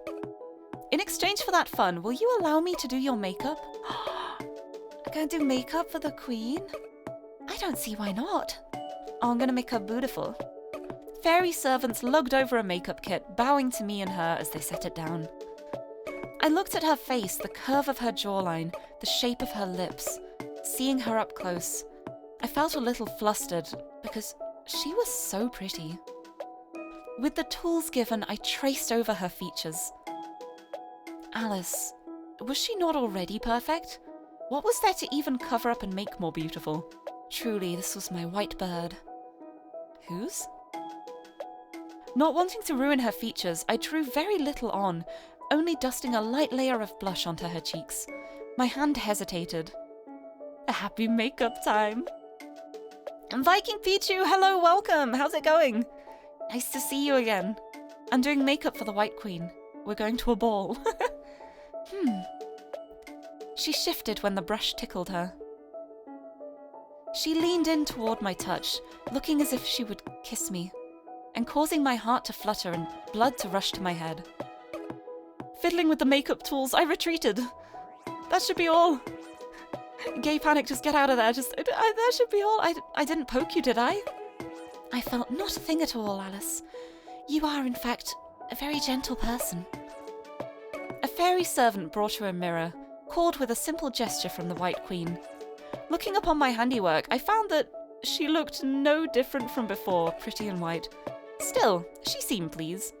In exchange for that fun, will you allow me to do your makeup? I'm gonna do makeup for the Queen? I don't see why not. Oh, I'm gonna make her beautiful. Fairy servants lugged over a makeup kit, bowing to me and her as they set it down. I looked at her face, the curve of her jawline, the shape of her lips. Seeing her up close, I felt a little flustered because she was so pretty. With the tools given, I traced over her features. Alice, was she not already perfect? What was there to even cover up and make more beautiful? Truly, this was my white bird. Whose? Not wanting to ruin her features, I drew very little on, only dusting a light layer of blush onto her cheeks. My hand hesitated. A happy makeup time. Viking Pichu, hello, welcome. How's it going? Nice to see you again. I'm doing makeup for the White Queen. We're going to a ball. She shifted when the brush tickled her. She leaned in toward my touch, looking as if she would kiss me, and causing my heart to flutter and blood to rush to my head. Fiddling with the makeup tools, I retreated. That should be all. Gay panic, just get out of there. That should be all. I didn't poke you, did I? I felt not a thing at all, Alice. You are, in fact, a very gentle person. A fairy servant brought her a mirror, called with a simple gesture from the White Queen. Looking upon my handiwork, I found that she looked no different from before, pretty and white. Still, she seemed pleased.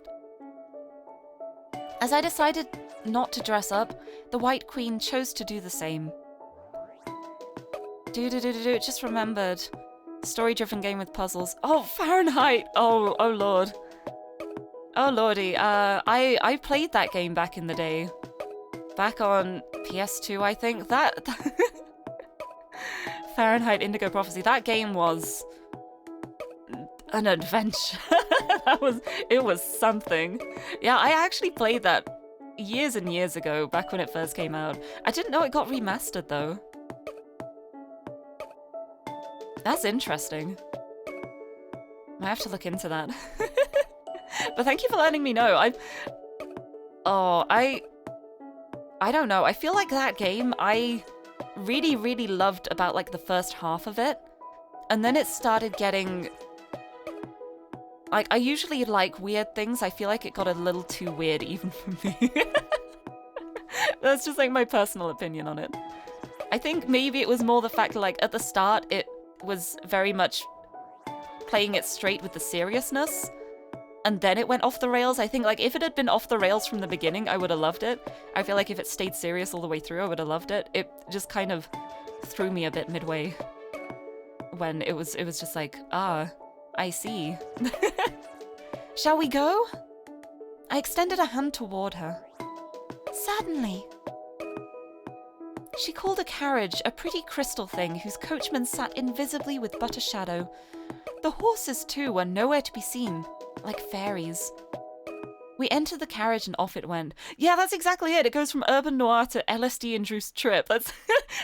As I decided not to dress up, the White Queen chose to do the same. Just remembered. Story-driven game with puzzles. Oh, Fahrenheit! Oh lord. Oh lordy, I played that game back in the day. Back on PS2, I think. That Fahrenheit Indigo Prophecy, that game was an adventure. It was something. Yeah, I actually played that years and years ago, back when it first came out. I didn't know it got remastered though. That's interesting. I have to look into that. But thank you for letting me know. I don't know. I feel like that game I really, really loved about like the first half of it. And then it started getting... Like, I usually like weird things. I feel like it got a little too weird even for me. That's just like my personal opinion on it. I think maybe it was more the fact that like at the start it was very much playing it straight with the seriousness. And then it went off the rails. I think like if it had been off the rails from the beginning, I would have loved it. I feel like if it stayed serious all the way through, I would have loved it. It just kind of threw me a bit midway. When it was just like, I see. Shall we go? I extended a hand toward her. Certainly. She called a carriage a pretty crystal thing whose coachman sat invisibly with but a shadow. The horses, too, were nowhere to be seen, like fairies. We entered the carriage and off it went. Yeah, that's exactly it. It goes from urban noir to LSD-induced trip. That's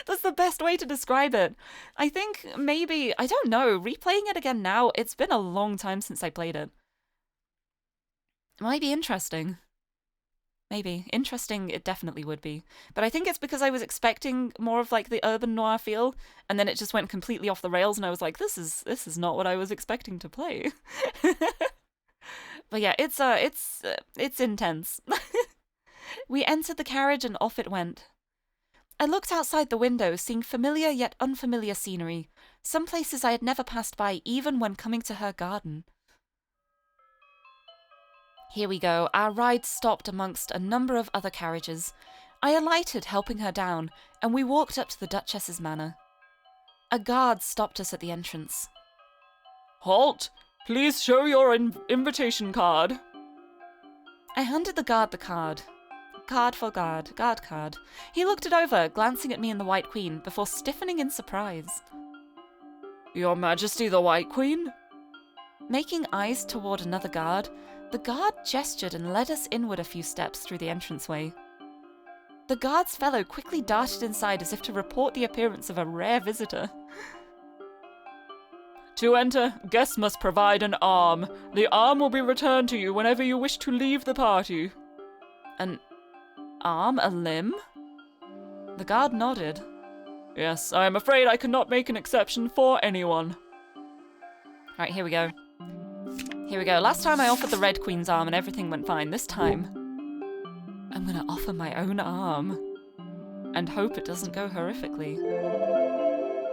that's the best way to describe it. I think maybe, I don't know, replaying it again now, it's been a long time since I played it. It might be interesting. Maybe. Interesting, it definitely would be. But I think it's because I was expecting more of like the urban noir feel, and then it just went completely off the rails, and I was like, this is not what I was expecting to play. But yeah, it's intense. We entered the carriage and off it went. I looked outside the window, seeing familiar yet unfamiliar scenery, some places I had never passed by even when coming to her garden. Here we go. Our ride stopped amongst a number of other carriages. I alighted, helping her down, and we walked up to the Duchess's manor. A guard stopped us at the entrance. Halt! Please show your invitation card. I handed the guard the card. Card for guard. Guard card. He looked it over, glancing at me and the White Queen, before stiffening in surprise. Your Majesty the White Queen? Making eyes toward another guard, the guard gestured and led us inward a few steps through the entranceway. The guard's fellow quickly darted inside as if to report the appearance of a rare visitor. To enter, guests must provide an arm. The arm will be returned to you whenever you wish to leave the party. An arm? A limb? The guard nodded. Yes, I am afraid I cannot make an exception for anyone. Right, here we go. Here we go. Last time I offered the Red Queen's arm and everything went fine. This time, I'm gonna offer my own arm. And hope it doesn't go horrifically.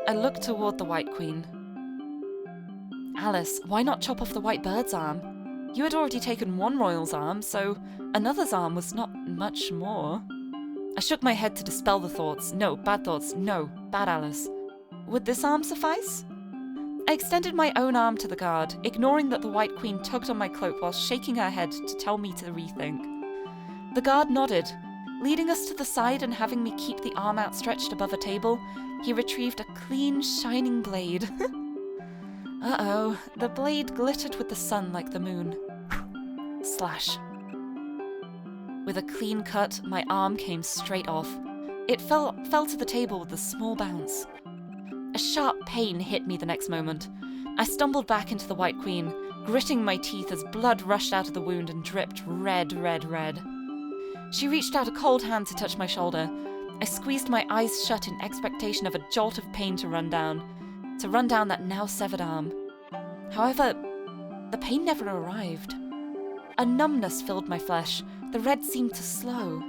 I looked toward the White Queen. Alice, why not chop off the White Bird's arm? You had already taken one royal's arm, so another's arm was not much more. I shook my head to dispel the thoughts. No, bad thoughts. No, bad Alice. Would this arm suffice? I extended my own arm to the guard, ignoring that the White Queen tugged on my cloak while shaking her head to tell me to rethink. The guard nodded. Leading us to the side and having me keep the arm outstretched above a table, he retrieved a clean, shining blade. Uh-oh, the blade glittered with the sun like the moon. Slash. With a clean cut, my arm came straight off. It fell to the table with a small bounce. A sharp pain hit me the next moment. I stumbled back into the White Queen, gritting my teeth as blood rushed out of the wound and dripped red. She reached out a cold hand to touch my shoulder. I squeezed my eyes shut in expectation of a jolt of pain to run down that now severed arm. However, the pain never arrived. A numbness filled my flesh. The red seemed to slow.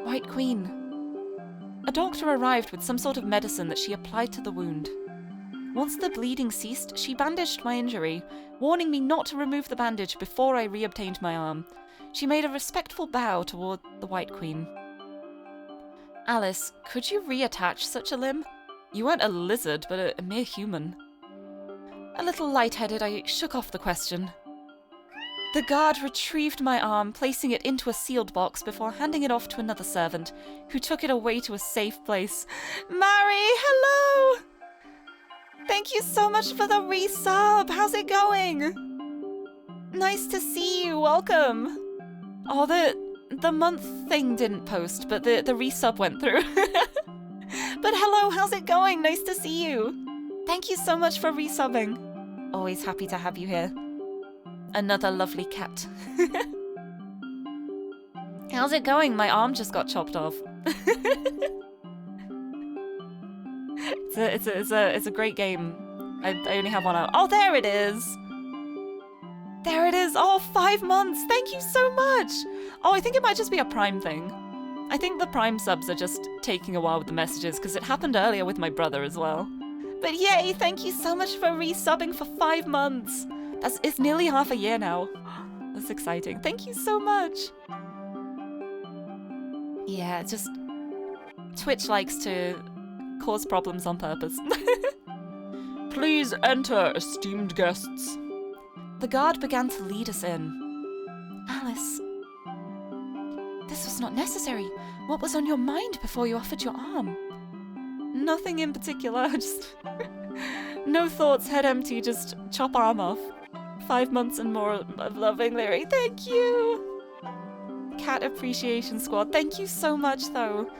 White Queen. A doctor arrived with some sort of medicine that she applied to the wound. Once the bleeding ceased, she bandaged my injury, warning me not to remove the bandage before I reobtained my arm. She made a respectful bow toward the White Queen. Alice, could you reattach such a limb? You weren't a lizard, but a mere human. A little lightheaded, I shook off the question. The guard retrieved my arm, placing it into a sealed box before handing it off to another servant, who took it away to a safe place. Mary, hello! Thank you so much for the resub. How's it going? Nice to see you. Welcome. Oh, the month thing didn't post, but the resub went through. But hello, how's it going? Nice to see you. Thank you so much for resubbing. Always happy to have you here. Another lovely cat. How's it going? My arm just got chopped off. It's a great game. I only have one out. Oh, there it is! There it is! Oh, 5 months! Thank you so much! Oh, I think it might just be a Prime thing. I think the Prime subs are just taking a while with the messages, because it happened earlier with my brother as well. But yay! Thank you so much for resubbing for 5 months! It's nearly half a year now. That's exciting. Thank you so much! Yeah, just... Twitch likes to cause problems on purpose. Please enter, esteemed guests. The guard began to lead us in. Alice, this was not necessary. What was on your mind before you offered your arm? Nothing in particular, just... no thoughts, head empty, just chop arm off. 5 months and more of loving Lirie. Thank you! Cat Appreciation Squad, thank you so much, though.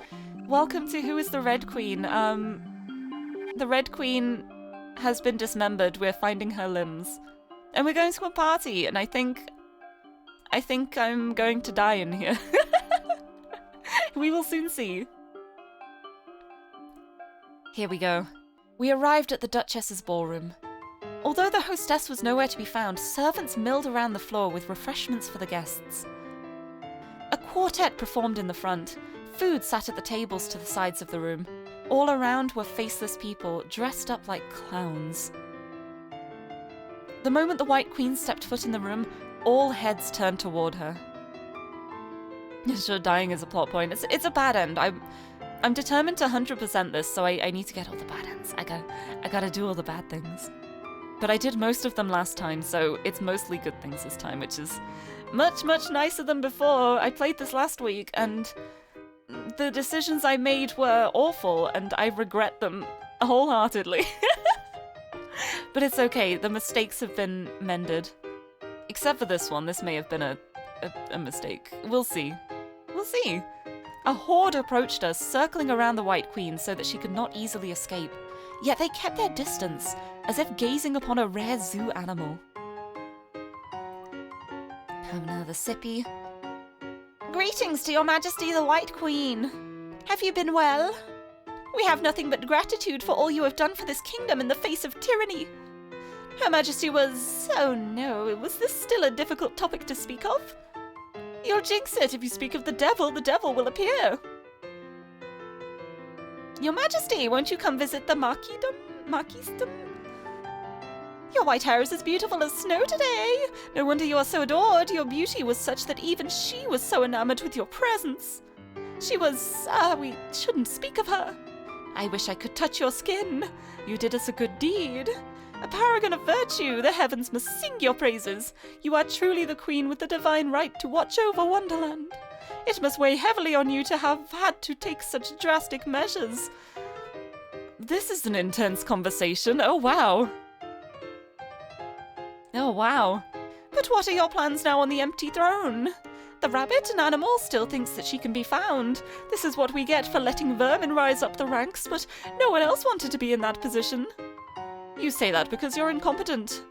Welcome to Who is the Red Queen? The Red Queen has been dismembered. We're finding her limbs. And we're going to a party, and I think I'm going to die in here. We will soon see. Here we go. We arrived at the Duchess's ballroom. Although the hostess was nowhere to be found, servants milled around the floor with refreshments for the guests. A quartet performed in the front. Food sat at the tables to the sides of the room. All around were faceless people, dressed up like clowns. The moment the White Queen stepped foot in the room, all heads turned toward her. Sure, dying is a plot point. It's a bad end. I'm determined to 100% this, so I need to get all the bad ends. I gotta do all the bad things. But I did most of them last time, so it's mostly good things this time, which is much, much nicer than before. I played this last week, and the decisions I made were awful, and I regret them wholeheartedly. But it's okay, the mistakes have been mended. Except for this one, this may have been a mistake. We'll see. We'll see. A horde approached us, circling around the White Queen so that she could not easily escape. Yet they kept their distance, as if gazing upon a rare zoo animal. Have another sippy. Greetings to your Majesty the White Queen. Have you been well? We have nothing but gratitude for all you have done for this kingdom in the face of tyranny. Her Majesty was... oh no, was this still a difficult topic to speak of? You'll jinx it. If you speak of the devil will appear. Your Majesty, won't you come visit the Marquisdom? Your white hair is as beautiful as snow today. No wonder you are so adored. Your beauty was such that even she was so enamored with your presence. She was... we shouldn't speak of her. I wish I could touch your skin. You did us a good deed. A paragon of virtue. The heavens must sing your praises. You are truly the queen with the divine right to watch over Wonderland. It must weigh heavily on you to have had to take such drastic measures. This is an intense conversation. Oh, wow. Oh, wow. But what are your plans now on the empty throne? The rabbit, an animal, still thinks that she can be found. This is what we get for letting vermin rise up the ranks, but no one else wanted to be in that position. You say that because you're incompetent.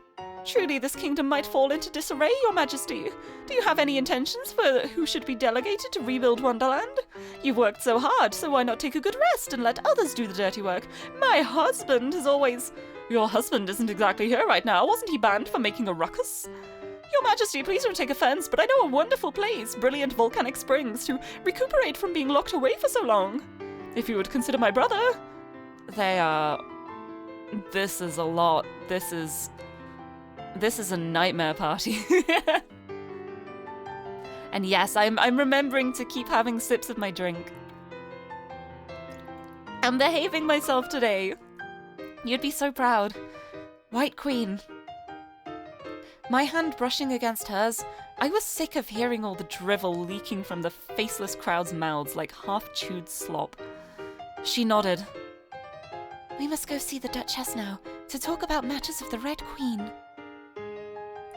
Truly, this kingdom might fall into disarray, Your Majesty. Do you have any intentions for who should be delegated to rebuild Wonderland? You've worked so hard, so why not take a good rest and let others do the dirty work? My husband has always... Your husband isn't exactly here right now. Wasn't he banned for making a ruckus? Your Majesty, please don't take offense, but I know a wonderful place, Brilliant Volcanic Springs, to recuperate from being locked away for so long. If you would consider my brother... This is a lot. This is a nightmare party. And yes, I'm remembering to keep having sips of my drink. I'm behaving myself today. You'd be so proud. White Queen. My hand brushing against hers, I was sick of hearing all the drivel leaking from the faceless crowd's mouths like half-chewed slop. She nodded. We must go see the Duchess now, to talk about matters of the Red Queen.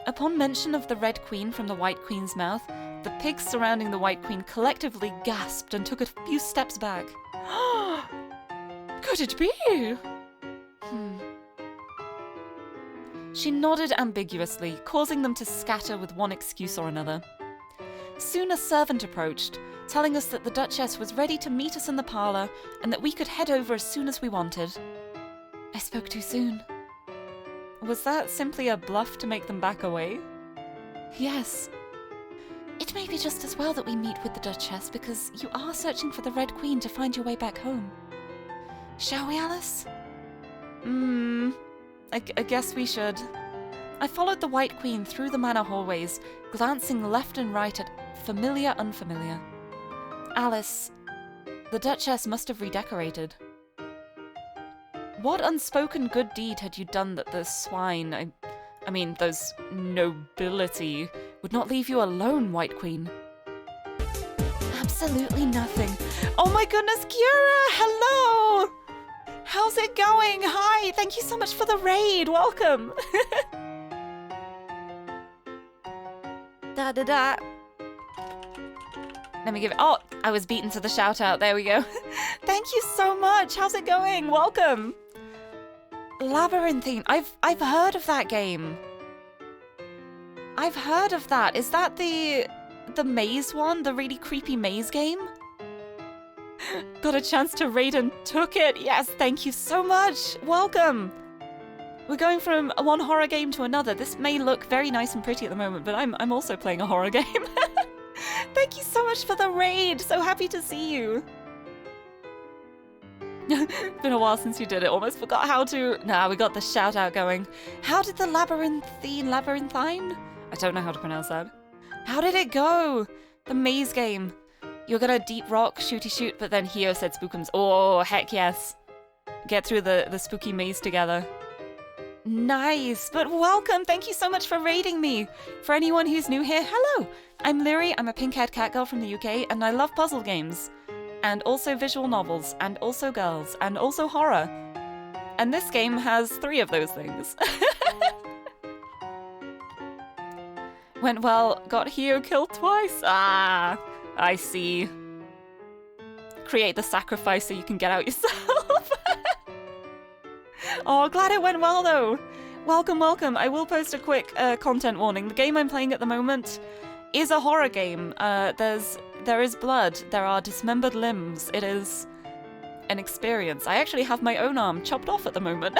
Upon mention of the Red Queen from the White Queen's mouth, the pigs surrounding the White Queen collectively gasped and took a few steps back. Could it be? She nodded ambiguously, causing them to scatter with one excuse or another. Soon a servant approached, telling us that the Duchess was ready to meet us in the parlour and that we could head over as soon as we wanted. I spoke too soon. Was that simply a bluff to make them back away? Yes. It may be just as well that we meet with the Duchess, because you are searching for the Red Queen to find your way back home. Shall we, Alice? I guess we should. I followed the White Queen through the manor hallways, glancing left and right at familiar unfamiliar. Alice, the Duchess must have redecorated. What unspoken good deed had you done that the swine, I mean, those nobility, would not leave you alone, White Queen? Absolutely nothing. Oh my goodness, Kira! Hello! How's it going? Hi! Thank you so much for the raid! Welcome! Da-da-da. Let me give it... Oh, I was beaten to the shout-out. There we go. Thank you so much! How's it going? Welcome! Labyrinthine. I've heard of that game. I've heard of that. Is that the maze one? The really creepy maze game? Got a chance to raid and took it. Yes, thank you so much. Welcome. We're going from one horror game to another. This may look very nice and pretty at the moment, but I'm also playing a horror game. Thank you so much for the raid. So happy to see you. Been a while since you did it. Almost forgot how to... Nah, we got the shout out going. How did the labyrinthine? I don't know how to pronounce that. How did it go? The maze game. You're gonna deep rock, shooty shoot, but then Hio said spookums. Oh, heck yes. Get through the spooky maze together. Nice, but welcome. Thank you so much for raiding me. For anyone who's new here, hello. I'm Lirie. I'm a pink-haired cat girl from the UK, and I love puzzle games. And also visual novels, and also girls, and also horror. And this game has 3 of those things. Went well, got Hio killed twice. Ah, I see. Create the sacrifice so you can get out yourself. Oh, glad it went well though. Welcome, welcome. I will post a quick content warning. The game I'm playing at the moment is a horror game. There is blood. There are dismembered limbs. It is an experience. I actually have my own arm chopped off at the moment.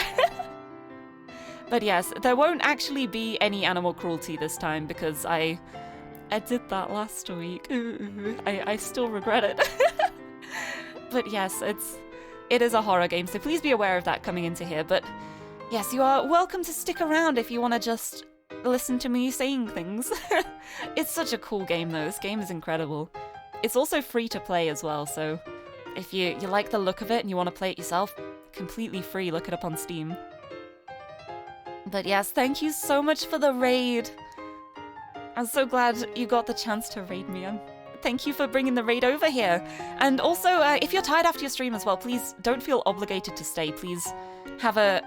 But yes, there won't actually be any animal cruelty this time because I did that last week. I still regret it. But yes, it is a horror game, so please be aware of that coming into here. But yes, you are welcome to stick around if you want to just listen to me saying things. It's such a cool game though. This game is incredible. It's also free to play as well, so if you like the look of it and you want to play it yourself, completely free, look it up on Steam. But yes, thank you so much for the raid. I'm so glad you got the chance to raid me. Thank you for bringing the raid over here. And also, if you're tired after your stream as well, please don't feel obligated to stay. Please have a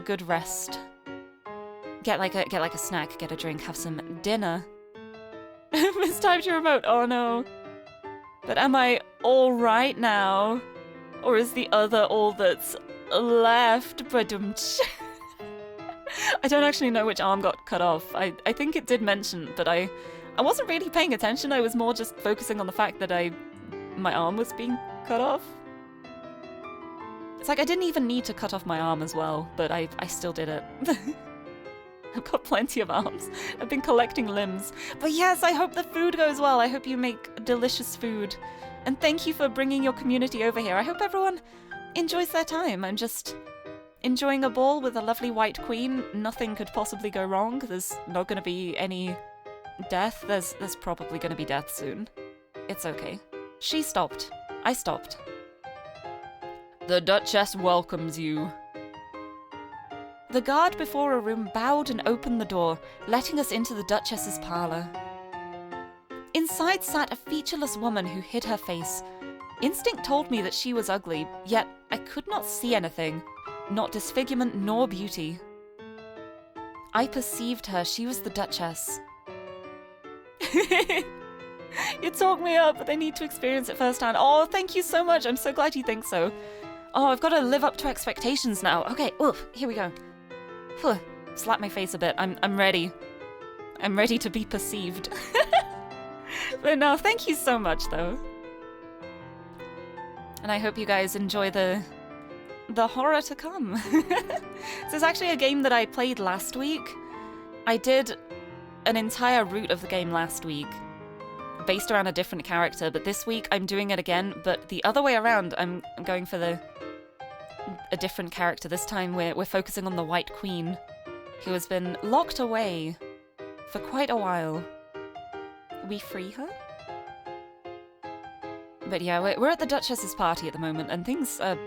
good rest. Get like a snack, get a drink, have some dinner. Mistyped your remote. Oh no. But am I all right now? Or is the other all that's left? Badumch. I don't actually know which arm got cut off. I think it did mention, but I wasn't really paying attention. I was more just focusing on the fact that my arm was being cut off. It's like I didn't even need to cut off my arm as well, but I still did it. I've got plenty of arms. I've been collecting limbs. But yes, I hope the food goes well. I hope you make delicious food. And thank you for bringing your community over here. I hope everyone enjoys their time. I'm just enjoying a ball with a lovely white queen. Nothing could possibly go wrong. There's not going to be any death. There's probably going to be death soon. It's okay. She stopped. I stopped. The Duchess welcomes you. The guard before a room bowed and opened the door, letting us into the Duchess's parlour. Inside sat a featureless woman who hid her face. Instinct told me that she was ugly, yet I could not see anything, not disfigurement nor beauty. I perceived her. She was the Duchess. You talk me up, but I need to experience it firsthand. Oh, thank you so much. I'm so glad you think so. Oh, I've got to live up to expectations now. Okay, oof, here we go. Slap my face a bit. I'm ready. I'm ready to be perceived. But no, thank you so much, though. And I hope you guys enjoy the horror to come. This is actually a game that I played last week. I did an entire route of the game last week, based around a different character, but this week I'm doing it again, but the other way around. I'm going for a different character. This time we're focusing on the White Queen, who has been locked away for quite a while. We free her? But yeah, we're at the Duchess's party at the moment, and things are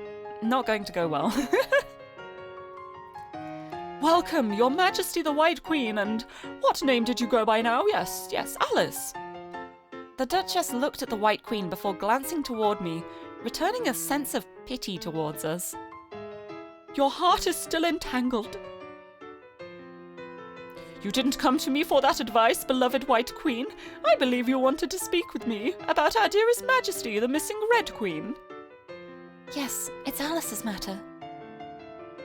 not going to go well. Welcome, Your Majesty the White Queen, and what name did you go by now? Yes, Alice. The Duchess looked at the White Queen before glancing toward me, returning a sense of pity towards us. Your heart is still entangled. You didn't come to me for that advice, beloved White Queen. I believe you wanted to speak with me about our dearest Majesty, the missing Red Queen. Yes, it's Alice's matter.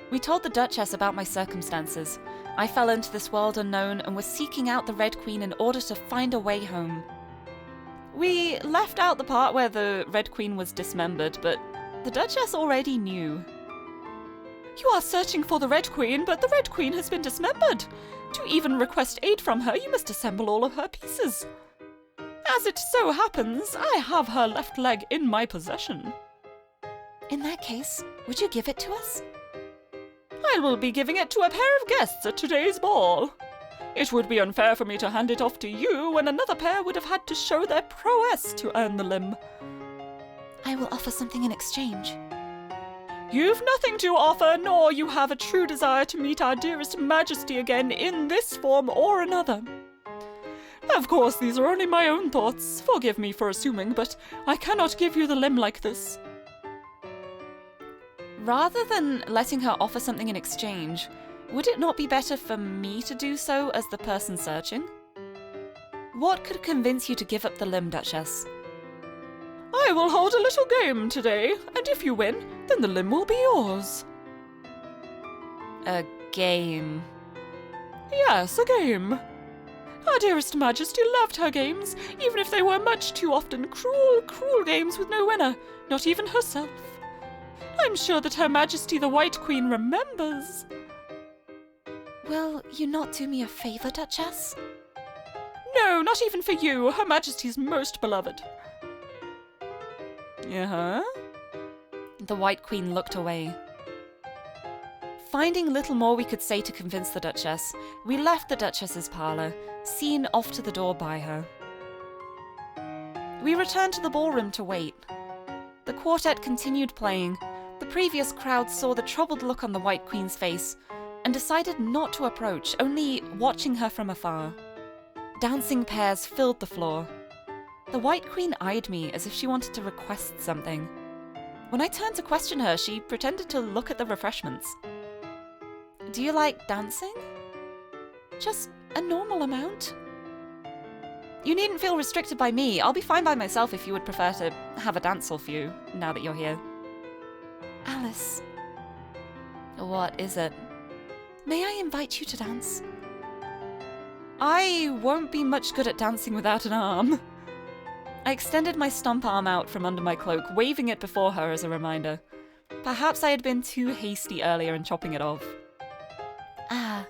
We told the Duchess about my circumstances. I fell into this world unknown and was seeking out the Red Queen in order to find a way home. We left out the part where the Red Queen was dismembered, but the Duchess already knew. You are searching for the Red Queen, but the Red Queen has been dismembered. To even request aid from her, you must assemble all of her pieces. As it so happens, I have her left leg in my possession. In that case, would you give it to us? I will be giving it to a pair of guests at today's ball. It would be unfair for me to hand it off to you when another pair would have had to show their prowess to earn the limb. I will offer something in exchange. You've nothing to offer, nor you have a true desire to meet our dearest Majesty again in this form or another. Of course, these are only my own thoughts. Forgive me for assuming, but I cannot give you the limb like this. Rather than letting her offer something in exchange, would it not be better for me to do so as the person searching? What could convince you to give up the limb, Duchess? I will hold a little game today, and if you win, then the limb will be yours. A game? Yes, a game. Our dearest Majesty loved her games, even if they were much too often cruel games with no winner, not even herself. I'm sure that Her Majesty the White Queen remembers. Will you not do me a favour, Duchess? No, not even for you, Her Majesty's most beloved. Uh-huh. The White Queen looked away. Finding little more we could say to convince the Duchess, we left the Duchess's parlour, seen off to the door by her. We returned to the ballroom to wait. The quartet continued playing. The previous crowd saw the troubled look on the White Queen's face and decided not to approach, only watching her from afar. Dancing pairs filled the floor. The White Queen eyed me as if she wanted to request something. When I turned to question her, she pretended to look at the refreshments. Do you like dancing? Just a normal amount. You needn't feel restricted by me. I'll be fine by myself if you would prefer to have a dance off you, now that you're here. Alice, What is it? may I invite you to dance? I won't be much good at dancing without an arm. I extended my stump arm out from under my cloak, waving it before her as a reminder. Perhaps I had been too hasty earlier in chopping it off. Ah,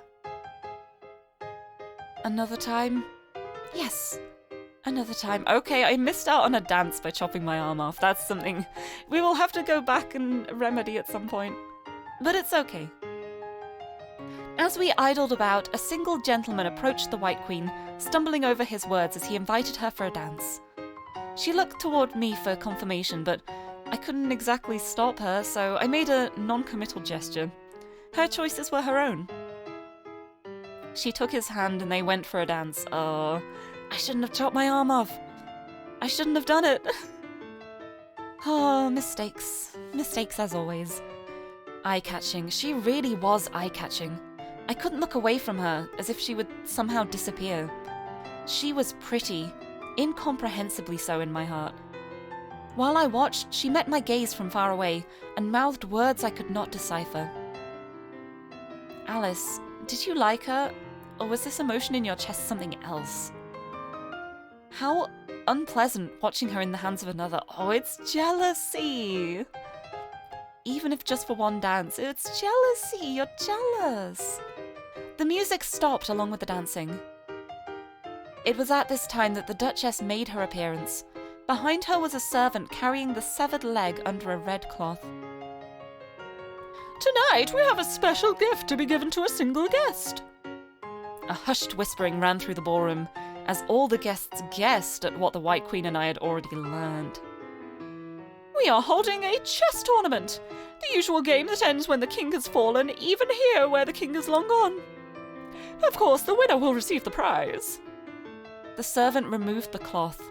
Another time? yes. Another time. Okay, I missed out on a dance by chopping my arm off. That's something we will have to go back and remedy at some point. But it's okay. As we idled about, a single gentleman approached the White Queen, stumbling over his words as he invited her for a dance. She looked toward me for confirmation, but I couldn't exactly stop her, so I made a non-committal gesture. Her choices were her own. She took his hand and they went for a dance. Oh, I shouldn't have chopped my arm off. I shouldn't have done it. Oh, mistakes. Mistakes as always. Eye-catching. She really was eye-catching. I couldn't look away from her, as if she would somehow disappear. She was pretty, incomprehensibly so in my heart. While I watched, she met my gaze from far away, and mouthed words I could not decipher. Alice, did you like her? Or was this emotion in your chest something else? How unpleasant watching her in the hands of another. Oh, it's jealousy! Even if just for one dance, it's jealousy. You're jealous. The music stopped along with the dancing. It was at this time that the Duchess made her appearance. Behind her was a servant carrying the severed leg under a red cloth. Tonight we have a special gift to be given to a single guest. A hushed whispering ran through the ballroom, as all the guests guessed at what the White Queen and I had already learned. We are holding a chess tournament, the usual game that ends when the king has fallen, even here where the king is long gone. Of course, the winner will receive the prize. The servant removed the cloth.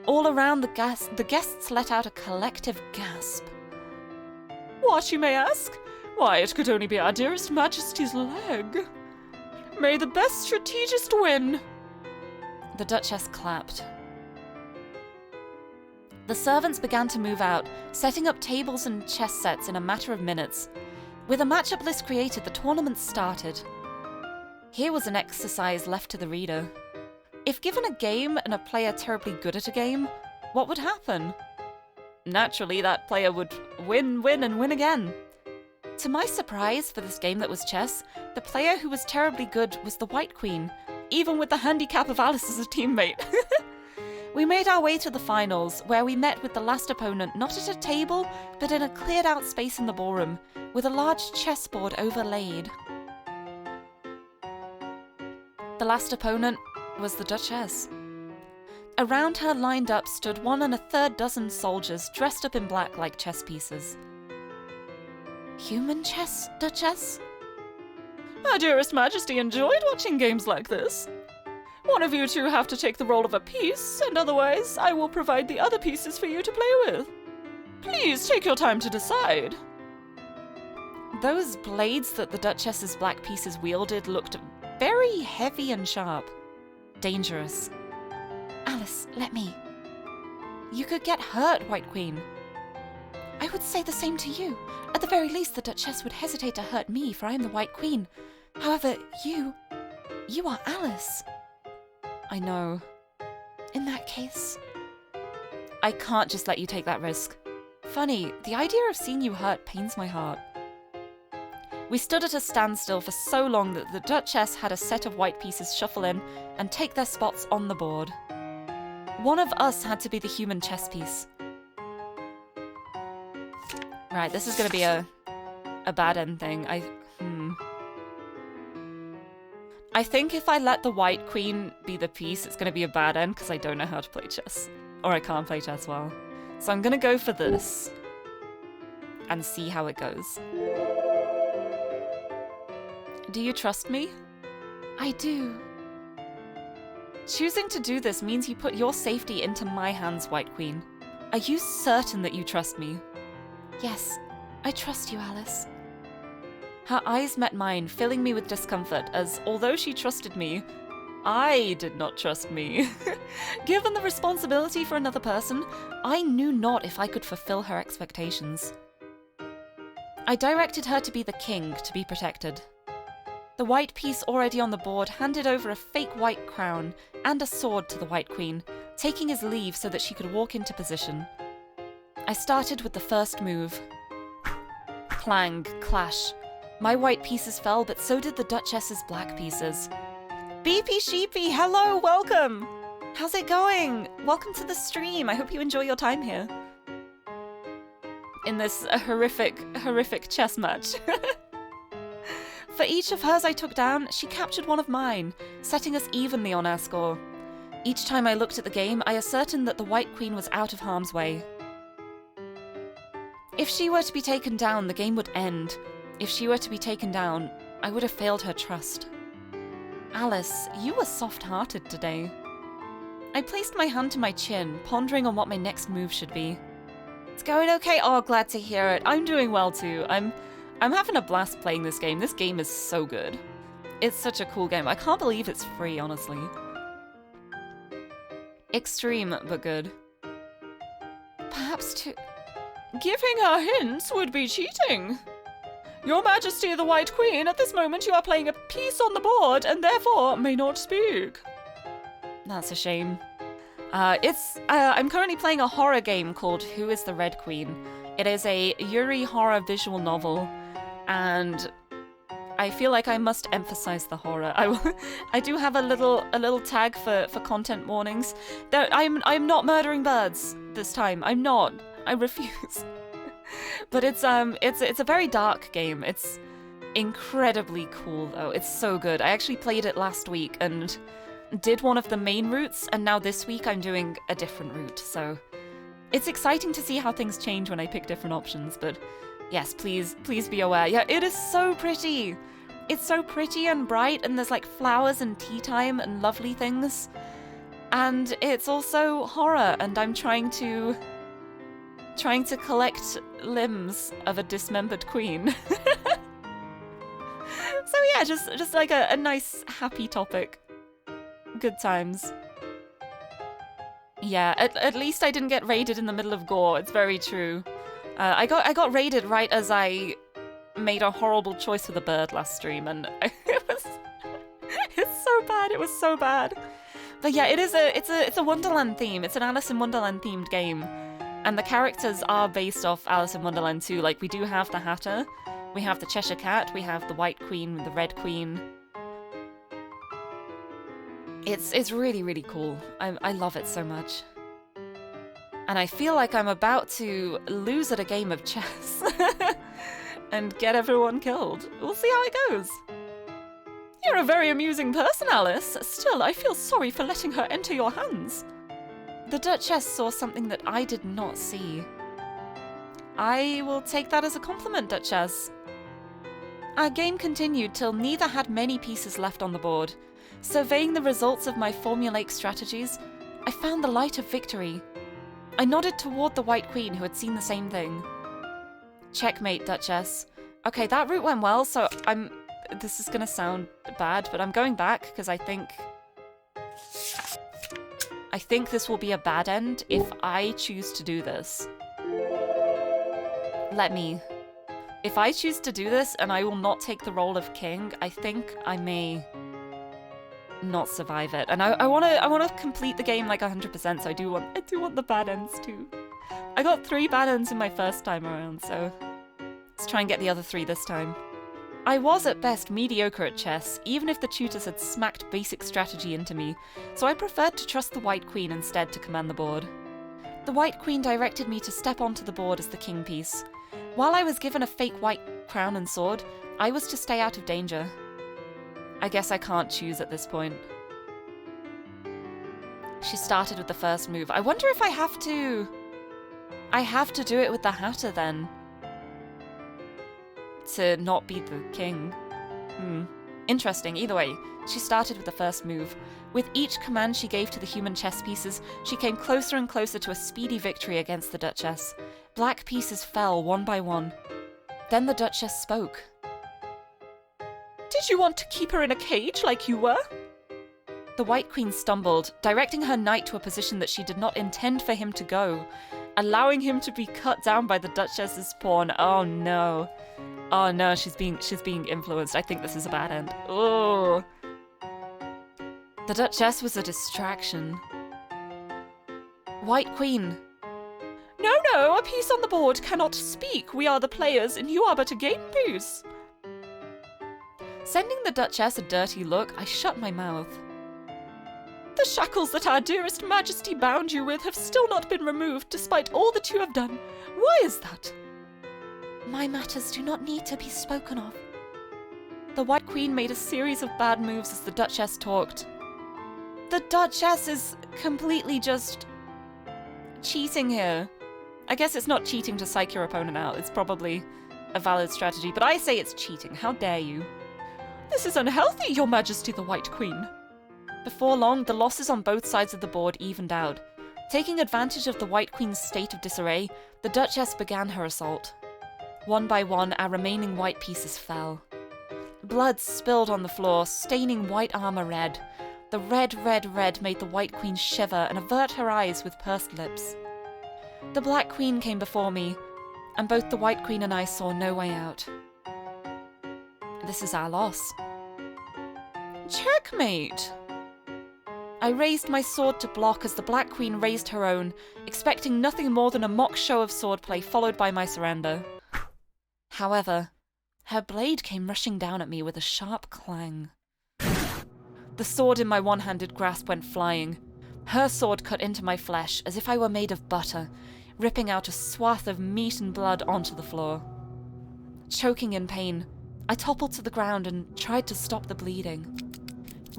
All around the guests let out a collective gasp. What, you may ask? Why, it could only be our dearest Majesty's leg. May the best strategist win. The Duchess clapped. The servants began to move out, setting up tables and chess sets in a matter of minutes. With a matchup list created, the tournament started. Here was an exercise left to the reader. If given a game and a player terribly good at a game, what would happen? Naturally, that player would win, and win again. To my surprise, for this game that was chess, the player who was terribly good was the White Queen, even with the handicap of Alice as a teammate. We made our way to the finals, where we met with the last opponent not at a table, but in a cleared-out space in the ballroom, with a large chessboard overlaid. The last opponent was the Duchess. Around her lined up stood 1 1/3 dozen soldiers dressed up in black like chess pieces. Human chess, Duchess? Our dearest Majesty enjoyed watching games like this. One of you two have to take the role of a piece, and otherwise I will provide the other pieces for you to play with. Please take your time to decide. Those blades that the Duchess's black pieces wielded looked very heavy and sharp. Dangerous. Alice, let me. You could get hurt, White Queen. I would say the same to you. At the very least, the Duchess would hesitate to hurt me, for I am the White Queen. However, you are Alice. I know. In that case... I can't just let you take that risk. Funny, the idea of seeing you hurt pains my heart. We stood at a standstill for so long that the Duchess had a set of white pieces shuffle in and take their spots on the board. One of us had to be the human chess piece. Right, this is going to be a bad end thing. I think if I let the White Queen be the piece, it's going to be a bad end because I don't know how to play chess. Or I can't play chess well. So I'm going to go for this and see how it goes. Do you trust me? I do. Choosing to do this means you put your safety into my hands, White Queen. Are you certain that you trust me? Yes, I trust you, Alice. Her eyes met mine, filling me with discomfort, as although she trusted me, I did not trust me. Given the responsibility for another person, I knew not if I could fulfill her expectations. I directed her to be the king, to be protected. The white piece already on the board handed over a fake white crown and a sword to the White Queen, taking his leave so that she could walk into position. I started with the first move. Clang, clash. My white pieces fell, but so did the Duchess's black pieces. Beepy Sheepy, hello, welcome! How's it going? Welcome to the stream. I hope you enjoy your time here. In this horrific chess match. For each of hers I took down, she captured one of mine, setting us evenly on our score. Each time I looked at the game, I ascertained that the White Queen was out of harm's way. If she were to be taken down, the game would end. If she were to be taken down, I would have failed her trust. Alice, you were soft-hearted today. I placed my hand to my chin, pondering on what my next move should be. It's going okay. Oh, glad to hear it. I'm doing well too. I'm having a blast playing this game. This game is so good. It's such a cool game. I can't believe it's free, honestly. Extreme, but good. Perhaps to... Giving her hints would be cheating. Your Majesty the White Queen, at this moment you are playing a piece on the board and therefore may not speak. That's a shame. I'm currently playing a horror game called Who is the Red Queen? It is a Lirie horror visual novel, and I feel like I must emphasize the horror. I do have a little tag for content warnings. I'm not murdering birds this time. I'm not. I refuse. But it's a very dark game. It's incredibly cool though. It's so good. I actually played it last week and did one of the main routes, and now this week I'm doing a different route. So it's exciting to see how things change when I pick different options. But yes, please be aware. Yeah, it is so pretty. It's so pretty and bright, and there's like flowers and tea time and lovely things. And it's also horror, and I'm trying to collect limbs of a dismembered queen. So yeah, just like a nice happy topic. Good times. Yeah, at least I didn't get raided in the middle of gore. It's very true. I got raided right as I made a horrible choice with a bird last stream, and it's so bad. It was so bad. But yeah, it's a Wonderland theme. It's an Alice in Wonderland themed game. And the characters are based off Alice in Wonderland too. Like, we do have the Hatter, we have the Cheshire Cat, we have the White Queen, the Red Queen. It's really, really cool. I love it so much. And I feel like I'm about to lose at a game of chess and get everyone killed. We'll see how it goes. You're a very amusing person, Alice. Still, I feel sorry for letting her enter your hands. The Duchess saw something that I did not see. I will take that as a compliment, Duchess. Our game continued till neither had many pieces left on the board. Surveying the results of my formulaic strategies, I found the light of victory. I nodded toward the White Queen, who had seen the same thing. Checkmate, Duchess. Okay, that route went well, so this is gonna sound bad, but I'm going back because I think this will be a bad end if I choose to do this. If I choose to do this and I will not take the role of king, I think I may not survive it. And I want to complete the game like 100%, so I do want the bad ends too. I got 3 bad ends in my first time around, so let's try and get the other 3 this time. I was at best mediocre at chess, even if the tutors had smacked basic strategy into me, so I preferred to trust the White Queen instead to command the board. The White Queen directed me to step onto the board as the king piece. While I was given a fake white crown and sword, I was to stay out of danger. I guess I can't choose at this point. She started with the first move. I wonder if I have to do it with the Hatter then, to not be the king. Interesting. Either way, she started with the first move. With each command she gave to the human chess pieces, she came closer and closer to a speedy victory against the Duchess. Black pieces fell one by one. Then the Duchess spoke. Did you want to keep her in a cage like you were? The White Queen stumbled, directing her knight to a position that she did not intend for him to go, allowing him to be cut down by the Duchess's pawn. Oh no. Oh no, she's being influenced. I think this is a bad end. Oh. The Duchess was a distraction. White Queen. No, a piece on the board cannot speak. We are the players, and you are but a game piece. Sending the Duchess a dirty look, I shut my mouth. The shackles that our dearest Majesty bound you with have still not been removed, despite all that you have done. Why is that? My matters do not need to be spoken of. The White Queen made a series of bad moves as the Duchess talked. The Duchess is completely just cheating here. I guess it's not cheating to psych your opponent out. It's probably a valid strategy, but I say it's cheating. How dare you? This is unhealthy, Your Majesty the White Queen. Before long, the losses on both sides of the board evened out. Taking advantage of the White Queen's state of disarray, the Duchess began her assault. One by one, our remaining white pieces fell. Blood spilled on the floor, staining white armor red. The red made the White Queen shiver and avert her eyes with pursed lips. The Black Queen came before me, and both the White Queen and I saw no way out. This is our loss. Checkmate! I raised my sword to block as the Black Queen raised her own, expecting nothing more than a mock show of swordplay followed by my surrender. However, her blade came rushing down at me with a sharp clang. The sword in my one-handed grasp went flying. Her sword cut into my flesh as if I were made of butter, ripping out a swath of meat and blood onto the floor. Choking in pain, I toppled to the ground and tried to stop the bleeding.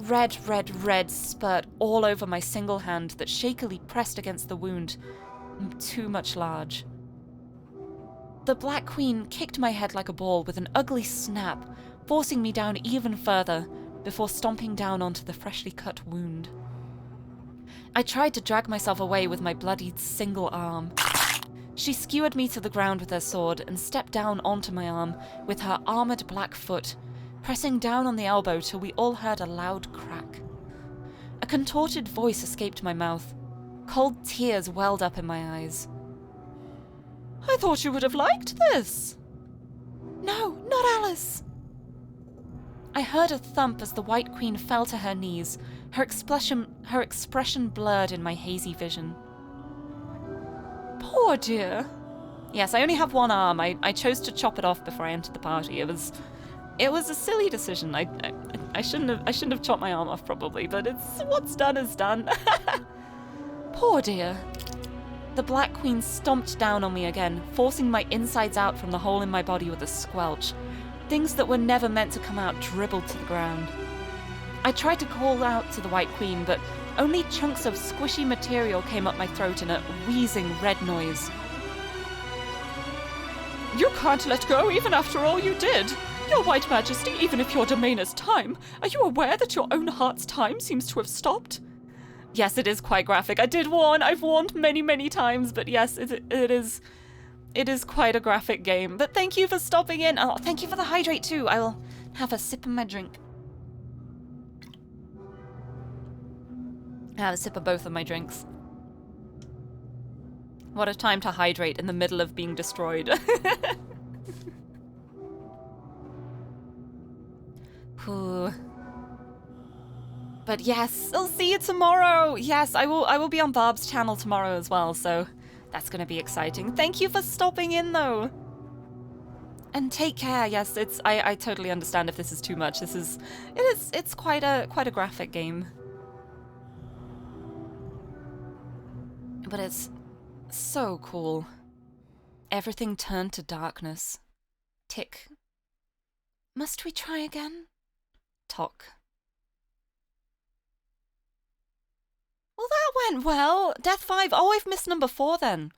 Red spurt all over my single hand that shakily pressed against the wound, too much large. The Black Queen kicked my head like a ball with an ugly snap, forcing me down even further before stomping down onto the freshly cut wound. I tried to drag myself away with my bloodied single arm. She skewered me to the ground with her sword and stepped down onto my arm with her armored black foot, pressing down on the elbow till we all heard a loud crack. A contorted voice escaped my mouth. Cold tears welled up in my eyes. I thought you would have liked this. No, not Alice. I heard a thump as the White Queen fell to her knees, her expression blurred in my hazy vision. Poor dear. Yes, I only have one arm. I chose to chop it off before I entered the party. It was a silly decision. I shouldn't have chopped my arm off probably, but it's what's done is done. Poor dear. The Black Queen stomped down on me again, forcing my insides out from the hole in my body with a squelch. Things that were never meant to come out dribbled to the ground. I tried to call out to the White Queen, but only chunks of squishy material came up my throat in a wheezing red noise. You can't let go even after all you did. Your White Majesty, even if your domain is time, are you aware that your own heart's time seems to have stopped? Yes, it is quite graphic. I did warn. I've warned many times, but yes, it is quite a graphic game. But thank you for stopping in. Oh, thank you for the hydrate too. I will have a sip of my drink. I have a sip of both of my drinks. What a time to hydrate in the middle of being destroyed. Whew. But yes, I'll see you tomorrow. Yes, I will be on Barb's channel tomorrow as well, so that's going to be exciting. Thank you for stopping in though. And take care. Yes, I totally understand if this is too much. It's quite a graphic game. But it's so cool. Everything turned to darkness. Tick. Must we try again? Tock. Well, that went well. Death 5. Oh, I've missed number 4 then.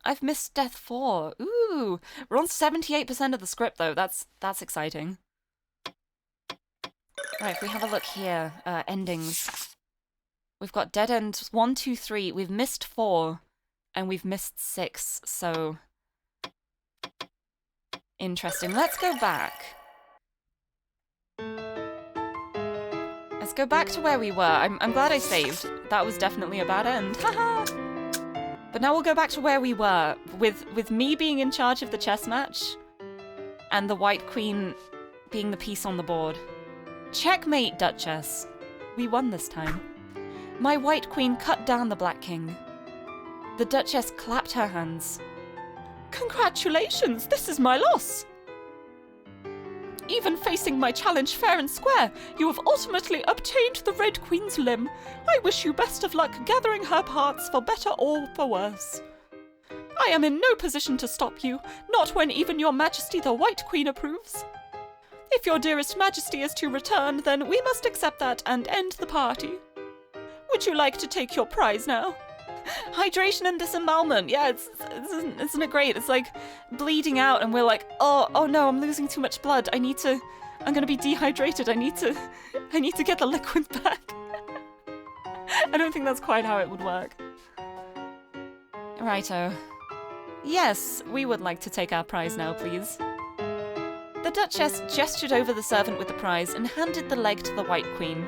I've missed Death 4. Ooh. We're on 78% of the script though. That's exciting. Right, if we have a look here. Endings. We've got dead ends 1, 2, 3. We've missed 4. And we've missed 6. So interesting. Let's go back. Let's go back to where we were. I'm glad I saved. That was definitely a bad end. Haha! But now we'll go back to where we were, with me being in charge of the chess match, and the White Queen being the piece on the board. Checkmate, Duchess. We won this time. My White Queen cut down the Black King. The Duchess clapped her hands. Congratulations, this is my loss! Even facing my challenge fair and square, you have ultimately obtained the Red Queen's limb. I wish you best of luck gathering her parts for better or for worse. I am in no position to stop you, not when even your Majesty the White Queen approves. If your dearest Majesty is to return, then we must accept that and end the party. Would you like to take your prize now? Hydration and disembowelment. Yeah, isn't it great? It's like bleeding out and we're like, oh no, I'm losing too much blood. I'm gonna be dehydrated. I need to get the liquid back. I don't think that's quite how it would work. Righto. Yes, we would like to take our prize now, please. The Duchess gestured over the servant with the prize and handed the leg to the White Queen.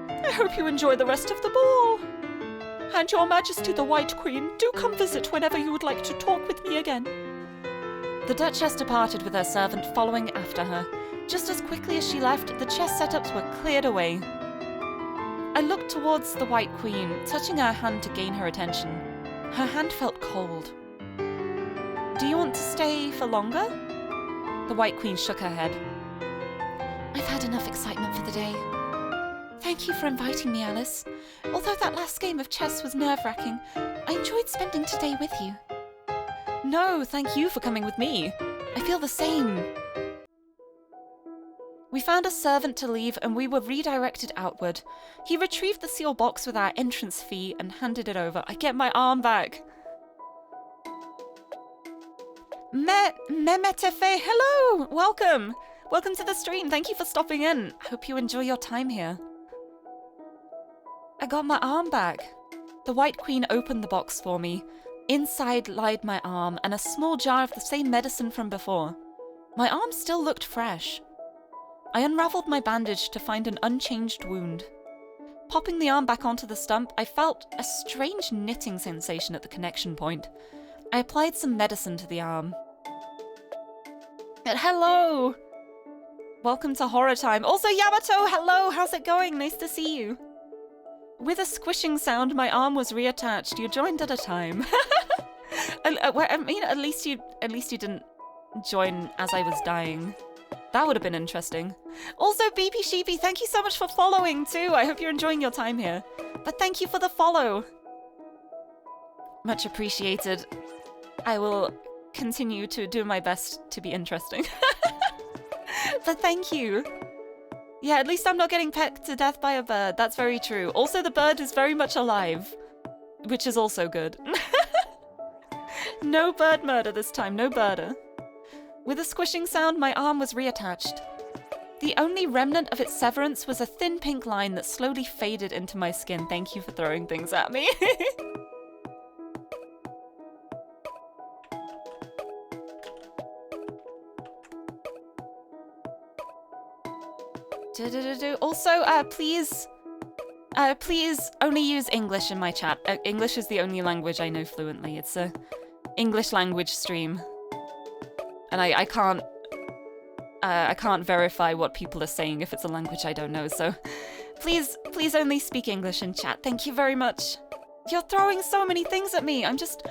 I hope you enjoy the rest of the ball. And your Majesty the White Queen, do come visit whenever you would like to talk with me again. The Duchess departed with her servant following after her. Just as quickly as she left, the chess setups were cleared away. I looked towards the White Queen, touching her hand to gain her attention. Her hand felt cold. Do you want to stay for longer? The White Queen shook her head. I've had enough excitement for the day. Thank you for inviting me, Alice. Although that last game of chess was nerve-wracking, I enjoyed spending today with you. No, thank you for coming with me. I feel the same. We found a servant to leave and we were redirected outward. He retrieved the seal box with our entrance fee and handed it over. I get my arm back. Memetefe, hello! Welcome! Welcome to the stream. Thank you for stopping in. I hope you enjoy your time here. I got my arm back. The White Queen opened the box for me. Inside lied my arm and a small jar of the same medicine from before. My arm still looked fresh. I unraveled my bandage to find an unchanged wound. Popping the arm back onto the stump, I felt a strange knitting sensation at the connection point. I applied some medicine to the arm. Hello! Welcome to Horror Time. Also, Yamato, hello! How's it going? Nice to see you. With a squishing sound, my arm was reattached. You joined at a time. I mean, at least you didn't join as I was dying. That would have been interesting. Also, BP Sheepy, thank you so much for following too. I hope you're enjoying your time here. But thank you for the follow. Much appreciated. I will continue to do my best to be interesting. But thank you. Yeah, at least I'm not getting pecked to death by a bird. That's very true. Also, the bird is very much alive, which is also good. No bird murder this time, no birder. With a squishing sound, my arm was reattached. The only remnant of its severance was a thin pink line that slowly faded into my skin. Thank you for throwing things at me. Also, please only use English in my chat. English is the only language I know fluently. It's a English language stream. And I can't verify what people are saying if it's a language I don't know, so please only speak English in chat. Thank you very much. You're throwing so many things at me. I'm just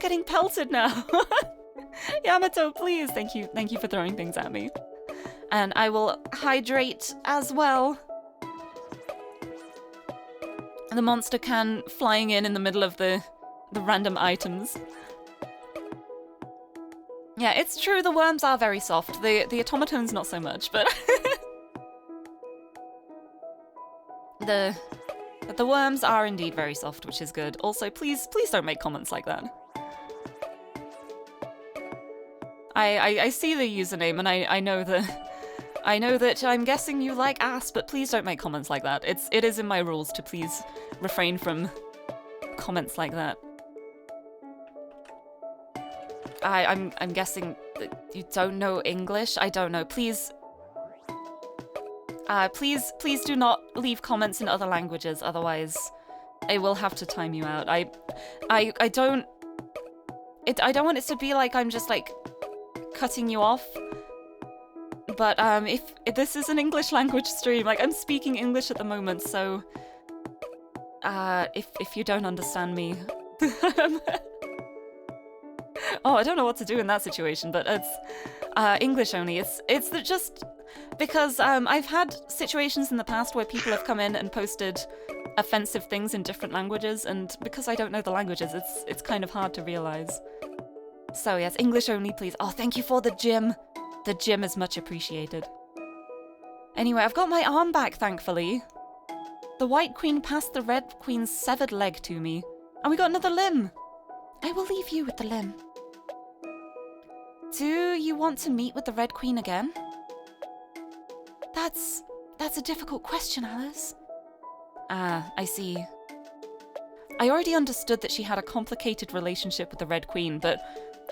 getting pelted now. Yamato, please. Thank you for throwing things at me. And I will hydrate as well. The monster can flying in the middle of the random items. Yeah, it's true, the worms are very soft. The automatones not so much, but the worms are indeed very soft, which is good. Also, please don't make comments like that. I see the username and I know that I'm guessing you like ass, but please don't make comments like that. It is in my rules to please refrain from comments like that. I'm guessing that you don't know English. I don't know. Please. Please do not leave comments in other languages, otherwise I will have to time you out. I don't want it to be like I'm just like cutting you off. But if this is an English language stream, like I'm speaking English at the moment, so if you don't understand me, oh, I don't know what to do in that situation, but it's English only. It's just because I've had situations in the past where people have come in and posted offensive things in different languages, and because I don't know the languages, it's kind of hard to realize. So yes, English only, please. Oh, thank you for the gym. The gym is much appreciated. Anyway, I've got my arm back, thankfully. The White Queen passed the Red Queen's severed leg to me, and we got another limb. I will leave you with the limb. Do you want to meet with the Red Queen again? That's a difficult question, Alice. Ah, I see. I already understood that she had a complicated relationship with the Red Queen, but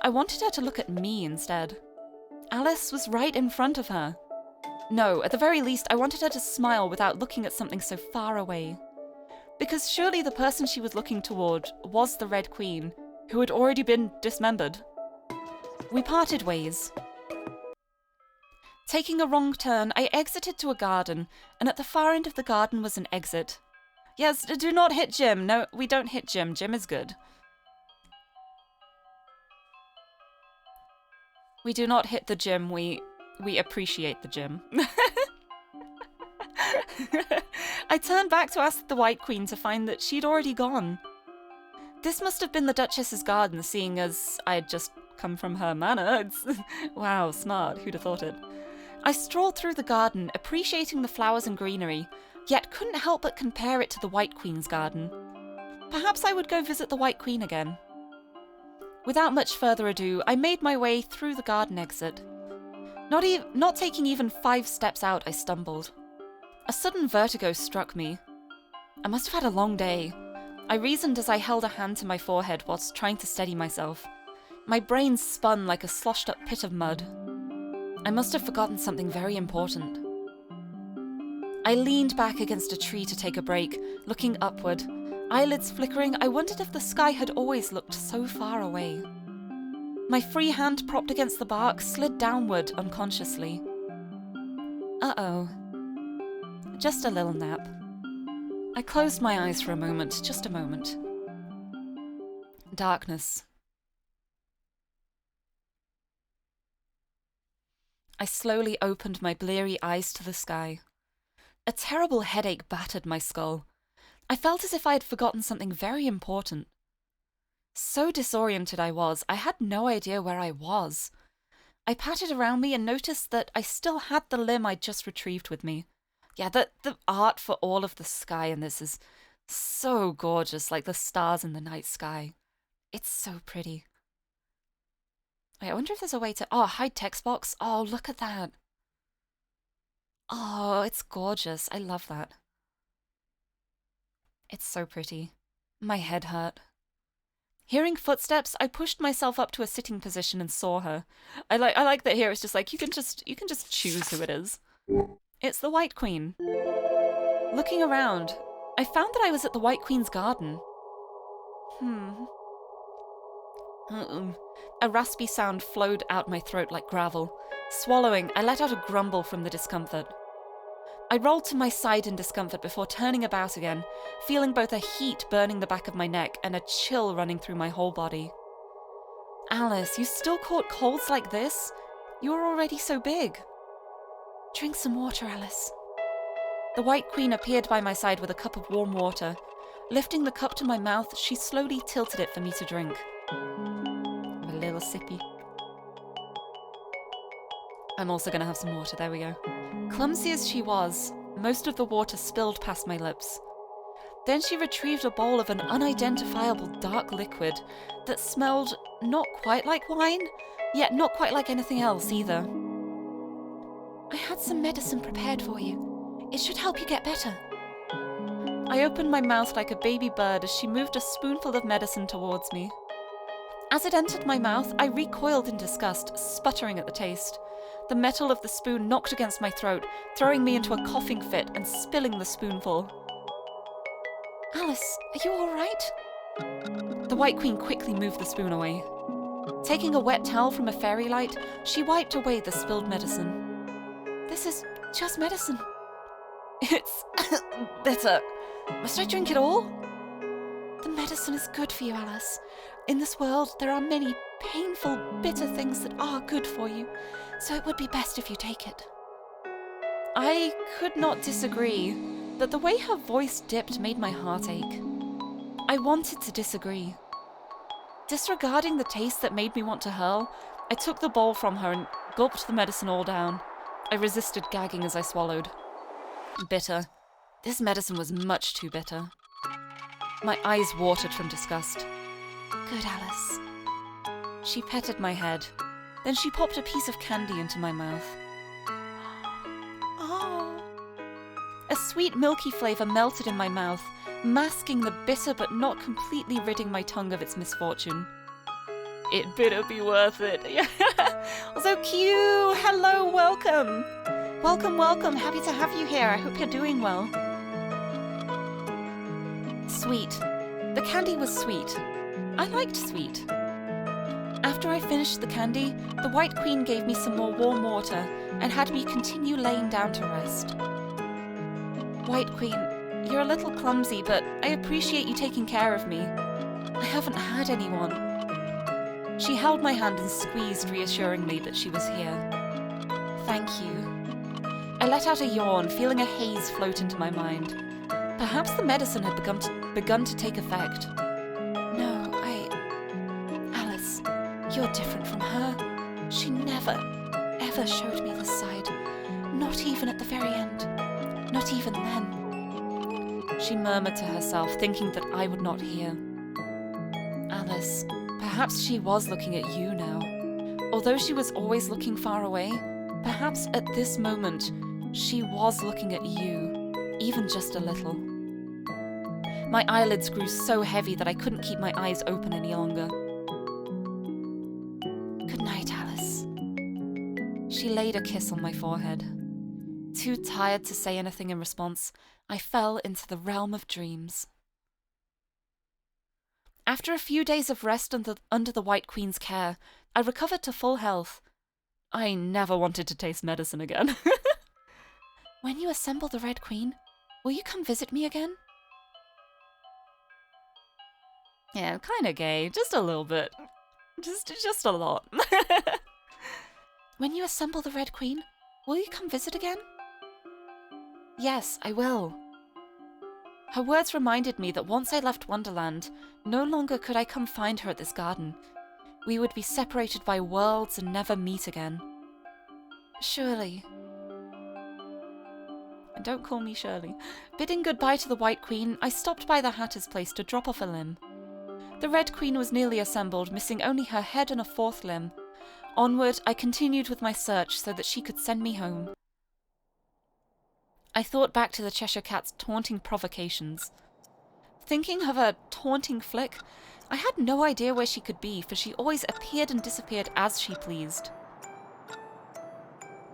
I wanted her to look at me instead. Alice was right in front of her. No, at the very least, I wanted her to smile without looking at something so far away. Because surely the person she was looking toward was the Red Queen, who had already been dismembered. We parted ways. Taking a wrong turn, I exited to a garden, and at the far end of the garden was an exit. Yes, do not hit Jim. No, we don't hit Jim. Jim is good. We do not hit the gym, we appreciate the gym. I turned back to ask the White Queen to find that she'd already gone. This must have been the Duchess's garden, seeing as I had just come from her manor. Wow, smart, who'd have thought it? I strolled through the garden, appreciating the flowers and greenery, yet couldn't help but compare it to the White Queen's garden. Perhaps I would go visit the White Queen again. Without much further ado, I made my way through the garden exit. Not taking even 5 steps out, I stumbled. A sudden vertigo struck me. I must have had a long day. I reasoned as I held a hand to my forehead whilst trying to steady myself. My brain spun like a sloshed-up pit of mud. I must have forgotten something very important. I leaned back against a tree to take a break, looking upward. Eyelids flickering, I wondered if the sky had always looked so far away. My free hand propped against the bark slid downward unconsciously. Uh-oh. Just a little nap. I closed my eyes for a moment, just a moment. Darkness. I slowly opened my bleary eyes to the sky. A terrible headache battered my skull. I felt as if I had forgotten something very important. So disoriented I was, I had no idea where I was. I patted around me and noticed that I still had the limb I'd just retrieved with me. Yeah, the art for all of the sky in this is so gorgeous, like the stars in the night sky. It's so pretty. Wait, I wonder if there's a way to... Oh, hide text box. Oh, look at that. Oh, it's gorgeous. I love that. It's so pretty. My head hurt. Hearing footsteps, I pushed myself up to a sitting position and saw her. I like that here it's just like you can just choose who it is. It's the White Queen. Looking around, I found that I was at the White Queen's garden. A raspy sound flowed out my throat like gravel. Swallowing, I let out a grumble from the discomfort. I rolled to my side in discomfort before turning about again, feeling both a heat burning the back of my neck and a chill running through my whole body. Alice, you still caught colds like this? You were already so big. Drink some water, Alice. The White Queen appeared by my side with a cup of warm water. Lifting the cup to my mouth, she slowly tilted it for me to drink. A little sippy. I'm also going to have some water, there we go. Clumsy as she was, most of the water spilled past my lips. Then she retrieved a bowl of an unidentifiable dark liquid that smelled not quite like wine, yet not quite like anything else either. I had some medicine prepared for you. It should help you get better. I opened my mouth like a baby bird as she moved a spoonful of medicine towards me. As it entered my mouth, I recoiled in disgust, sputtering at the taste. The metal of the spoon knocked against my throat, throwing me into a coughing fit and spilling the spoonful. Alice, are you all right? The White Queen quickly moved the spoon away. Taking a wet towel from a fairy light, she wiped away the spilled medicine. This is just medicine. It's bitter. Must I drink it all? The medicine is good for you, Alice. In this world, there are many painful, bitter things that are good for you, so it would be best if you take it. I could not disagree, but the way her voice dipped made my heart ache. I wanted to disagree. Disregarding the taste that made me want to hurl, I took the bowl from her and gulped the medicine all down. I resisted gagging as I swallowed. Bitter. This medicine was much too bitter. My eyes watered from disgust. Good, Alice. She petted my head. Then she popped a piece of candy into my mouth. Oh. A sweet milky flavour melted in my mouth, masking the bitter but not completely ridding my tongue of its misfortune. It better be worth it. So cute! Hello, welcome! Welcome, welcome. Happy to have you here. I hope you're doing well. Sweet. The candy was sweet. I liked sweet. After I finished the candy, the White Queen gave me some more warm water and had me continue laying down to rest. White Queen, you're a little clumsy, but I appreciate you taking care of me. I haven't had anyone. She held my hand and squeezed reassuringly that she was here. Thank you. I let out a yawn, feeling a haze float into my mind. Perhaps the medicine had begun to take effect. No, Alice, you're different from her. She never, ever showed me this side. Not even at the very end. Not even then. She murmured to herself, thinking that I would not hear. Alice, perhaps she was looking at you now. Although she was always looking far away, perhaps at this moment, she was looking at you, even just a little. My eyelids grew so heavy that I couldn't keep my eyes open any longer. Good night, Alice. She laid a kiss on my forehead. Too tired to say anything in response, I fell into the realm of dreams. After a few days of rest under the White Queen's care, I recovered to full health. I never wanted to taste medicine again. When you assemble the Red Queen, will you come visit me again? Yeah, kinda gay. Just a little bit. Just a lot. When you assemble the Red Queen, will you come visit again? Yes, I will. Her words reminded me that once I left Wonderland, no longer could I come find her at this garden. We would be separated by worlds and never meet again. Surely. And don't call me Shirley. Bidding goodbye to the White Queen, I stopped by the Hatter's place to drop off a limb. The Red Queen was nearly assembled, missing only her head and a fourth limb. Onward, I continued with my search so that she could send me home. I thought back to the Cheshire Cat's taunting provocations. Thinking of her taunting flick, I had no idea where she could be, for she always appeared and disappeared as she pleased.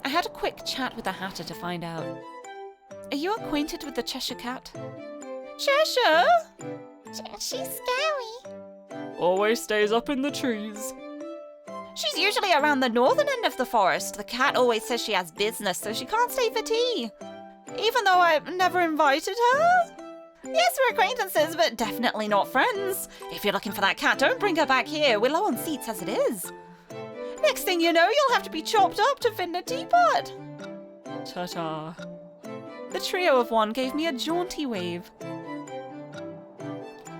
I had a quick chat with the Hatter to find out. Are you acquainted with the Cheshire Cat? Cheshire? She's scary. Always stays up in the trees. She's usually around the northern end of the forest. The cat always says she has business, so she can't stay for tea. Even though I've never invited her? Yes, we're acquaintances, but definitely not friends. If you're looking for that cat, don't bring her back here. We're low on seats as it is. Next thing you know, you'll have to be chopped up to fit in a teapot. Ta-ta. The trio of one gave me a jaunty wave.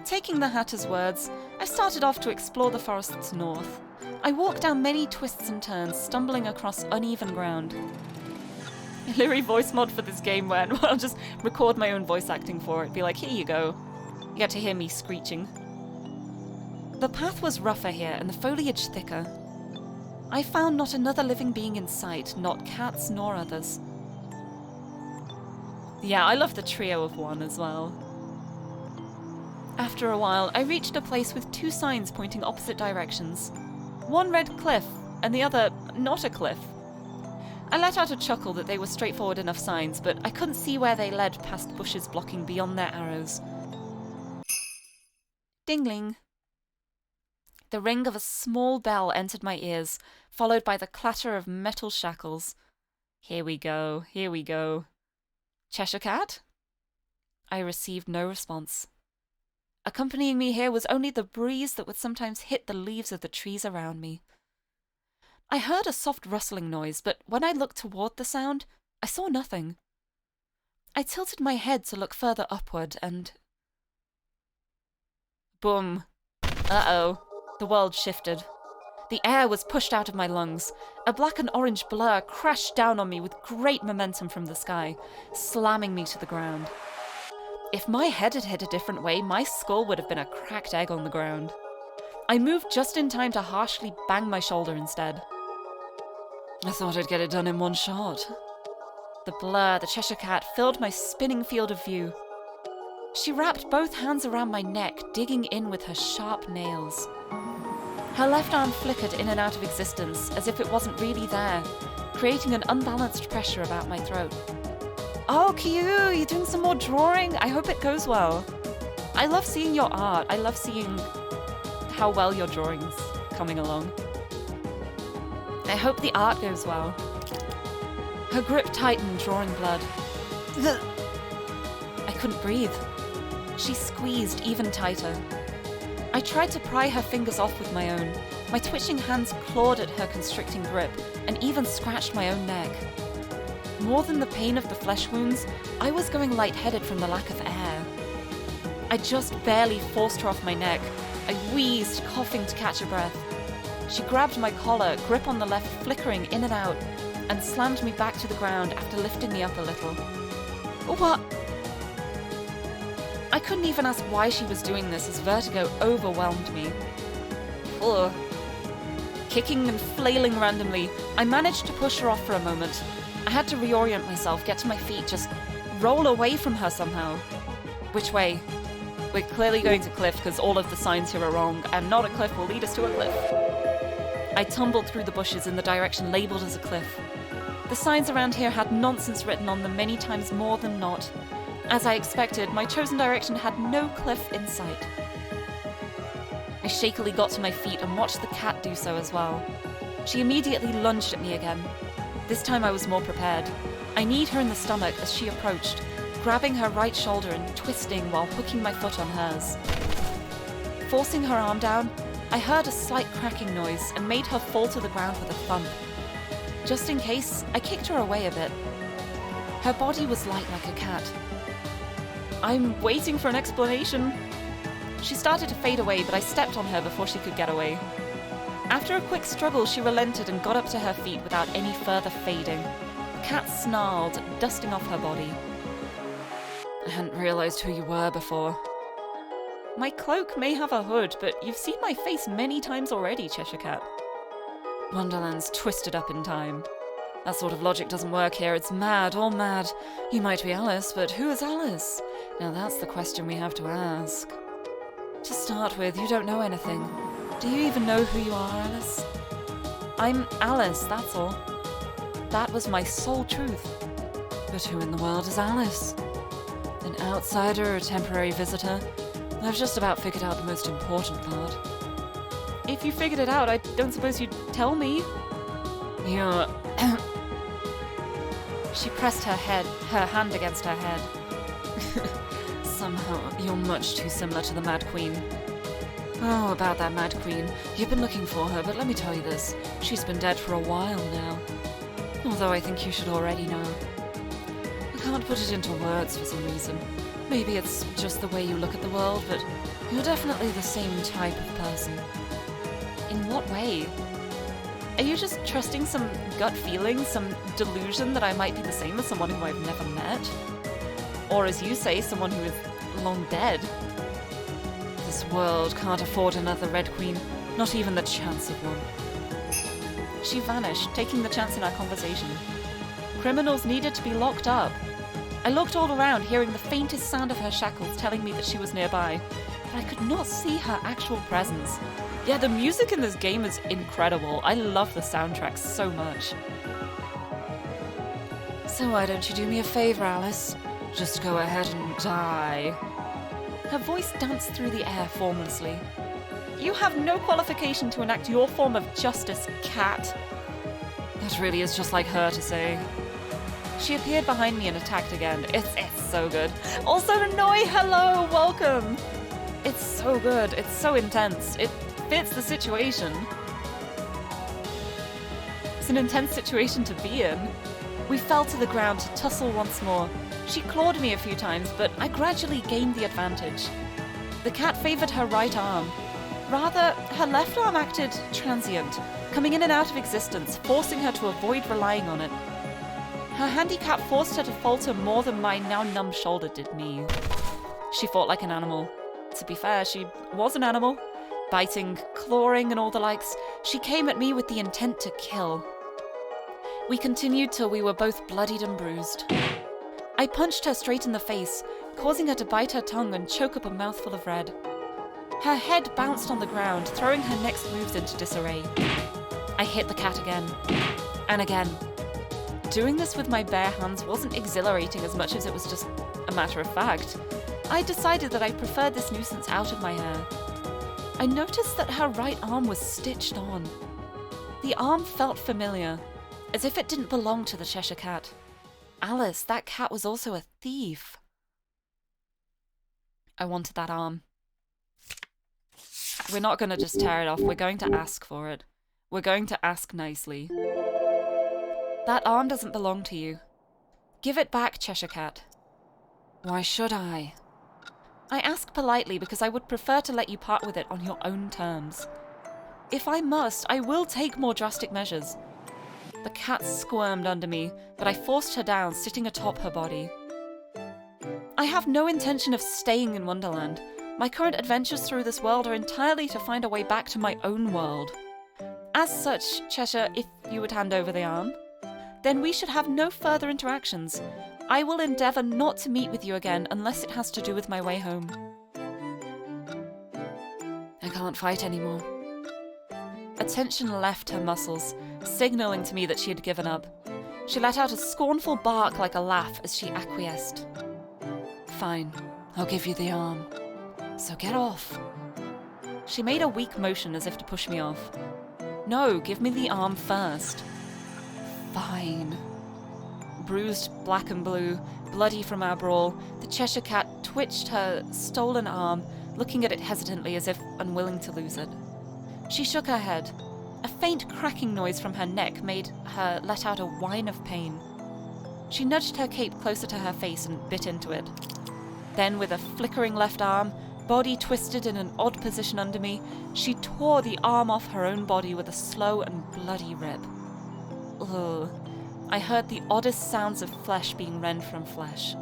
Taking the Hatter's words, I started off to explore the forest's north. I walked down many twists and turns, stumbling across uneven ground. Lirie voice mod for this game went, well, I'll just record my own voice acting for it. Be like, here you go. You get to hear me screeching. The path was rougher here and the foliage thicker. I found not another living being in sight, not cats nor others. Yeah, I love the trio of one as well. After a while, I reached a place with two signs pointing opposite directions. One read cliff, and the other not a cliff. I let out a chuckle that they were straightforward enough signs, but I couldn't see where they led past bushes blocking beyond their arrows. Dingling. The ring of a small bell entered my ears, followed by the clatter of metal shackles. Here we go, here we go. Cheshire Cat? I received no response. Accompanying me here was only the breeze that would sometimes hit the leaves of the trees around me. I heard a soft rustling noise, but when I looked toward the sound, I saw nothing. I tilted my head to look further upward and... Boom. Uh-oh. The world shifted. The air was pushed out of my lungs. A black and orange blur crashed down on me with great momentum from the sky, slamming me to the ground. If my head had hit a different way, my skull would have been a cracked egg on the ground. I moved just in time to harshly bang my shoulder instead. I thought I'd get it done in one shot. The blur, the Cheshire Cat, filled my spinning field of view. She wrapped both hands around my neck, digging in with her sharp nails. Her left arm flickered in and out of existence, as if it wasn't really there, creating an unbalanced pressure about my throat. Oh, Kyu, you're doing some more drawing? I hope it goes well. I love seeing your art. I love seeing how well your drawing's coming along. I hope the art goes well. Her grip tightened, drawing blood. I couldn't breathe. She squeezed even tighter. I tried to pry her fingers off with my own. My twitching hands clawed at her constricting grip and even scratched my own neck. More than the pain of the flesh wounds, I was going lightheaded from the lack of air. I just barely forced her off my neck. I wheezed, coughing to catch a breath. She grabbed my collar, grip on the left flickering in and out, and slammed me back to the ground after lifting me up a little. What? I couldn't even ask why she was doing this as vertigo overwhelmed me. Ugh. Kicking and flailing randomly, I managed to push her off for a moment. I had to reorient myself, get to my feet, just roll away from her somehow. Which way? We're clearly going to cliff because all of the signs here are wrong, and not a cliff will lead us to a cliff. I tumbled through the bushes in the direction labelled as a cliff. The signs around here had nonsense written on them many times more than not. As I expected, my chosen direction had no cliff in sight. I shakily got to my feet and watched the cat do so as well. She immediately lunged at me again. This time I was more prepared. I kneed her in the stomach as she approached, grabbing her right shoulder and twisting while hooking my foot on hers. Forcing her arm down, I heard a slight cracking noise and made her fall to the ground with a thump. Just in case, I kicked her away a bit. Her body was light like a cat. I'm waiting for an explanation. She started to fade away, but I stepped on her before she could get away. After a quick struggle, she relented and got up to her feet without any further fading. The cat snarled, dusting off her body. I hadn't realized who you were before. My cloak may have a hood, but you've seen my face many times already, Cheshire Cat. Wonderland's twisted up in time. That sort of logic doesn't work here. It's mad, all mad. You might be Alice, but who is Alice? Now that's the question we have to ask. To start with, you don't know anything. Do you even know who you are, Alice? I'm Alice, that's all. That was my sole truth. But who in the world is Alice? An outsider or a temporary visitor? I've just about figured out the most important part. If you figured it out, I don't suppose you'd tell me? You're... She pressed her hand against her head. Somehow, you're much too similar to the Mad Queen. Oh, about that Mad Queen. You've been looking for her, but let me tell you this. She's been dead for a while now. Although I think you should already know. I can't put it into words for some reason. Maybe it's just the way you look at the world, but you're definitely the same type of person. In what way? Are you just trusting some gut feeling, some delusion that I might be the same as someone who I've never met? Or as you say, someone who is long dead? This world can't afford another Red Queen, not even the chance of one. She vanished, taking the chance in our conversation. Criminals needed to be locked up. I looked all around, hearing the faintest sound of her shackles telling me that she was nearby, but I could not see her actual presence. Yeah, the music in this game is incredible. I love the soundtrack so much. So why don't you do me a favor, Alice? Just go ahead and die. Her voice danced through the air formlessly. You have no qualification to enact your form of justice, cat. That really is just like her to say. She appeared behind me and attacked again. It's so good. Also, Noi, hello, welcome. It's so good. It's so intense. It fits the situation. It's an intense situation to be in. We fell to the ground to tussle once more. She clawed me a few times, but I gradually gained the advantage. The cat favored her right arm. Rather, her left arm acted transient, coming in and out of existence, forcing her to avoid relying on it. Her handicap forced her to falter more than my now numb shoulder did me. She fought like an animal. To be fair, she was an animal. Biting, clawing, and all the likes, she came at me with the intent to kill. We continued till we were both bloodied and bruised. I punched her straight in the face, causing her to bite her tongue and choke up a mouthful of red. Her head bounced on the ground, throwing her next moves into disarray. I hit the cat again. And again. Doing this with my bare hands wasn't exhilarating as much as it was just a matter of fact. I decided that I preferred this nuisance out of my hair. I noticed that her right arm was stitched on. The arm felt familiar, as if it didn't belong to the Cheshire Cat. Alice, that cat was also a thief. I wanted that arm. We're not going to just tear it off, we're going to ask for it. We're going to ask nicely. That arm doesn't belong to you. Give it back, Cheshire Cat. Why should I? I ask politely because I would prefer to let you part with it on your own terms. If I must, I will take more drastic measures. The cat squirmed under me, but I forced her down, sitting atop her body. I have no intention of staying in Wonderland. My current adventures through this world are entirely to find a way back to my own world. As such, Cheshire, if you would hand over the arm, then we should have no further interactions. I will endeavour not to meet with you again unless it has to do with my way home. I can't fight anymore. Attention left her muscles, signalling to me that she had given up. She let out a scornful bark like a laugh as she acquiesced. Fine, I'll give you the arm. So get off. She made a weak motion as if to push me off. No, give me the arm first. Fine. Bruised black and blue, bloody from our brawl, the Cheshire Cat twitched her stolen arm, looking at it hesitantly as if unwilling to lose it. She shook her head. A faint cracking noise from her neck made her let out a whine of pain. She nudged her cape closer to her face and bit into it. Then, with a flickering left arm, body twisted in an odd position under me, she tore the arm off her own body with a slow and bloody rip. Ugh. I heard the oddest sounds of flesh being rent from flesh.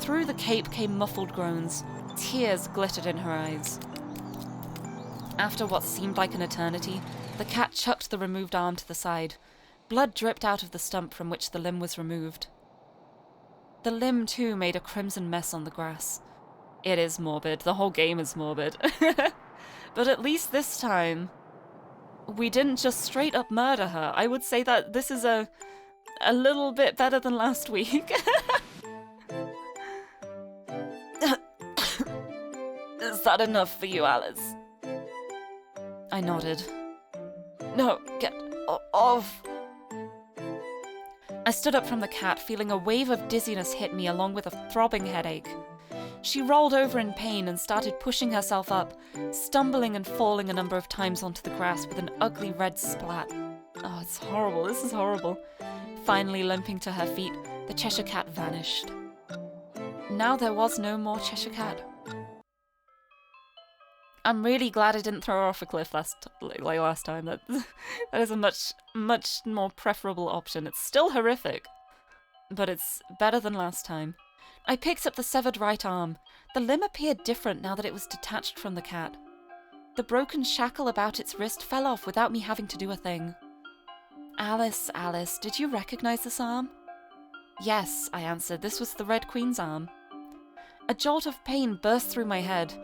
Through the cape came muffled groans. Tears glittered in her eyes. After what seemed like an eternity, the cat chucked the removed arm to the side. Blood dripped out of the stump from which the limb was removed. The limb, too, made a crimson mess on the grass. It is morbid. The whole game is morbid. But at least this time, we didn't just straight up murder her. I would say that this is a little bit better than last week. Is that enough for you, Alice? I nodded. No, get off. I stood up from the cat, feeling a wave of dizziness hit me along with a throbbing headache. She rolled over in pain and started pushing herself up, stumbling and falling a number of times onto the grass with an ugly red splat. Oh, it's horrible. This is horrible. Finally limping to her feet, the Cheshire Cat vanished. Now there was no more Cheshire Cat. I'm really glad I didn't throw her off a cliff last time. That is a much more preferable option. It's still horrific, but it's better than last time. I picked up the severed right arm. The limb appeared different now that it was detached from the cat. The broken shackle about its wrist fell off without me having to do a thing. Alice, did you recognize this arm? Yes, I answered. This was the Red Queen's arm. A jolt of pain burst through my head.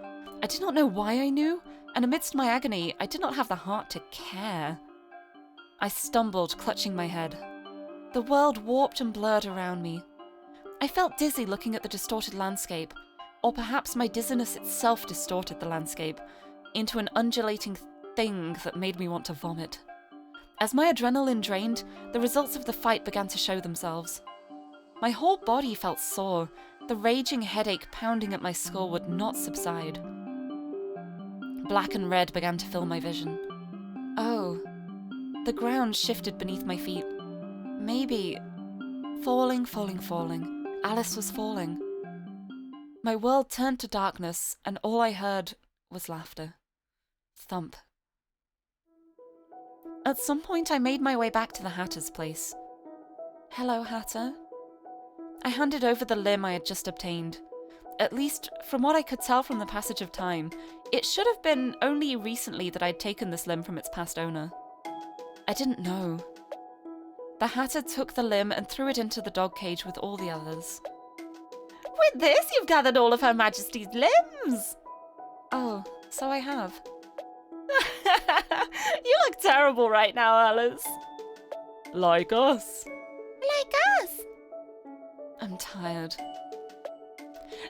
I did not know why I knew, and amidst my agony, I did not have the heart to care. I stumbled, clutching my head. The world warped and blurred around me. I felt dizzy looking at the distorted landscape, or perhaps my dizziness itself distorted the landscape into an undulating thing that made me want to vomit. As my adrenaline drained, the results of the fight began to show themselves. My whole body felt sore. The raging headache pounding at my skull would not subside. Black and red began to fill my vision. Oh, the ground shifted beneath my feet. Maybe... Falling. Alice was falling. My world turned to darkness, and all I heard was laughter. Thump. At some point, I made my way back to the Hatter's place. Hello, Hatter. I handed over the limb I had just obtained. At least, from what I could tell from the passage of time, it should have been only recently that I'd taken this limb from its past owner. I didn't know. The Hatter took the limb and threw it into the dog cage with all the others. With this, you've gathered all of Her Majesty's limbs! Oh, so I have. You look terrible right now, Alice. Like us. Like us! I'm tired.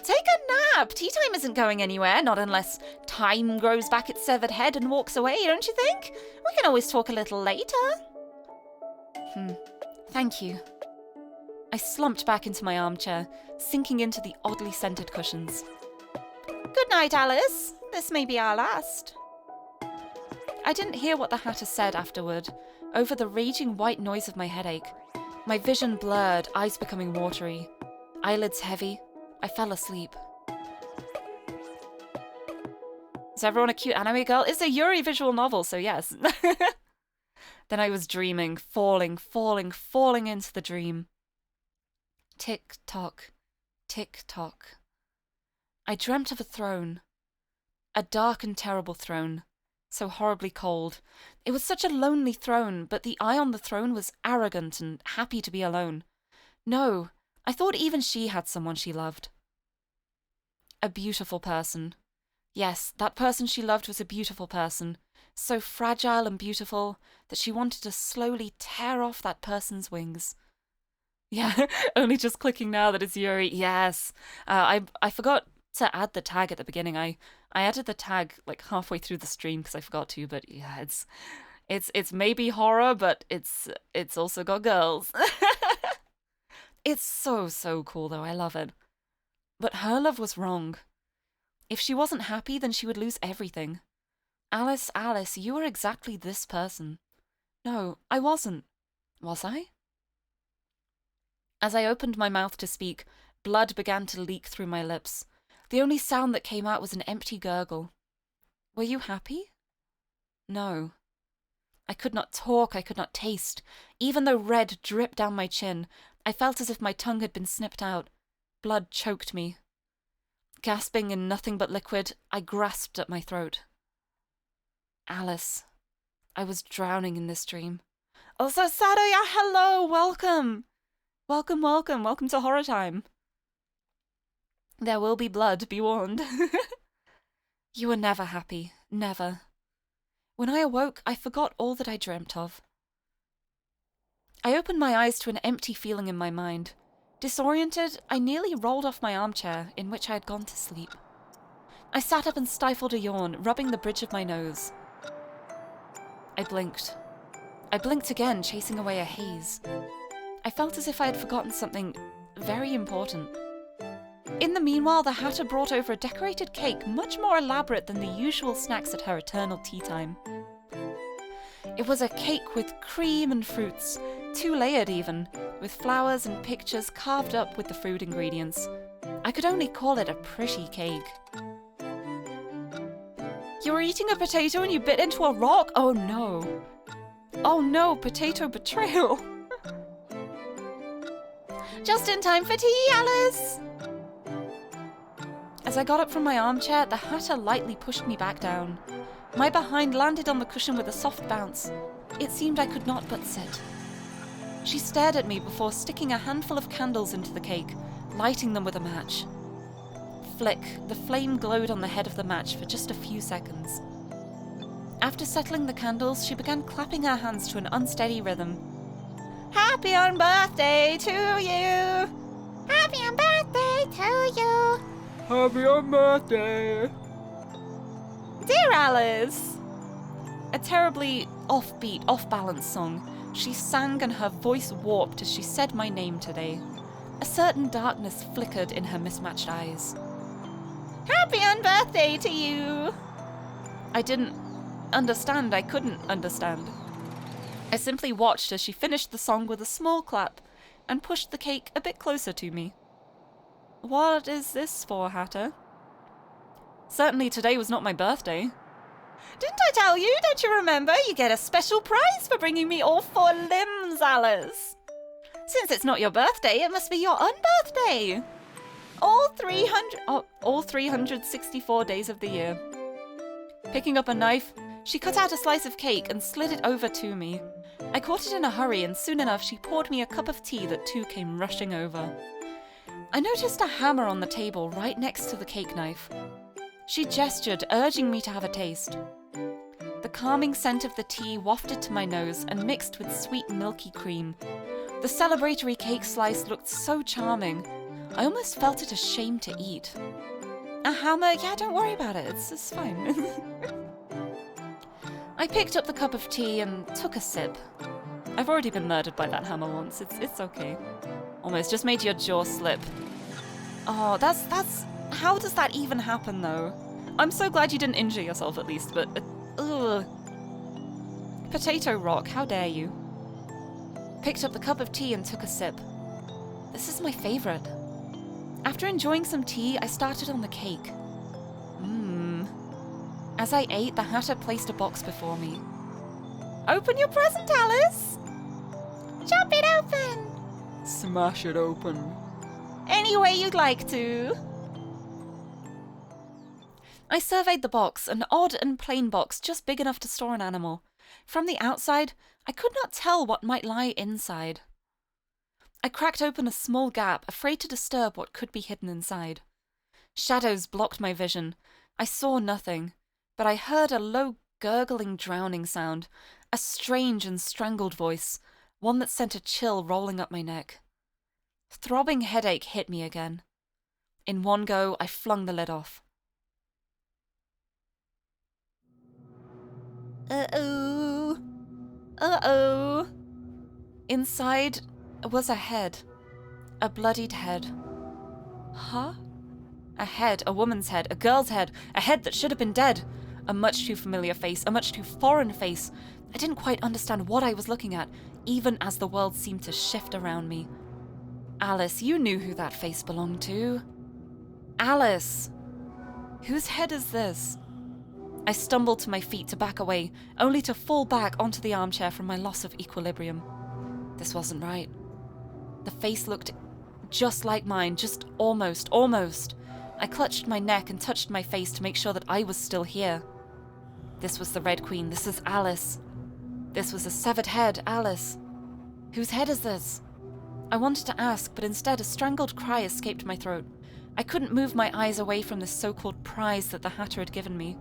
Take a nap! Tea time isn't going anywhere, not unless time grows back its severed head and walks away, don't you think? We can always talk a little later. Thank you. I slumped back into my armchair, sinking into the oddly scented cushions. Good night, Alice. This may be our last. I didn't hear what the Hatter said afterward, over the raging white noise of my headache. My vision blurred, eyes becoming watery. Eyelids heavy. I fell asleep. Is everyone a cute anime girl? It's a Yuri visual novel, so yes. Then I was dreaming, falling into the dream. Tick-tock, tick-tock. I dreamt of a throne. A dark and terrible throne. So horribly cold. It was such a lonely throne, but the eye on the throne was arrogant and happy to be alone. No, I thought even she had someone she loved. A beautiful person. Yes, that person she loved was a beautiful person. So fragile and beautiful that she wanted to slowly tear off that person's wings. Yeah, only just clicking now that it's Yuri. Yes. I forgot to add the tag at the beginning. I added the tag like halfway through the stream because I forgot to, but yeah, it's maybe horror, but it's also got girls. It's so cool though. I love it. But her love was wrong. If she wasn't happy, then she would lose everything. Alice, you were exactly this person. No, I wasn't. Was I? As I opened my mouth to speak, blood began to leak through my lips. The only sound that came out was an empty gurgle. Were you happy? No. I could not talk, I could not taste. Even though red dripped down my chin, I felt as if my tongue had been snipped out. Blood choked me. Gasping in nothing but liquid, I grasped at my throat. Alice. I was drowning in this dream. Also, Sadaya, hello, welcome. Welcome to Horror Time. There will be blood, be warned. You were never happy, never. When I awoke, I forgot all that I dreamt of. I opened my eyes to an empty feeling in my mind. Disoriented, I nearly rolled off my armchair in which I had gone to sleep. I sat up and stifled a yawn, rubbing the bridge of my nose. I blinked. I blinked again, chasing away a haze. I felt as if I had forgotten something very important. In the meanwhile, the Hatter brought over a decorated cake much more elaborate than the usual snacks at her eternal tea time. It was a cake with cream and fruits, 2-layered even, with flowers and pictures carved up with the fruit ingredients. I could only call it a pretty cake. You were eating a potato and you bit into a rock? Oh no. Oh no, potato betrayal. Just in time for tea, Alice! As I got up from my armchair, the Hatter lightly pushed me back down. My behind landed on the cushion with a soft bounce. It seemed I could not but sit. She stared at me before sticking a handful of candles into the cake, lighting them with a match. Flick, the flame glowed on the head of the match for just a few seconds. After settling the candles, she began clapping her hands to an unsteady rhythm. Happy on birthday to you! Happy on birthday to you! Happy on birthday! Dear Alice! A terribly offbeat, off-balance song. She sang and her voice warped as she said my name today. A certain darkness flickered in her mismatched eyes. Happy on birthday to you! I didn't understand. I couldn't understand. I simply watched as she finished the song with a small clap and pushed the cake a bit closer to me. What is this for, Hatter? Certainly today was not my birthday. Didn't I tell you? Don't you remember? You get a special prize for bringing me all 4 limbs, Alice. Since it's not your birthday, it must be your unbirthday. All 364 days of the year. Picking up a knife, she cut out a slice of cake and slid it over to me. I caught it in a hurry, and soon enough she poured me a cup of tea that too came rushing over. I noticed a hammer on the table right next to the cake knife. She gestured, urging me to have a taste. The calming scent of the tea wafted to my nose and mixed with sweet milky cream. The celebratory cake slice looked so charming. I almost felt it a shame to eat. A hammer? Yeah, don't worry about it. It's fine. I picked up the cup of tea and took a sip. I've already been murdered by that hammer once. It's okay. Almost just made your jaw slip. Oh, that's... How does that even happen, though? I'm so glad you didn't injure yourself, at least, but... ugh. Potato rock, how dare you? Picked up the cup of tea and took a sip. This is my favorite. After enjoying some tea, I started on the cake. As I ate, the Hatter placed a box before me. Open your present, Alice! Chop it open! Smash it open. Any way you'd like to. I surveyed the box, an odd and plain box just big enough to store an animal. From the outside, I could not tell what might lie inside. I cracked open a small gap, afraid to disturb what could be hidden inside. Shadows blocked my vision. I saw nothing, but I heard a low, gurgling, drowning sound, a strange and strangled voice, one that sent a chill rolling up my neck. Throbbing headache hit me again. In one go, I flung the lid off. Uh-oh. Uh-oh. Inside was a head. A bloodied head. Huh? A head, a woman's head, a girl's head, a head that should have been dead. A much too familiar face, a much too foreign face. I didn't quite understand what I was looking at, even as the world seemed to shift around me. Alice, you knew who that face belonged to. Alice! Whose head is this? I stumbled to my feet to back away, only to fall back onto the armchair from my loss of equilibrium. This wasn't right. The face looked just like mine, just almost. I clutched my neck and touched my face to make sure that I was still here. This was the Red Queen. This is Alice. This was a severed head, Alice. Whose head is this? I wanted to ask, but instead a strangled cry escaped my throat. I couldn't move my eyes away from this so-called prize that the Hatter had given me.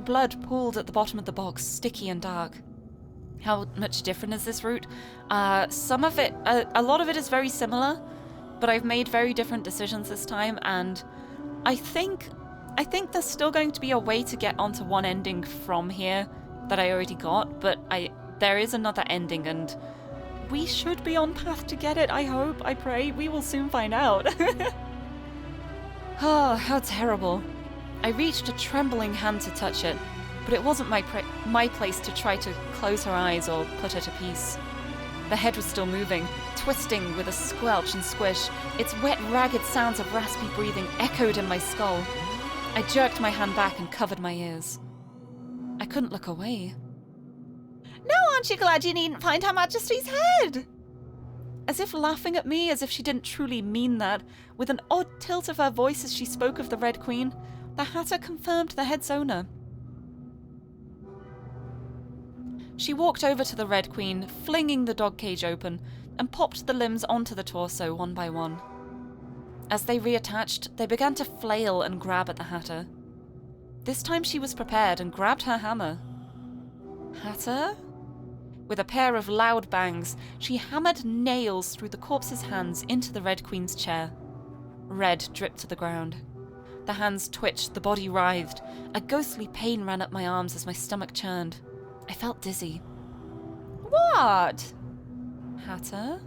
Blood pooled at the bottom of the box, sticky and dark. How much different is this route? Some of it, a lot of it is very similar, but I've made very different decisions this time, and I think there's still going to be a way to get onto one ending from here that I already got, but there is another ending, and we should be on path to get it, I hope, I pray. We will soon find out. Oh, how terrible. I reached a trembling hand to touch it, but it wasn't my place to try to close her eyes or put her to peace. The head was still moving, twisting with a squelch and squish. Its wet, ragged sounds of raspy breathing echoed in my skull. I jerked my hand back and covered my ears. I couldn't look away. Now aren't you glad you needn't find Her Majesty's head? As if laughing at me, as if she didn't truly mean that, with an odd tilt of her voice as she spoke of the Red Queen, the Hatter confirmed the head's owner. She walked over to the Red Queen, flinging the dog cage open, and popped the limbs onto the torso one by one. As they reattached, they began to flail and grab at the Hatter. This time she was prepared and grabbed her hammer. Hatter? With a pair of loud bangs, she hammered nails through the corpse's hands into the Red Queen's chair. Red dripped to the ground. The hands twitched, the body writhed. A ghostly pain ran up my arms as my stomach churned. I felt dizzy. What? Hatter?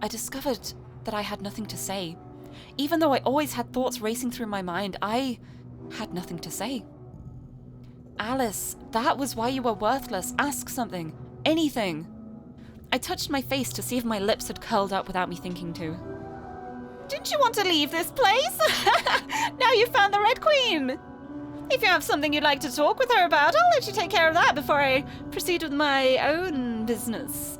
I discovered that I had nothing to say. Even though I always had thoughts racing through my mind, I had nothing to say. Alice, that was why you were worthless. Ask something. Anything. I touched my face to see if my lips had curled up without me thinking to. Didn't you want to leave this place? Now you've found the Red Queen. If you have something you'd like to talk with her about, I'll let you take care of that before I proceed with my own business.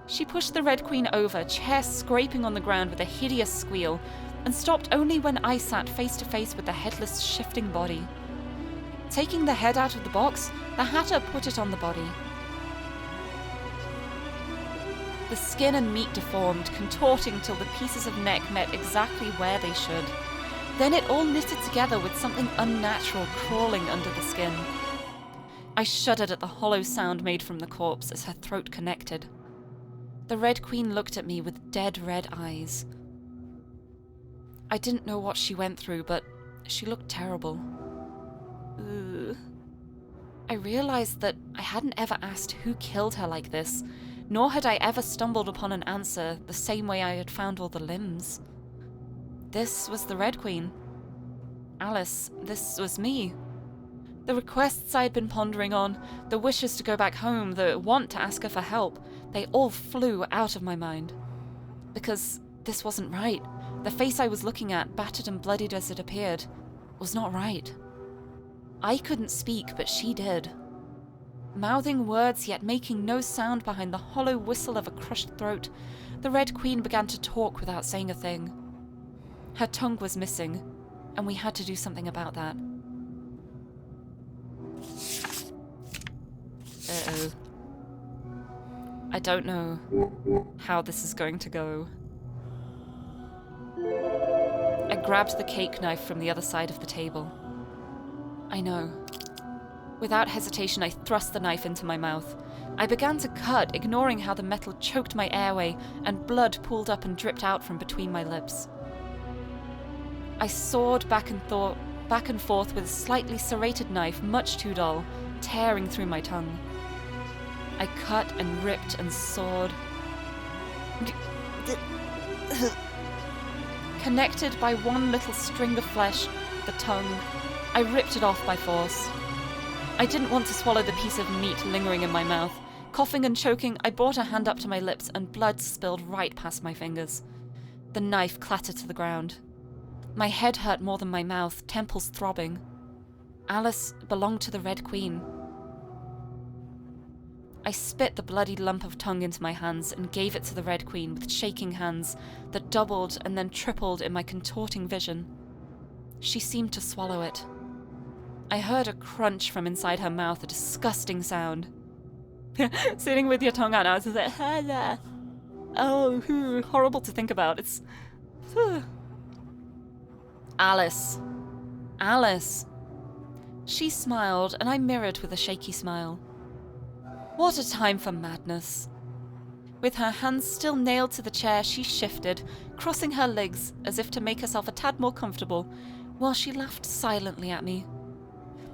She pushed the Red Queen over, chair scraping on the ground with a hideous squeal, and stopped only when I sat face to face with the headless, shifting body. Taking the head out of the box, the Hatter put it on the body. The skin and meat deformed, contorting till the pieces of neck met exactly where they should. Then it all knitted together with something unnatural crawling under the skin. I shuddered at the hollow sound made from the corpse as her throat connected. The Red Queen looked at me with dead red eyes. I didn't know what she went through, but she looked terrible. I realized that I hadn't ever asked who killed her like this, nor had I ever stumbled upon an answer the same way I had found all the limbs. This was the Red Queen. Alice, this was me. The requests I had been pondering on, the wishes to go back home, the want to ask her for help, they all flew out of my mind. Because this wasn't right. The face I was looking at, battered and bloodied as it appeared, was not right. I couldn't speak, but she did. Mouthing words yet making no sound behind the hollow whistle of a crushed throat, the Red Queen began to talk without saying a thing. Her tongue was missing, and we had to do something about that. Uh-oh. I don't know how this is going to go. I grabbed the cake knife from the other side of the table. I know. Without hesitation, I thrust the knife into my mouth. I began to cut, ignoring how the metal choked my airway and blood pooled up and dripped out from between my lips. I sawed back and forth with a slightly serrated knife, much too dull, tearing through my tongue. I cut and ripped and sawed. Connected by one little string of flesh, the tongue, I ripped it off by force. I didn't want to swallow the piece of meat lingering in my mouth. Coughing and choking, I brought a hand up to my lips and blood spilled right past my fingers. The knife clattered to the ground. My head hurt more than my mouth, temples throbbing. Alice belonged to the Red Queen. I spit the bloody lump of tongue into my hands and gave it to the Red Queen with shaking hands that doubled and then tripled in my contorting vision. She seemed to swallow it. I heard a crunch from inside her mouth, a disgusting sound. Sitting with your tongue out, I was like, oh, horrible to think about. It's... Alice. Alice. She smiled, and I mirrored with a shaky smile. What a time for madness. With her hands still nailed to the chair, she shifted, crossing her legs as if to make herself a tad more comfortable, while she laughed silently at me.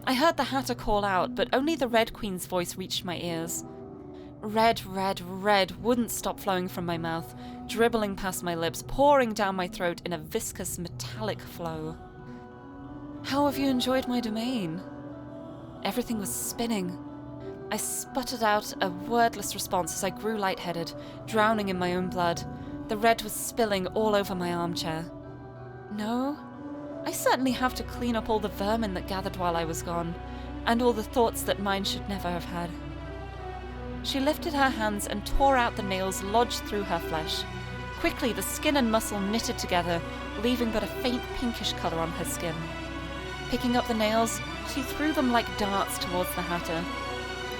I heard the Hatter call out, but only the Red Queen's voice reached my ears. Red, red, red wouldn't stop flowing from my mouth, dribbling past my lips, pouring down my throat in a viscous, metallic flow. How have you enjoyed my domain? Everything was spinning. I sputtered out a wordless response as I grew lightheaded, drowning in my own blood. The red was spilling all over my armchair. No, I certainly have to clean up all the vermin that gathered while I was gone, and all the thoughts that mine should never have had. She lifted her hands and tore out the nails lodged through her flesh. Quickly, the skin and muscle knitted together, leaving but a faint pinkish colour on her skin. Picking up the nails, she threw them like darts towards the Hatter.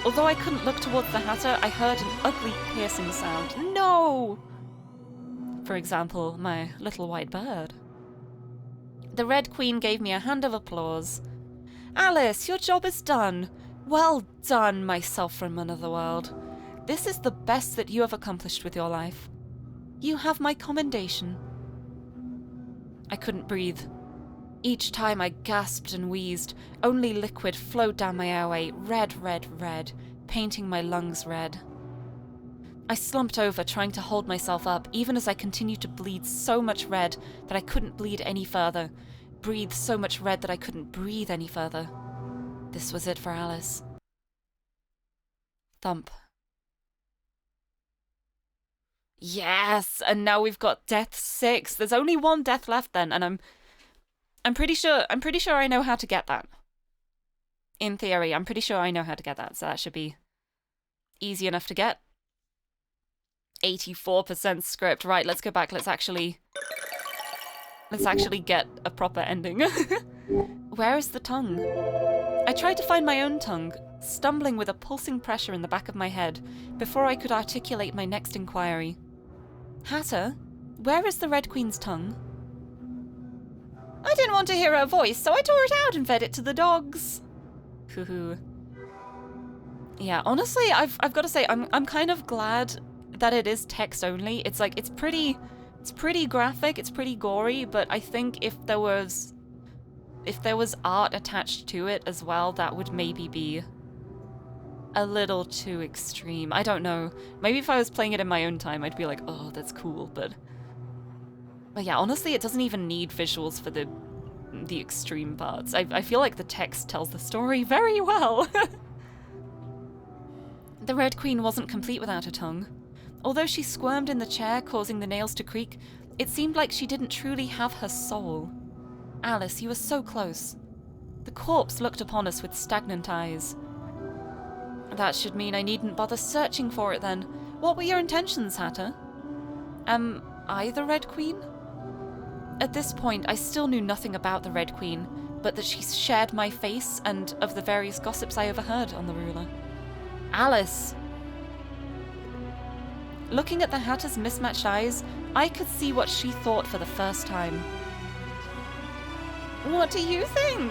Although I couldn't look towards the Hatter, I heard an ugly, piercing sound. No! For example, my little white bird. The Red Queen gave me a hand of applause. Alice, your job is done. Well done, myself from another world. This is the best that you have accomplished with your life. You have my commendation. I couldn't breathe. Each time I gasped and wheezed, only liquid flowed down my airway, red, red, red, painting my lungs red. I slumped over, trying to hold myself up, even as I continued to bleed so much red that I couldn't bleed any further, breathe so much red that I couldn't breathe any further. This was it for Alice. Thump. Yes, and now we've got death 6. There's only one death left then, and I'm pretty sure I know how to get that. In theory, I'm pretty sure I know how to get that, so that should be easy enough to get. 84% script. Right, let's go back. Let's actually get a proper ending. Where is the tongue? I tried to find my own tongue, stumbling with a pulsing pressure in the back of my head before I could articulate my next inquiry. Hatter, where is the Red Queen's tongue? I didn't want to hear her voice, so I tore it out and fed it to the dogs. Hoo-hoo. Yeah, honestly, I've got to say, I'm kind of glad that it is text only. It's like, it's pretty graphic, it's pretty gory, but I think if there was art attached to it as well, that would maybe be a little too extreme. I don't know. Maybe if I was playing it in my own time, I'd be like, oh, that's cool, but yeah, honestly, it doesn't even need visuals for the extreme parts. I feel like the text tells the story very well. The Red Queen wasn't complete without a tongue. Although she squirmed in the chair, causing the nails to creak, it seemed like she didn't truly have her soul. Alice, you were so close. The corpse looked upon us with stagnant eyes. That should mean I needn't bother searching for it then. What were your intentions, Hatter? Am I the Red Queen? At this point, I still knew nothing about the Red Queen, but that she shared my face and of the various gossips I overheard on the ruler. Alice! Looking at the Hatter's mismatched eyes, I could see what she thought for the first time. What do you think?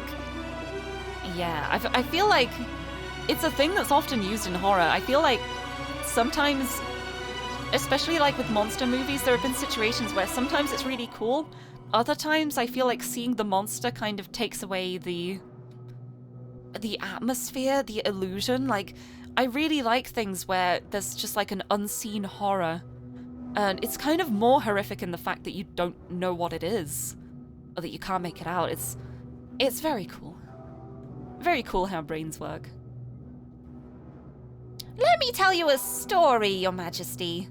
Yeah, I feel like it's a thing that's often used in horror. I feel like sometimes, especially like with monster movies, there have been situations where sometimes it's really cool. Other times I feel like seeing the monster kind of takes away the atmosphere, the illusion. Like, I really like things where there's just like an unseen horror. And it's kind of more horrific in the fact that you don't know what it is. Or that you can't make it out. It's very cool. Very cool how brains work. Let me tell you a story, Your Majesty.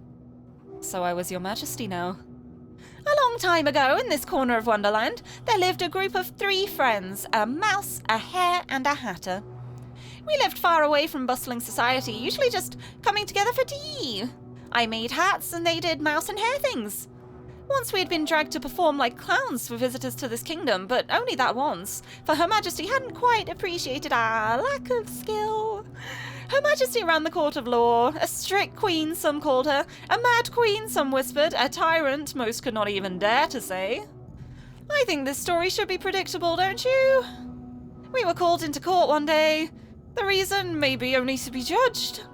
So I was Your Majesty now. A long time ago, in this corner of Wonderland, there lived a group of 3 friends, a mouse, a hare, and a hatter. We lived far away from bustling society, usually just coming together for tea. I made hats, and they did mouse and hare things. Once we had been dragged to perform like clowns for visitors to this kingdom, but only that once, for Her Majesty hadn't quite appreciated our lack of skill. Her Majesty ran the court of law, a strict queen, some called her, a mad queen, some whispered, a tyrant, most could not even dare to say. I think this story should be predictable, don't you? We were called into court one day. The reason may be only to be judged.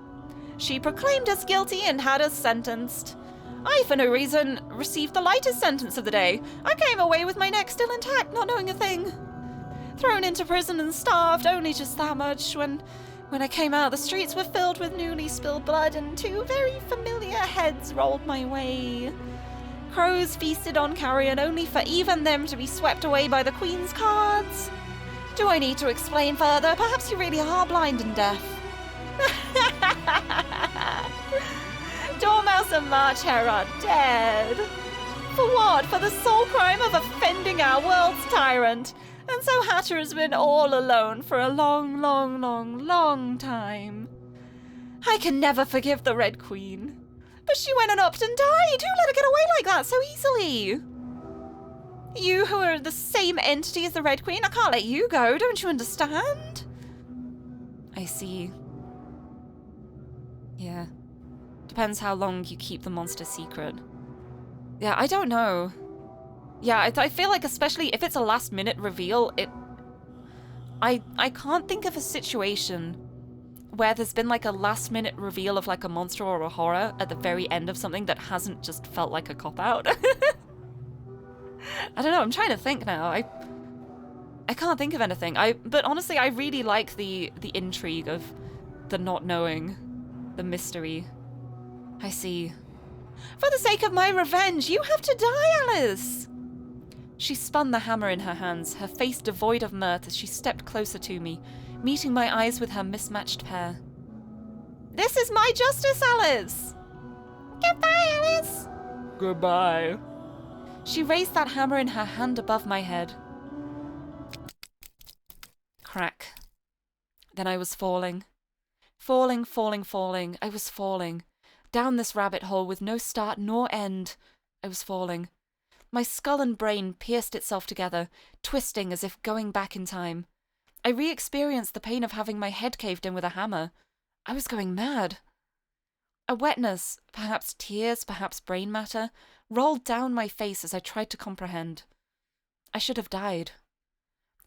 She proclaimed us guilty and had us sentenced. I, for no reason, received the lightest sentence of the day. I came away with my neck still intact, not knowing a thing. Thrown into prison and starved, only just that much. When I came out, the streets were filled with newly spilled blood, and 2 very familiar heads rolled my way. Crows feasted on carrion, only for even them to be swept away by the Queen's cards. Do I need to explain further? Perhaps you really are blind and deaf. Dormouse and March Hare are dead. For what? For the sole crime of offending our world's tyrant. And so Hatter has been all alone for a long, long, long, long time. I can never forgive the Red Queen. But she went and upped and died. Who let her get away like that so easily? You who are the same entity as the Red Queen, I can't let you go, don't you understand? I see. Yeah. Depends how long you keep the monster secret. Yeah, I don't know. Yeah, I feel like especially if it's a last-minute reveal, I can't think of a situation where there's been like a last minute reveal of like a monster or a horror at the very end of something that hasn't just felt like a cop-out. I don't know, I'm trying to think now. I can't think of anything. But honestly, I really like the intrigue of the not knowing, the mystery. I see. For the sake of my revenge, you have to die, Alice! She spun the hammer in her hands, her face devoid of mirth as she stepped closer to me, meeting my eyes with her mismatched pair. This is my justice, Alice! Goodbye, Alice! Goodbye. She raised that hammer in her hand above my head. Crack. Then I was falling. Falling. I was falling. Down this rabbit hole with no start nor end. I was falling. My skull and brain pierced itself together, twisting as if going back in time. I re-experienced the pain of having my head caved in with a hammer. I was going mad. A wetness, perhaps tears, perhaps brain matter, rolled down my face as I tried to comprehend. I should have died.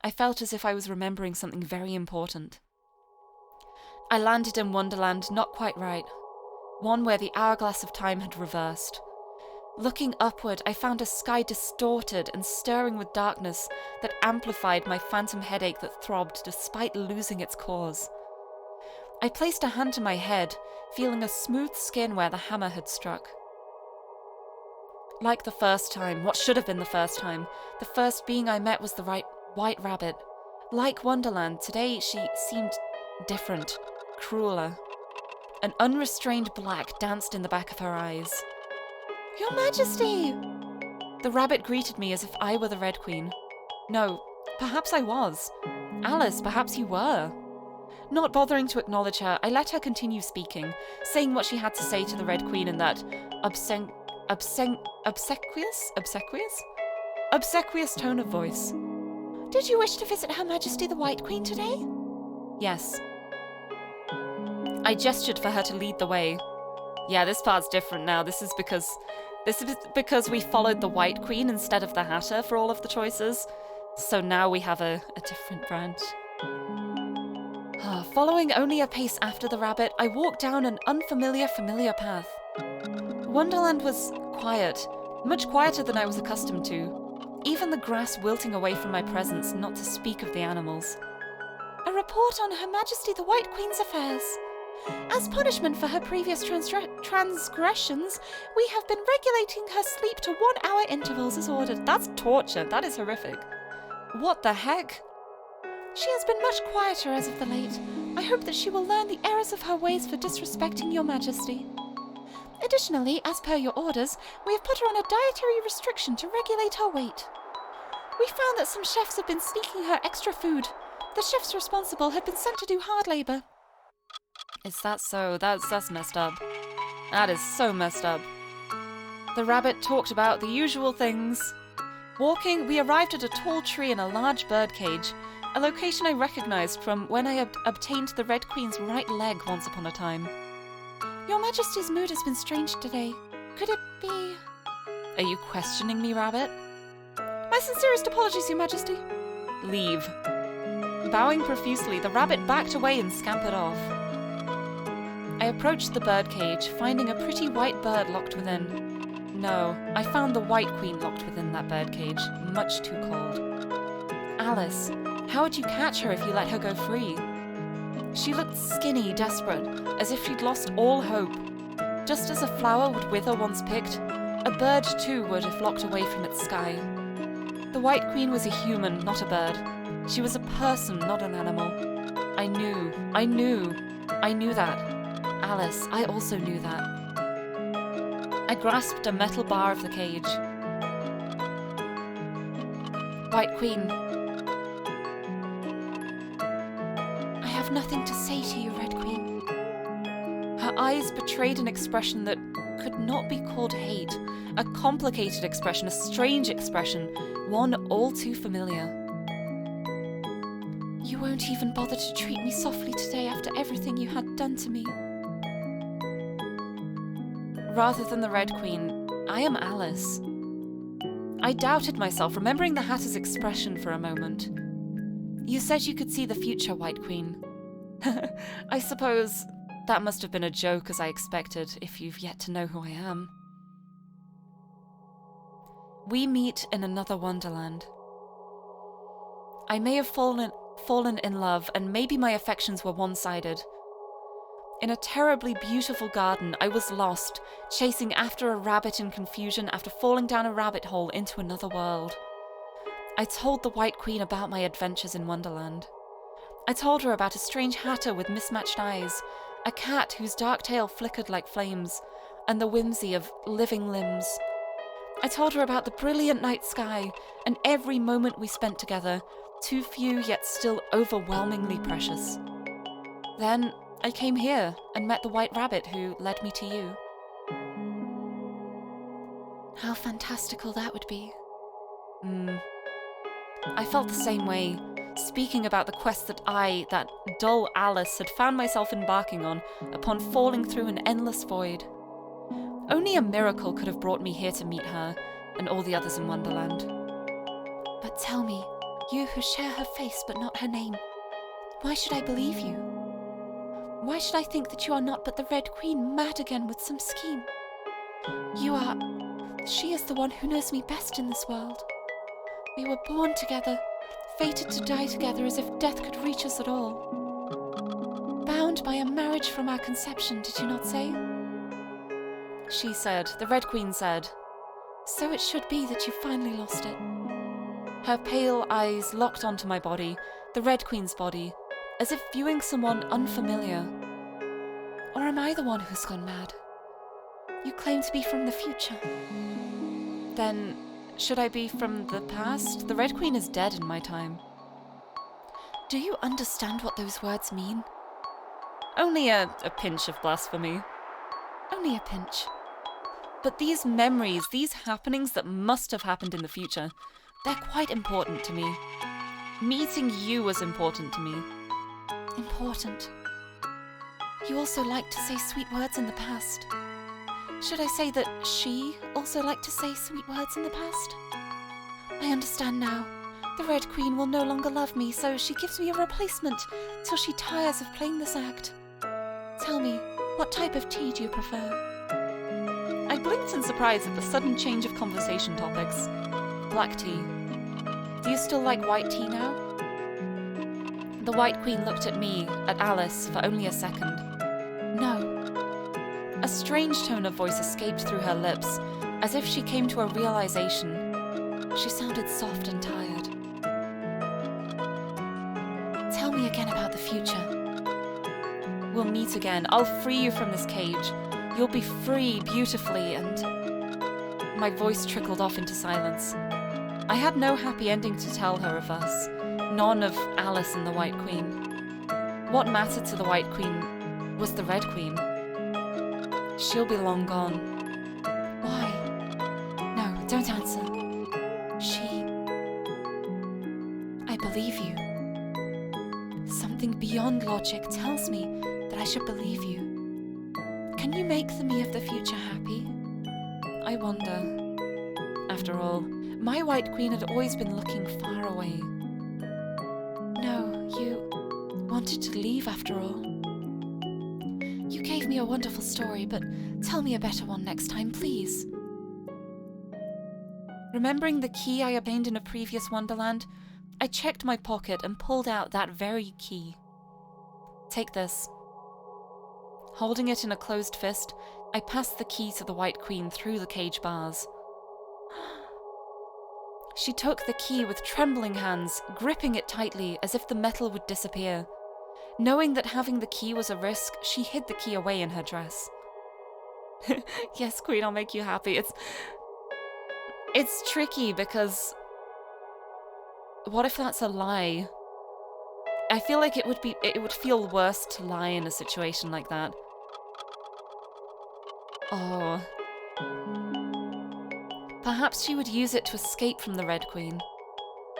I felt as if I was remembering something very important. I landed in Wonderland not quite right, one where the hourglass of time had reversed. Looking upward, I found a sky distorted and stirring with darkness that amplified my phantom headache that throbbed despite losing its cause. I placed a hand to my head, feeling a smooth skin where the hammer had struck. Like the first time, what should have been the first time, the first being I met was the right white rabbit. Like Wonderland, today she seemed different, crueler. An unrestrained black danced in the back of her eyes. Your Majesty! The rabbit greeted me as if I were the Red Queen. No, perhaps I was. Alice, perhaps you were. Not bothering to acknowledge her, I let her continue speaking, saying what she had to say to the Red Queen in that obsequious tone of voice. Did you wish to visit Her Majesty the White Queen today? Yes. I gestured for her to lead the way. Yeah, this part's different now. This is because we followed the White Queen instead of the Hatter for all of the choices. So now we have a different branch. Following only a pace after the rabbit, I walked down an unfamiliar familiar path. Wonderland was quiet, much quieter than I was accustomed to. Even the grass wilting away from my presence, not to speak of the animals. A report on Her Majesty the White Queen's affairs. As punishment for her previous transgressions, we have been regulating her sleep to 1-hour intervals as ordered. That's torture. That is horrific. What the heck? She has been much quieter as of the late. I hope that she will learn the errors of her ways for disrespecting your Majesty. Additionally, as per your orders, we have put her on a dietary restriction to regulate her weight. We found that some chefs have been sneaking her extra food. The chefs responsible have been sent to do hard labor. Is that so? That's messed up. That is so messed up. The rabbit talked about the usual things. Walking, we arrived at a tall tree in a large bird cage, a location I recognized from when I obtained the Red Queen's right leg once upon a time. Your Majesty's mood has been strange today. Could it be... Are you questioning me, rabbit? My sincerest apologies, Your Majesty. Leave. Bowing profusely, the rabbit backed away and scampered off. I approached the birdcage, finding a pretty white bird locked within. No, I found the White Queen locked within that birdcage, much too cold. Alice, how would you catch her if you let her go free? She looked skinny, desperate, as if she'd lost all hope. Just as a flower would wither once picked, a bird too would if locked away from its sky. The White Queen was a human, not a bird. She was a person, not an animal. I knew that. Alice, I also knew that. I grasped a metal bar of the cage. White Queen. I have nothing to say to you, Red Queen. Her eyes betrayed an expression that could not be called hate. A complicated expression, a strange expression, one all too familiar. You won't even bother to treat me softly today after everything you had done to me. Rather than the Red Queen, I am Alice. I doubted myself, remembering the Hatter's expression for a moment. You said you could see the future, White Queen. I suppose that must have been a joke as I expected, if you've yet to know who I am. We meet in another wonderland. I may have fallen in love, and maybe my affections were one-sided. In a terribly beautiful garden, I was lost, chasing after a rabbit in confusion after falling down a rabbit hole into another world. I told the White Queen about my adventures in Wonderland. I told her about a strange hatter with mismatched eyes, a cat whose dark tail flickered like flames, and the whimsy of living limbs. I told her about the brilliant night sky and every moment we spent together, too few yet still overwhelmingly precious. Then I came here and met the White Rabbit who led me to you. How fantastical that would be. I felt the same way, speaking about the quest that I, that dull Alice, had found myself embarking on upon falling through an endless void. Only a miracle could have brought me here to meet her and all the others in Wonderland. But tell me, you who share her face but not her name, why should I believe you? Why should I think that you are not but the Red Queen mad again with some scheme? She is the one who knows me best in this world. We were born together, fated to die together as if death could reach us at all. Bound by a marriage from our conception, did you not say? She said, the Red Queen said. So it should be that you finally lost it. Her pale eyes locked onto my body, the Red Queen's body, as if viewing someone unfamiliar. Or am I the one who's gone mad? You claim to be from the future. Then, should I be from the past? The Red Queen is dead in my time. Do you understand what those words mean? Only a pinch of blasphemy. Only a pinch. But these memories, these happenings that must have happened in the future, they're quite important to me. Meeting you was important to me. Important. You also liked to say sweet words in the past. Should I say that she also liked to say sweet words in the past? I understand now. The Red Queen will no longer love me, so she gives me a replacement till she tires of playing this act. Tell me, what type of tea do you prefer? I blinked in surprise at the sudden change of conversation topics. Black tea. Do you still like white tea now? The White Queen looked at me, at Alice, for only a second. No. A strange tone of voice escaped through her lips, as if she came to a realization. She sounded soft and tired. Tell me again about the future. We'll meet again. I'll free you from this cage. You'll be free beautifully, and... My voice trickled off into silence. I had no happy ending to tell her of us. None of Alice and the White Queen. What mattered to the White Queen was the Red Queen. She'll be long gone. Why? No, don't answer. She... I believe you. Something beyond logic tells me that I should believe you. Can you make the me of the future happy? I wonder. After all, my White Queen had always been looking far away. No, you wanted to leave after all. You gave me a wonderful story, but tell me a better one next time, please. Remembering the key I obtained in a previous Wonderland, I checked my pocket and pulled out that very key. Take this. Holding it in a closed fist, I passed the key to the White Queen through the cage bars. She took the key with trembling hands, gripping it tightly as if the metal would disappear. Knowing that having the key was a risk, she hid the key away in her dress. Yes, Queen, I'll make you happy. It's tricky because... What if that's a lie? I feel like it would feel worse to lie in a situation like that. Oh. Perhaps she would use it to escape from the Red Queen.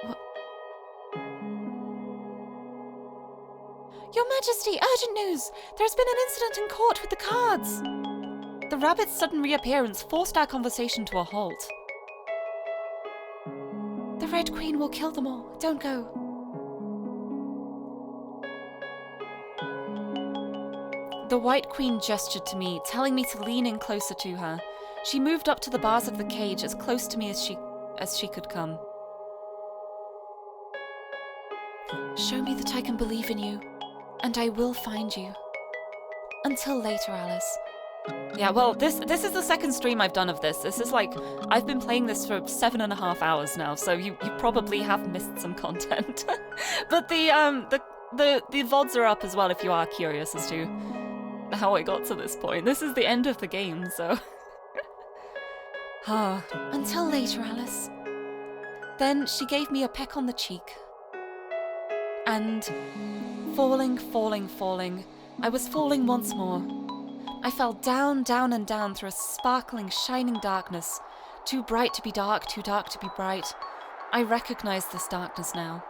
What? Your Majesty, urgent news! There has been an incident in court with the cards! The rabbit's sudden reappearance forced our conversation to a halt. The Red Queen will kill them all. Don't go. The White Queen gestured to me, telling me to lean in closer to her. She moved up to the bars of the cage as close to me as she could come. Show me that I can believe in you, and I will find you. Until later, Alice. Yeah, well, this is the second stream I've done of this. This is like, I've been playing this for 7.5 hours now, so you probably have missed some content. But the VODs are up as well if you are curious as to how I got to this point. This is the end of the game, so... Until later, Alice. Then she gave me a peck on the cheek. And falling, I was falling once more. I fell down, down and down through a sparkling, shining darkness. Too bright to be dark, too dark to be bright. I recognized this darkness now.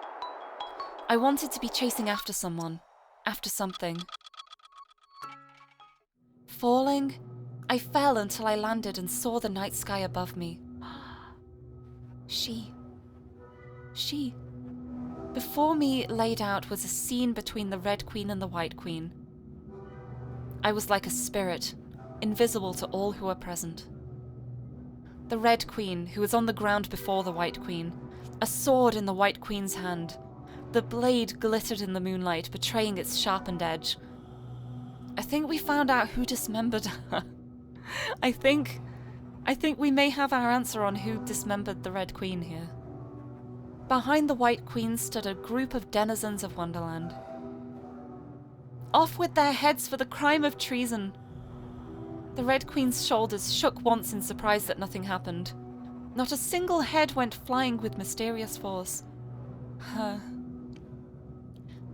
I wanted to be chasing after someone, after something. Falling, I fell until I landed and saw the night sky above me. She. Before me, laid out, was a scene between the Red Queen and the White Queen. I was like a spirit, invisible to all who were present. The Red Queen, who was on the ground before the White Queen, a sword in the White Queen's hand. The blade glittered in the moonlight, betraying its sharpened edge. I think we found out who dismembered her. I think we may have our answer on who dismembered the Red Queen here. Behind the White Queen stood a group of denizens of Wonderland. Off with their heads for the crime of treason! The Red Queen's shoulders shook once in surprise that nothing happened. Not a single head went flying with mysterious force.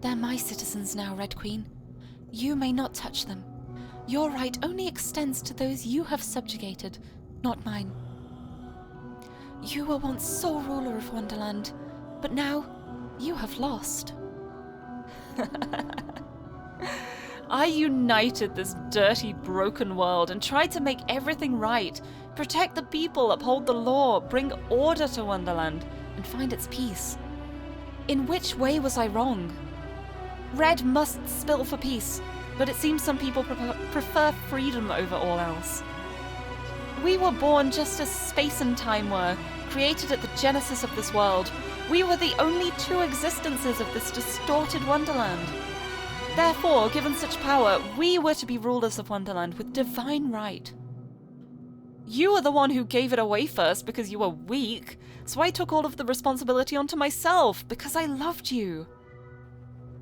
They're my citizens now, Red Queen. You may not touch them. Your right only extends to those you have subjugated, not mine. You were once sole ruler of Wonderland, but now you have lost. I united this dirty, broken world and tried to make everything right, protect the people, uphold the law, bring order to Wonderland, and find its peace. In which way was I wrong? Red must spill for peace, but it seems some people prefer freedom over all else. We were born just as space and time were, created at the genesis of this world. We were the only two existences of this distorted Wonderland. Therefore, given such power, we were to be rulers of Wonderland with divine right. You were the one who gave it away first because you were weak, so I took all of the responsibility onto myself because I loved you.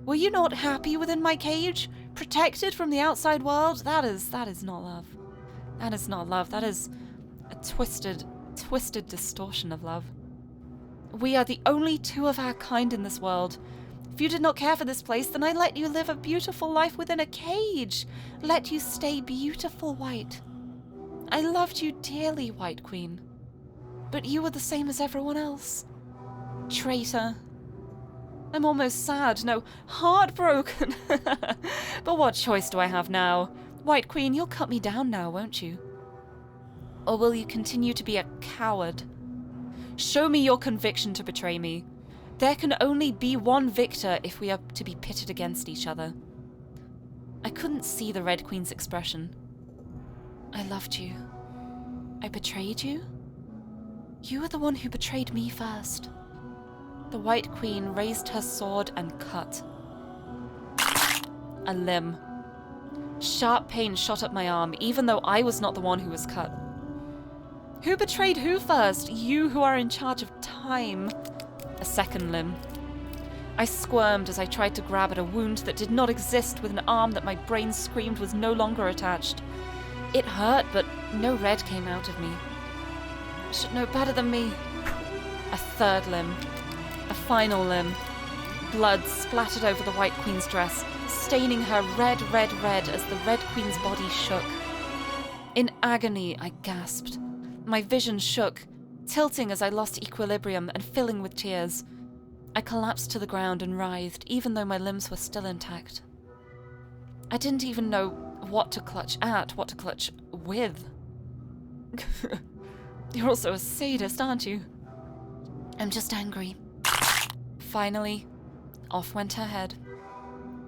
Were you not happy within my cage, protected from the outside world? That is not love. That is not love. That is a twisted distortion of love. We are the only two of our kind in this world. If you did not care for this place, then I let you live a beautiful life within a cage. Let you stay beautiful, White. I loved you dearly, White Queen. But you were the same as everyone else. Traitor. I'm almost sad, no, heartbroken. But what choice do I have now? White Queen, you'll cut me down now, won't you? Or will you continue to be a coward? Show me your conviction to betray me. There can only be one victor if we are to be pitted against each other. I couldn't see the Red Queen's expression. I loved you. I betrayed you? You were the one who betrayed me first. The White Queen raised her sword and cut. A limb. Sharp pain shot up my arm, even though I was not the one who was cut. Who betrayed who first? You who are in charge of time. A second limb. I squirmed as I tried to grab at a wound that did not exist with an arm that my brain screamed was no longer attached. It hurt, but no red came out of me. I should know better than me. A third limb. A final limb. Blood splattered over the White Queen's dress, staining her red as the Red Queen's body shook. In agony, I gasped. My vision shook, tilting as I lost equilibrium and filling with tears. I collapsed to the ground and writhed, even though my limbs were still intact. I didn't even know what to clutch at, what to clutch with. You're also a sadist, aren't you? I'm just angry. Finally, off went her head.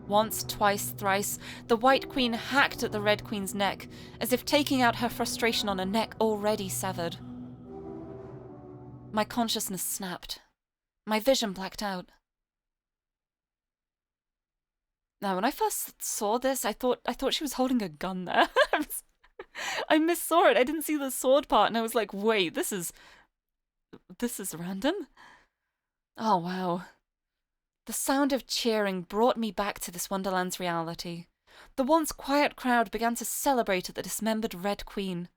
Once, twice, thrice, the White Queen hacked at the Red Queen's neck, as if taking out her frustration on a neck already severed. My consciousness snapped. My vision blacked out. Now, when I first saw this, I thought she was holding a gun there. I missaw it. I didn't see the sword part, and I was like, wait, this is random? Oh, wow. The sound of cheering brought me back to this Wonderland's reality. The once quiet crowd began to celebrate at the dismembered Red Queen.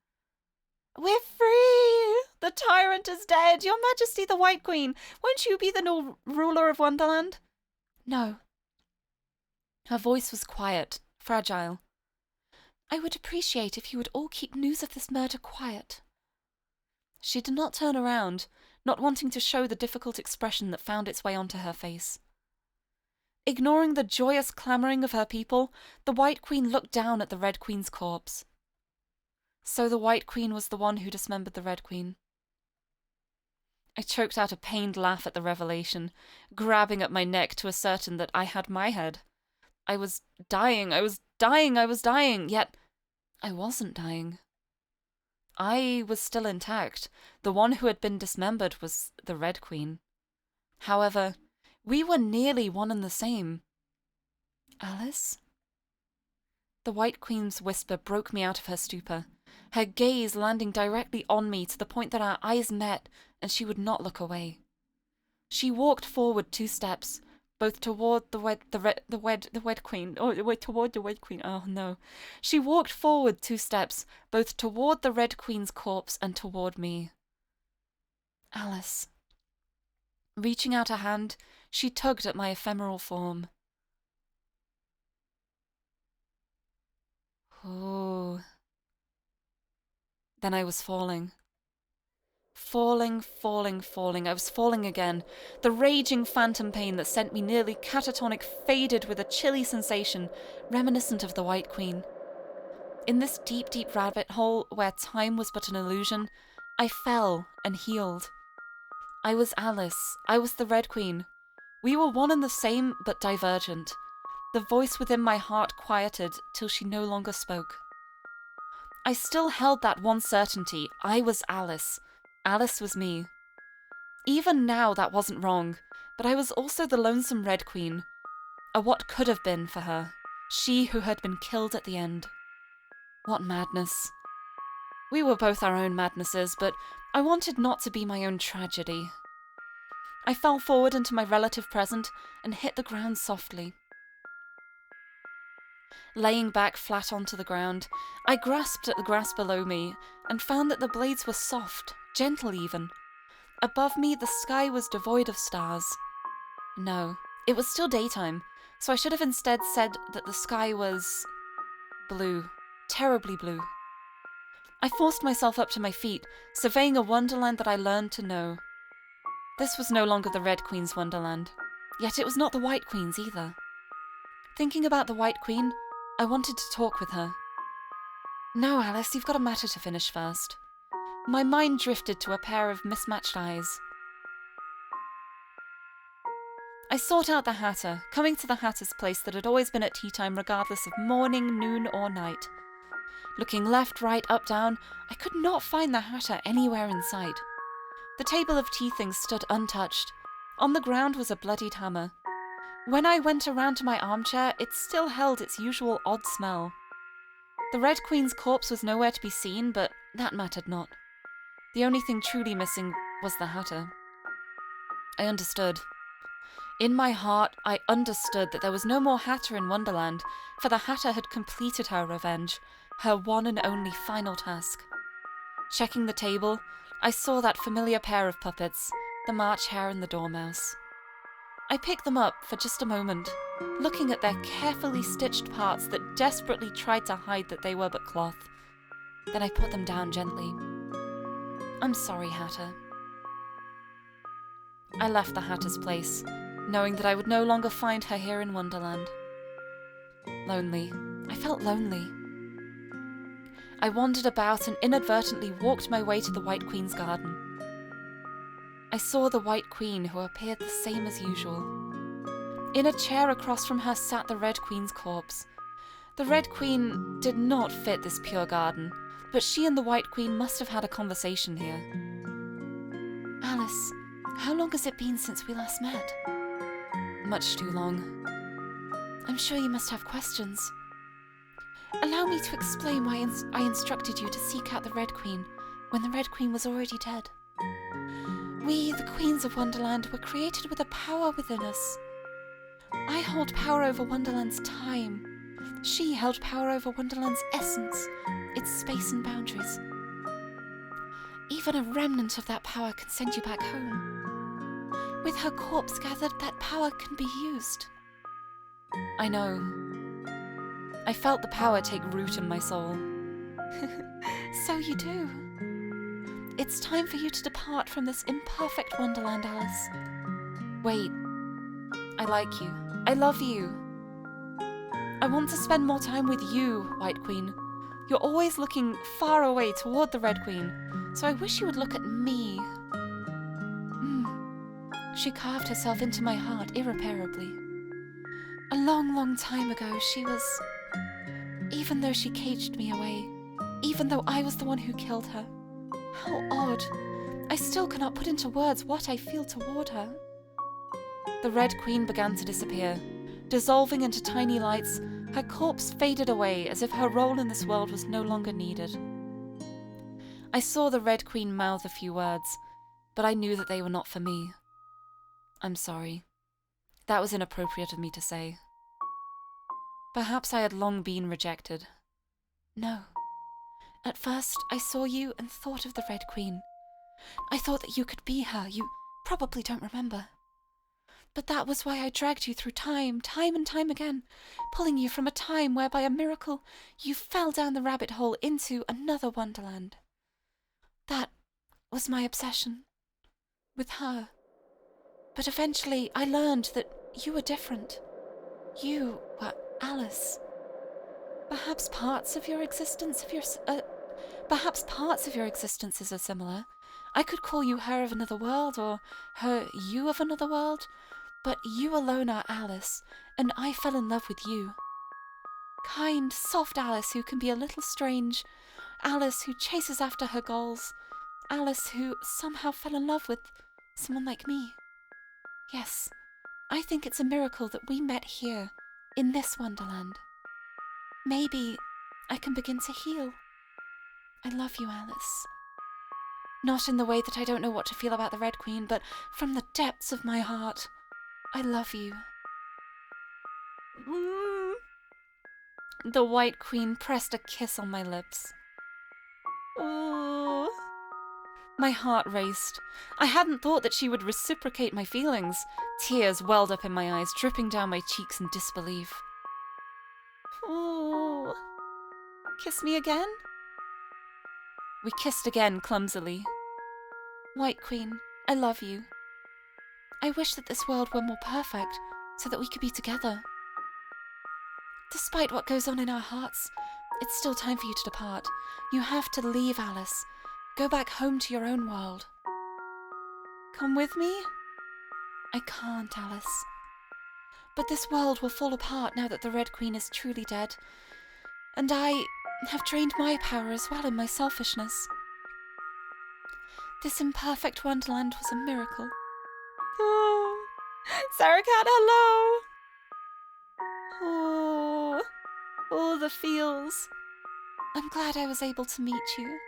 "We're free! The tyrant is dead! Your Majesty the White Queen! Won't you be the new ruler of Wonderland?" "No." Her voice was quiet, fragile. "I would appreciate if you would all keep news of this murder quiet." She did not turn around, not wanting to show the difficult expression that found its way onto her face. Ignoring the joyous clamoring of her people, the White Queen looked down at the Red Queen's corpse. So the White Queen was the one who dismembered the Red Queen. I choked out a pained laugh at the revelation, grabbing at my neck to ascertain that I had my head. I was dying, yet I wasn't dying. I was still intact. The one who had been dismembered was the Red Queen. However, we were nearly one and the same. "Alice?" The White Queen's whisper broke me out of her stupor, her gaze landing directly on me to the point that our eyes met and she would not look away. She walked forward 2 steps, both toward the Red Queen. Toward the Red Queen. Oh no. She walked forward 2 steps, both toward the Red Queen's corpse and toward me. "Alice." Reaching out a hand, she tugged at my ephemeral form. Oh. Then I was falling. Falling. I was falling again. The raging phantom pain that sent me nearly catatonic faded with a chilly sensation reminiscent of the White Queen. In this deep rabbit hole where time was but an illusion, I fell and healed. I was Alice. I was the Red Queen. We were one and the same, but divergent. The voice within my heart quieted till she no longer spoke. I still held that one certainty. I was Alice. Alice was me. Even now that wasn't wrong, but I was also the lonesome Red Queen. A what could have been for her. She who had been killed at the end. What madness. We were both our own madnesses, but I wanted not to be my own tragedy. I fell forward into my relative present and hit the ground softly. Laying back flat onto the ground, I grasped at the grass below me and found that the blades were soft, gentle even. Above me, the sky was devoid of stars. No, it was still daytime, so I should have instead said that the sky was blue, terribly blue. I forced myself up to my feet, surveying a wonderland that I learned to know. This was no longer the Red Queen's wonderland, yet it was not the White Queen's either. Thinking about the White Queen, I wanted to talk with her. "No, Alice, you've got a matter to finish first." My mind drifted to a pair of mismatched eyes. I sought out the Hatter, coming to the Hatter's place that had always been at tea time regardless of morning, noon, or night. Looking left, right, up, down, I could not find the Hatter anywhere in sight. The table of tea things stood untouched. On the ground was a bloodied hammer. When I went around to my armchair, it still held its usual odd smell. The Red Queen's corpse was nowhere to be seen, but that mattered not. The only thing truly missing was the Hatter. I understood. In my heart, I understood that there was no more Hatter in Wonderland, for the Hatter had completed her revenge, her one and only final task. Checking the table, I saw that familiar pair of puppets, the March Hare and the Dormouse. I picked them up for just a moment, looking at their carefully stitched parts that desperately tried to hide that they were but cloth. Then I put them down gently. "I'm sorry, Hatter." I left the Hatter's place, knowing that I would no longer find her here in Wonderland. Lonely. I felt lonely. I wandered about and inadvertently walked my way to the White Queen's garden. I saw the White Queen, who appeared the same as usual. In a chair across from her sat the Red Queen's corpse. The Red Queen did not fit this pure garden, but she and the White Queen must have had a conversation here. Alice, how long has it been since we last met? Much too long. I'm sure you must have questions. Allow me to explain why I instructed you to seek out the Red Queen when the Red Queen was already dead. We, the Queens of Wonderland, were created with a power within us. I hold power over Wonderland's time. She held power over Wonderland's essence, its space and boundaries. Even a remnant of that power can send you back home. With her corpse gathered, that power can be used. I know. I felt the power take root in my soul. So you do. It's time for you to depart from this imperfect Wonderland, Alice. Wait. I like you. I love you. I want to spend more time with you, White Queen. You're always looking far away toward the Red Queen, so I wish you would look at me. She carved herself into my heart irreparably. A long, long time ago, she was... Even though she caged me away, even though I was the one who killed her. How odd. I still cannot put into words what I feel toward her. The Red Queen began to disappear. Dissolving into tiny lights, her corpse faded away as if her role in this world was no longer needed. I saw the Red Queen mouth a few words, but I knew that they were not for me. I'm sorry. That was inappropriate of me to say. Perhaps I had long been rejected. No. At first, I saw you and thought of the Red Queen. I thought that you could be her. You probably don't remember. But that was why I dragged you through time and time again, pulling you from a time where by a miracle you fell down the rabbit hole into another Wonderland. That was my obsession. With her. But eventually I learned that you were different. You were Alice. Perhaps parts of your existences are similar. I could call you her of another world, or her you of another world, but you alone are Alice, and I fell in love with you. Kind, soft Alice who can be a little strange, Alice who chases after her goals, Alice who somehow fell in love with someone like me. Yes, I think it's a miracle that we met here, in this Wonderland. Maybe I can begin to heal. I love you, Alice. Not in the way that I don't know what to feel about the Red Queen, but from the depths of my heart, I love you. The White Queen pressed a kiss on my lips. Oh. My heart raced. I hadn't thought that she would reciprocate my feelings. Tears welled up in my eyes, dripping down my cheeks in disbelief. Oh. Kiss me again? We kissed again, clumsily. White Queen, I love you. I wish that this world were more perfect, so that we could be together. Despite what goes on in our hearts, it's still time for you to depart. You have to leave, Alice. Go back home to your own world. Come with me? I can't, Alice. But this world will fall apart now that the Red Queen is truly dead. And I have drained my power as well in my selfishness. This imperfect Wonderland was a miracle. Oh, Sarah Cat, hello! Oh, all the feels. I'm glad I was able to meet you.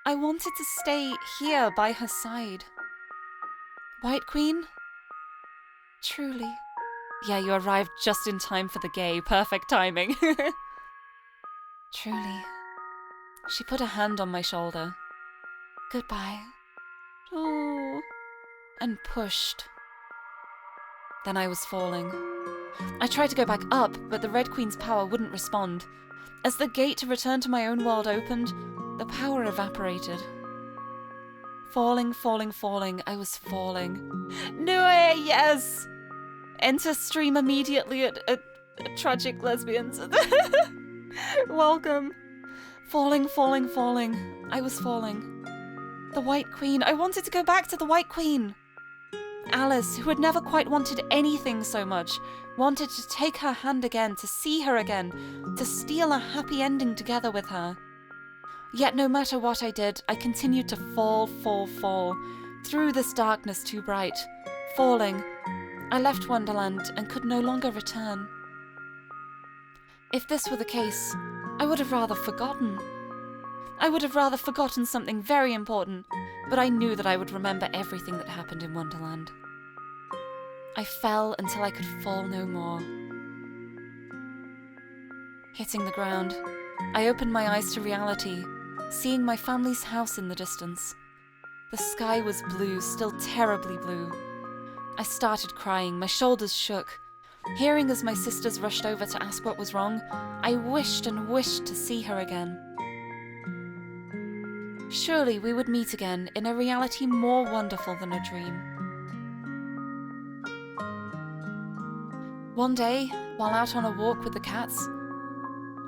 I wanted to stay here by her side. White Queen? Truly. Yeah, you arrived just in time for the gay. Perfect timing. Truly. She put a hand on my shoulder. Goodbye. Oh. And pushed. Then I was falling. I tried to go back up, but the Red Queen's power wouldn't respond. As the gate to return to my own world opened, the power evaporated. Falling, falling, falling, I was falling. No, yes! Enter stream immediately at Tragic Lesbians. Welcome. Falling, falling, falling. I was falling. The White Queen. I wanted to go back to the White Queen. Alice, who had never quite wanted anything so much, wanted to take her hand again, to see her again, to steal a happy ending together with her. Yet no matter what I did, I continued to fall, through this darkness too bright. Falling, I left Wonderland and could no longer return. If this were the case, I would have rather forgotten. I would have rather forgotten something very important, but I knew that I would remember everything that happened in Wonderland. I fell until I could fall no more. Hitting the ground, I opened my eyes to reality, seeing my family's house in the distance. The sky was blue, still terribly blue. I started crying, my shoulders shook. Hearing as my sisters rushed over to ask what was wrong, I wished and wished to see her again. Surely we would meet again in a reality more wonderful than a dream. One day, while out on a walk with the cats,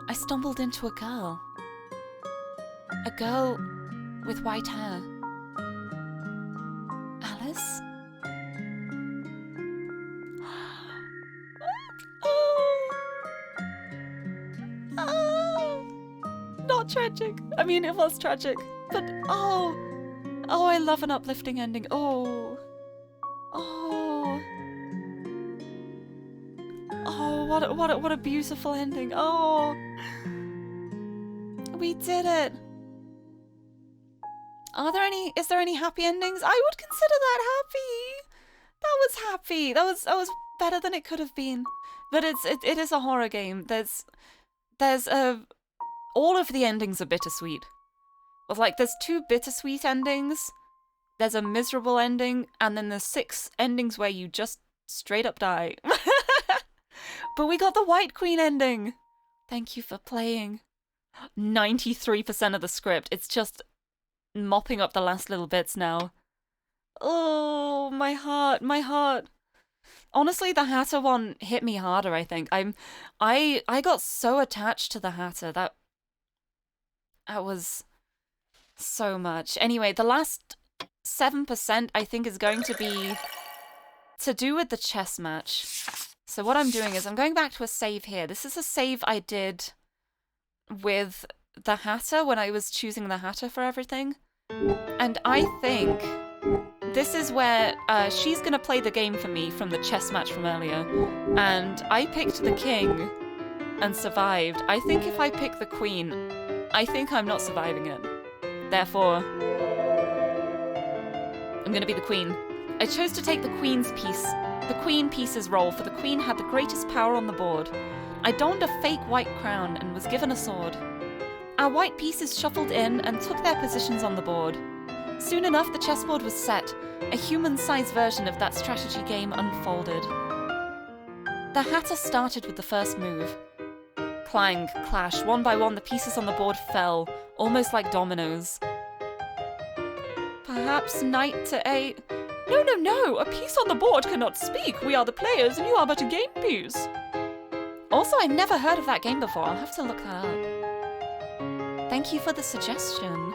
I stumbled into a girl. A girl with white hair. Alice? Not tragic. I mean, it was tragic. But, oh, I love an uplifting ending. Oh, what a beautiful ending. Oh, we did it. Is there any happy endings? I would consider that happy. That was happy. That was better than it could have been. But it is a horror game. There's all of the endings are bittersweet. Well, like, there's 2 bittersweet endings, there's a miserable ending, and then there's 6 endings where you just straight up die. But we got the White Queen ending! Thank you for playing. 93% of the script, it's just mopping up the last little bits now. Oh, my heart. Honestly, the Hatter one hit me harder, I think. I got so attached to the Hatter, that was so much. Anyway, the last 7% I think is going to be to do with the chess match. So what I'm doing is I'm going back to a save here. This is a save I did with the Hatter when I was choosing the Hatter for everything. And I think this is where she's going to play the game for me from the chess match from earlier. And I picked the king and survived. I think if I pick the queen, I think I'm not surviving it. Therefore, I'm going to be the queen. I chose to take the queen's piece, the queen piece's role, for the queen had the greatest power on the board. I donned a fake white crown and was given a sword. Our white pieces shuffled in and took their positions on the board. Soon enough, the chessboard was set. A human-sized version of that strategy game unfolded. The Hatter started with the first move. Clang, clash, one by one the pieces on the board fell, almost like dominoes. Perhaps knight to a... No, a piece on the board cannot speak. We are the players and you are but a game piece. Also, I've never heard of that game before. I'll have to look that up. Thank you for the suggestion.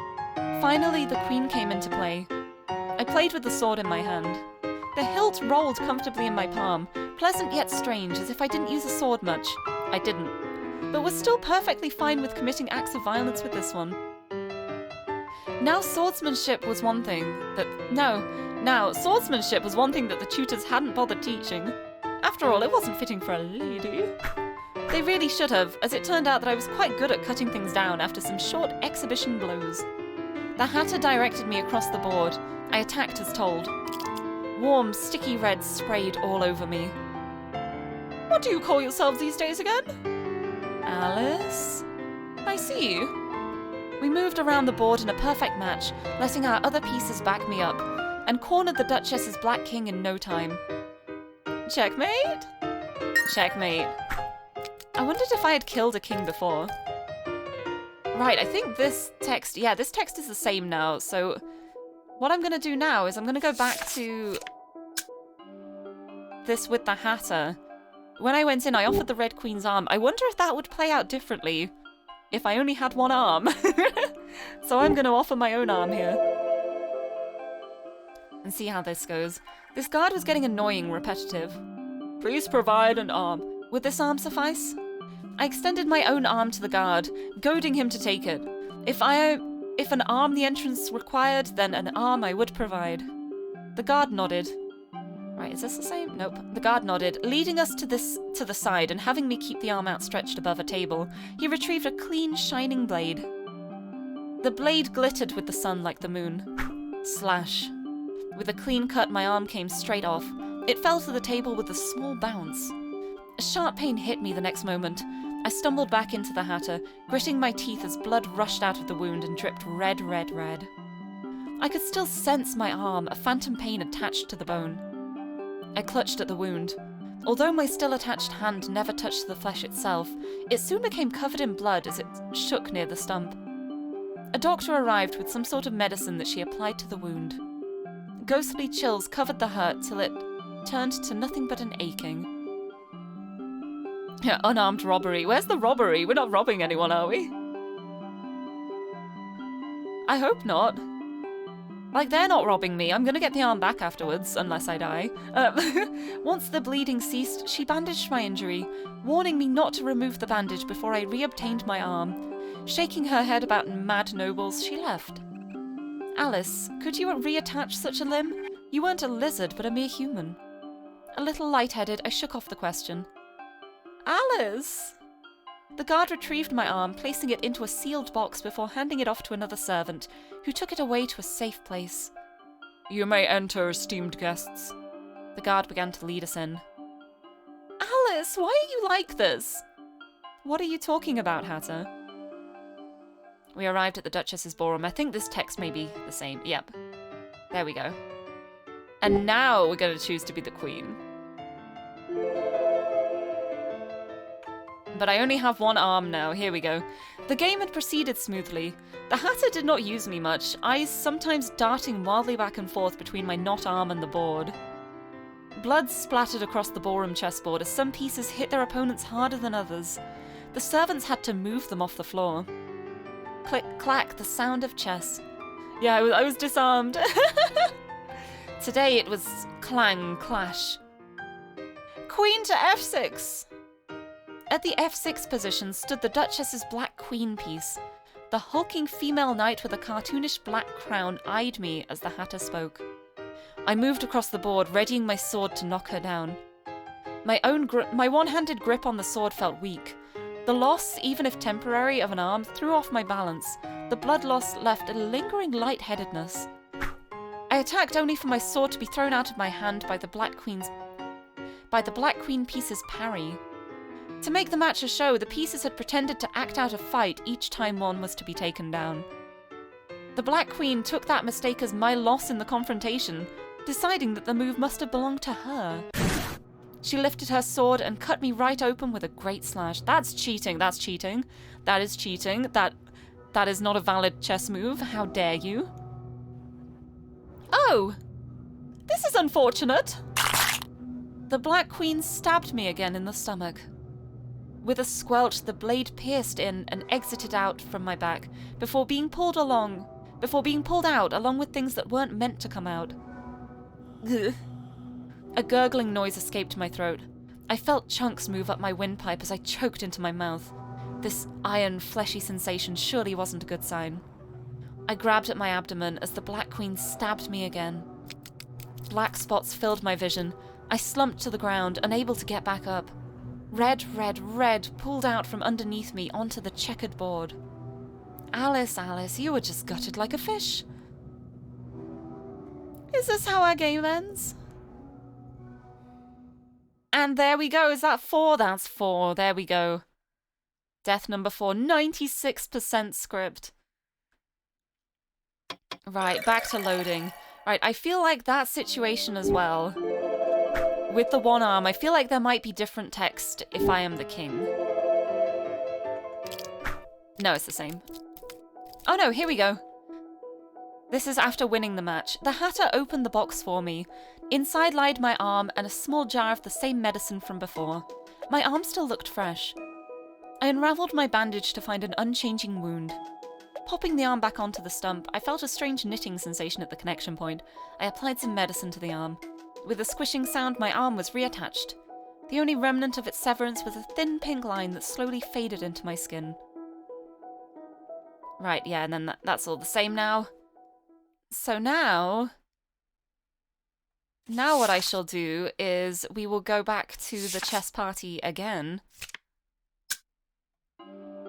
Finally, the queen came into play. I played with the sword in my hand. The hilt rolled comfortably in my palm, pleasant yet strange, as if I didn't use a sword much. I didn't, but was still perfectly fine with committing acts of violence with this one. Now swordsmanship was one thing that the tutors hadn't bothered teaching. After all, it wasn't fitting for a lady. They really should have, as it turned out that I was quite good at cutting things down after some short exhibition blows. The Hatter directed me across the board. I attacked as told. Warm, sticky red sprayed all over me. What do you call yourselves these days again? Alice? I see. We moved around the board in a perfect match, letting our other pieces back me up, and cornered the Duchess's black king in no time. Checkmate? Checkmate. I wondered if I had killed a king before. Right, I think this text... Yeah, this text is the same now, so... What I'm going to do now is I'm going to go back to... this with the Hatter. When I went in, I offered the Red Queen's arm. I wonder if that would play out differently if I only had one arm. So I'm going to offer my own arm here. and see how this goes. This guard was getting annoying, repetitive. Please provide an arm. Would this arm suffice? I extended my own arm to the guard, goading him to take it. If an arm the entrance required, then an arm I would provide. The guard nodded. Right, is this the same? Nope. The guard nodded, leading us to the side and having me keep the arm outstretched above a table. He retrieved a clean, shining blade. The blade glittered with the sun like the moon. Slash. With a clean cut, my arm came straight off. It fell to the table with a small bounce. A sharp pain hit me the next moment. I stumbled back into the Hatter, gritting my teeth as blood rushed out of the wound and dripped red, red, red. I could still sense my arm, a phantom pain attached to the bone. I clutched at the wound. Although my still attached hand never touched the flesh itself, it soon became covered in blood as it shook near the stump. A doctor arrived with some sort of medicine that she applied to the wound. Ghostly chills covered the hurt till it turned to nothing but an aching. Unarmed robbery. Where's the robbery? We're not robbing anyone, are we? I hope not. Like, they're not robbing me. I'm gonna get the arm back afterwards, unless I die. Once the bleeding ceased, she bandaged my injury, warning me not to remove the bandage before I reobtained my arm. Shaking her head about mad nobles, she left. Alice, could you reattach such a limb? You weren't a lizard, but a mere human. A little lightheaded, I shook off the question. Alice! The guard retrieved my arm, placing it into a sealed box before handing it off to another servant, who took it away to a safe place. You may enter, esteemed guests. The guard began to lead us in. Alice, why are you like this? What are you talking about, Hatter? We arrived at the Duchess's ballroom. I think this text may be the same. Yep. There we go. And now we're going to choose to be the queen. But I only have one arm now. Here we go. The game had proceeded smoothly. The Hatter did not use me much, eyes sometimes darting wildly back and forth between my not arm and the board. Blood splattered across the ballroom chessboard as some pieces hit their opponents harder than others. The servants had to move them off the floor. Click, clack, the sound of chess. Yeah, I was disarmed. Today it was clang, clash. Queen to f6! At the f6 position stood the Duchess's black queen piece. The hulking female knight with a cartoonish black crown eyed me as the Hatter spoke. I moved across the board, readying my sword to knock her down. My one-handed grip on the sword felt weak. The loss, even if temporary, of an arm threw off my balance. The blood loss left a lingering lightheadedness. I attacked only for my sword to be thrown out of my hand by the black queen piece's parry. To make the match a show, the pieces had pretended to act out a fight each time one was to be taken down. The Black Queen took that mistake as my loss in the confrontation, deciding that the move must have belonged to her. She lifted her sword and cut me right open with a great slash. That's cheating, that's cheating. That is cheating. That is not a valid chess move. How dare you? Oh! This is unfortunate! The Black Queen stabbed me again in the stomach. With a squelch, the blade pierced in and exited out from my back before being pulled out along with things that weren't meant to come out. Ugh. A gurgling noise escaped my throat. I felt chunks move up my windpipe as I choked into my mouth. This iron, fleshy sensation surely wasn't a good sign. I grabbed at my abdomen as the Black Queen stabbed me again. Black spots filled my vision. I slumped to the ground, unable to get back up. Red, red, red pulled out from underneath me onto the checkered board. Alice, Alice, you were just gutted like a fish. Is this how our game ends? And there we go. Is that 4? That's 4. There we go. Death number 4. 96% script. Right, back to loading. Right, I feel like that situation as well. With the one arm, I feel like there might be different text if I am the king. No, it's the same. Oh no, here we go. This is after winning the match. The Hatter opened the box for me. Inside lied my arm and a small jar of the same medicine from before. My arm still looked fresh. I unraveled my bandage to find an unchanging wound. Popping the arm back onto the stump, I felt a strange knitting sensation at the connection point. I applied some medicine to the arm. With a squishing sound, my arm was reattached. The only remnant of its severance was a thin pink line that slowly faded into my skin. Right, yeah, and then that's all the same now. So now what I shall do is we will go back to the chess party again.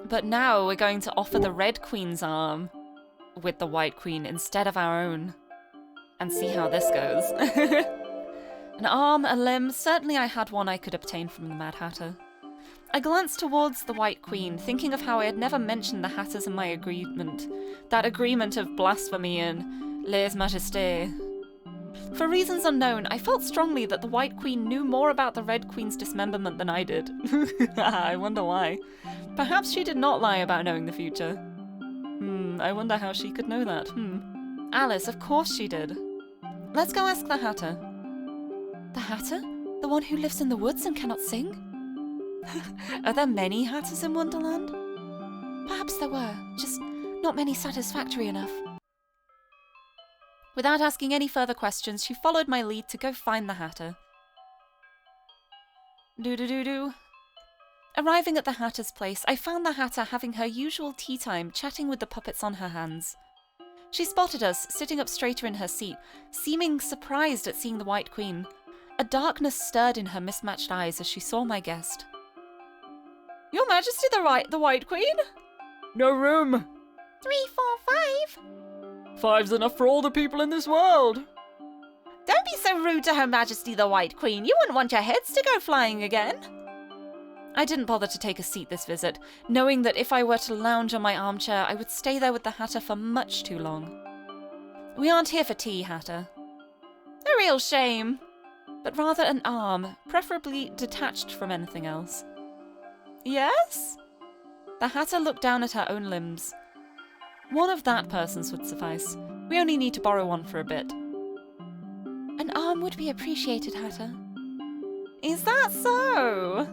But now we're going to offer the Red Queen's arm with the White Queen instead of our own. And see how this goes. An arm, a limb, certainly I had one I could obtain from the Mad Hatter. I glanced towards the White Queen, thinking of how I had never mentioned the Hatters in my agreement. That agreement of blasphemy and lèse-majesté. For reasons unknown, I felt strongly that the White Queen knew more about the Red Queen's dismemberment than I did. I wonder why. Perhaps she did not lie about knowing the future. I wonder how she could know that. Alice, of course she did. Let's go ask the Hatter. The Hatter? The one who lives in the woods and cannot sing? Are there many Hatters in Wonderland? Perhaps there were, just not many satisfactory enough. Without asking any further questions, she followed my lead to go find the Hatter. Do-do-do-do. Arriving at the Hatter's place, I found the Hatter having her usual tea time, chatting with the puppets on her hands. She spotted us, sitting up straighter in her seat, seeming surprised at seeing the White Queen. A darkness stirred in her mismatched eyes as she saw my guest. Your Majesty, the White Queen? No room. 3, 4, 5. 5's enough for all the people in this world. Don't be so rude to Her Majesty the White Queen. You wouldn't want your heads to go flying again. I didn't bother to take a seat this visit, knowing that if I were to lounge on my armchair, I would stay there with the Hatter for much too long. We aren't here for tea, Hatter. A real shame. But rather an arm, preferably detached from anything else. Yes? The Hatter looked down at her own limbs. One of that person's would suffice. We only need to borrow one for a bit. An arm would be appreciated, Hatter. Is that so?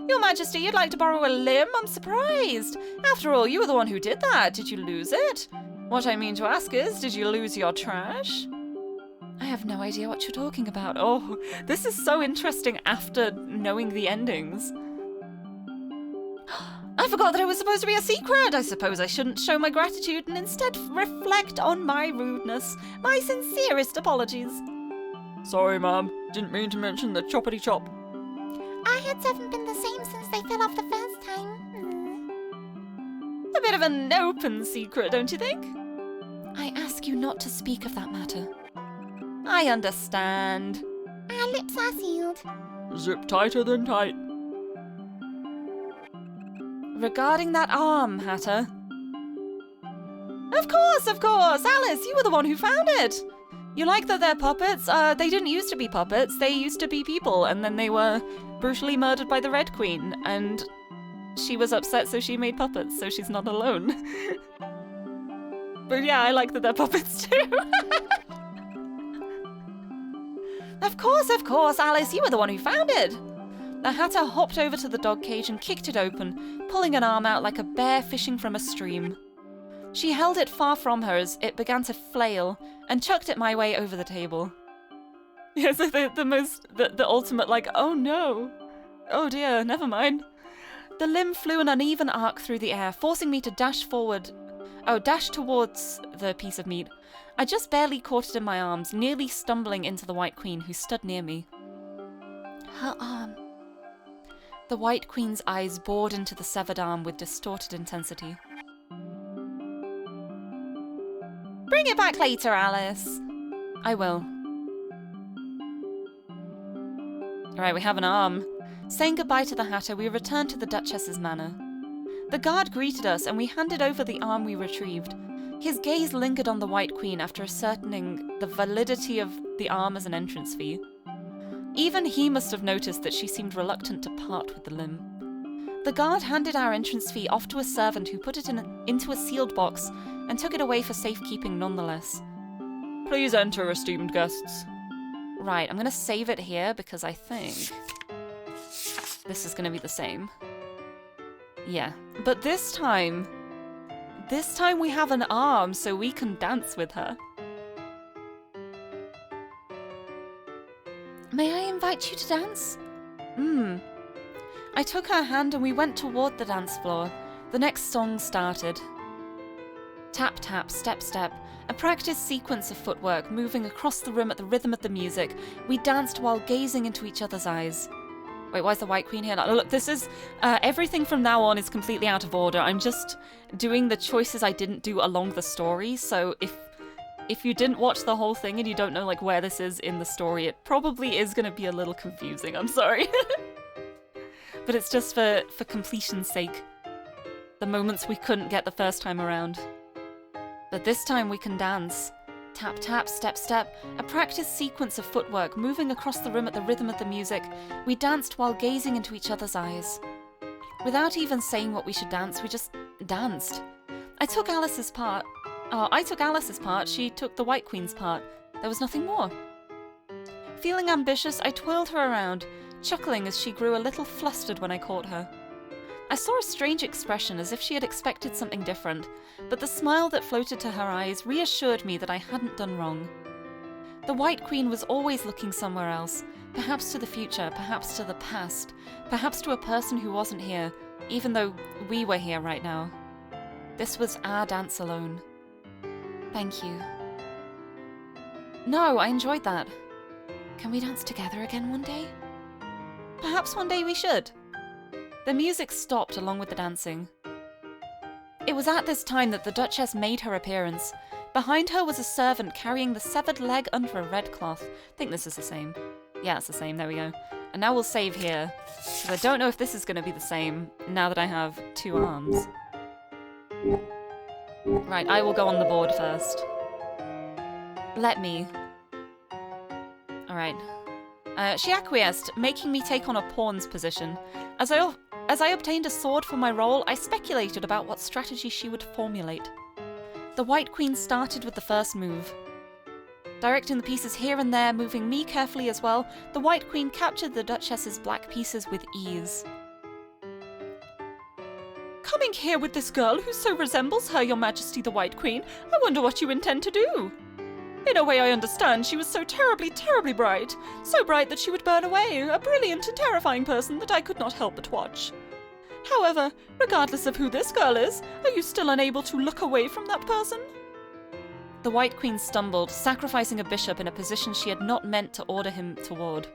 Your Majesty, you'd like to borrow a limb? I'm surprised. After all, you were the one who did that. Did you lose it? What I mean to ask is, did you lose your trash? I have no idea what you're talking about. Oh, this is so interesting after knowing the endings. I forgot that it was supposed to be a secret. I suppose I shouldn't show my gratitude and instead reflect on my rudeness. My sincerest apologies. Sorry, ma'am. Didn't mean to mention the choppity chop. Our heads haven't been the same since they fell off the first time. A bit of an open secret, don't you think? I ask you not to speak of that matter. I understand. Our lips are sealed. Zip tighter than tight. Regarding that arm, Hatter. Of course! Alice, you were the one who found it! You like that they're puppets? They didn't used to be puppets, they used to be people, and then they were brutally murdered by the Red Queen, and she was upset so she made puppets, so she's not alone. But yeah, I like that they're puppets too. Of course, Alice, you were the one who found it! The Hatter hopped over to the dog cage and kicked it open, pulling an arm out like a bear fishing from a stream. She held it far from her as it began to flail, and chucked it my way over the table. Yes, the ultimate, like, oh no. Oh dear, never mind. The limb flew an uneven arc through the air, forcing me to dash towards the piece of meat. I just barely caught it in my arms, nearly stumbling into the White Queen, who stood near me. Her arm. The White Queen's eyes bored into the severed arm with distorted intensity. Bring it back later, Alice. I will. Alright, we have an arm. Saying goodbye to the Hatter, we returned to the Duchess's manor. The guard greeted us, and we handed over the arm we retrieved. His gaze lingered on the White Queen after ascertaining the validity of the arm as an entrance fee. Even he must have noticed that she seemed reluctant to part with the limb. The guard handed our entrance fee off to a servant who put it into a sealed box and took it away for safekeeping nonetheless. Please enter, esteemed guests. Right, I'm going to save it here because I think this is going to be the same. Yeah, but this time this time we have an arm so we can dance with her. May I invite you to dance? I took her hand and we went toward the dance floor. The next song started. Tap, tap, step, step. A practiced sequence of footwork moving across the room at the rhythm of the music. We danced while gazing into each other's eyes. Wait, why is the White Queen here? No, look, this is... everything from now on is completely out of order. I'm just doing the choices I didn't do along the story, so if you didn't watch the whole thing and you don't know, like, where this is in the story, it probably is going to be a little confusing. I'm sorry. But it's just for completion's sake. The moments we couldn't get the first time around. But this time we can dance. Tap, tap, step, step. A practiced sequence of footwork moving across the room at the rhythm of the music. We danced while gazing into each other's eyes. Without even saying what we should dance, we just danced. I took Alice's part. She took the White Queen's part. There was nothing more. Feeling ambitious, I twirled her around, chuckling as she grew a little flustered when I caught her. I saw a strange expression, as if she had expected something different, but the smile that floated to her eyes reassured me that I hadn't done wrong. The White Queen was always looking somewhere else, perhaps to the future, perhaps to the past, perhaps to a person who wasn't here, even though we were here right now. This was our dance alone. Thank you. No, I enjoyed that. Can we dance together again one day? Perhaps one day we should. The music stopped along with the dancing. It was at this time that the Duchess made her appearance. Behind her was a servant carrying the severed leg under a red cloth. I think this is the same. Yeah, it's the same. There we go. And now we'll save here, because I don't know if this is going to be the same now that I have two arms. Right, I will go on the board first. Let me. Alright. She acquiesced, making me take on a pawn's position. As I obtained a sword for my role, I speculated about what strategy she would formulate. The White Queen started with the first move. Directing the pieces here and there, moving me carefully as well, the White Queen captured the Duchess's black pieces with ease. Coming here with this girl who so resembles her, Your Majesty the White Queen, I wonder what you intend to do. In a way I understand, she was so terribly, terribly bright. So bright that she would burn away, a brilliant and terrifying person that I could not help but watch. However, regardless of who this girl is, are you still unable to look away from that person? The White Queen stumbled, sacrificing a bishop in a position she had not meant to order him toward.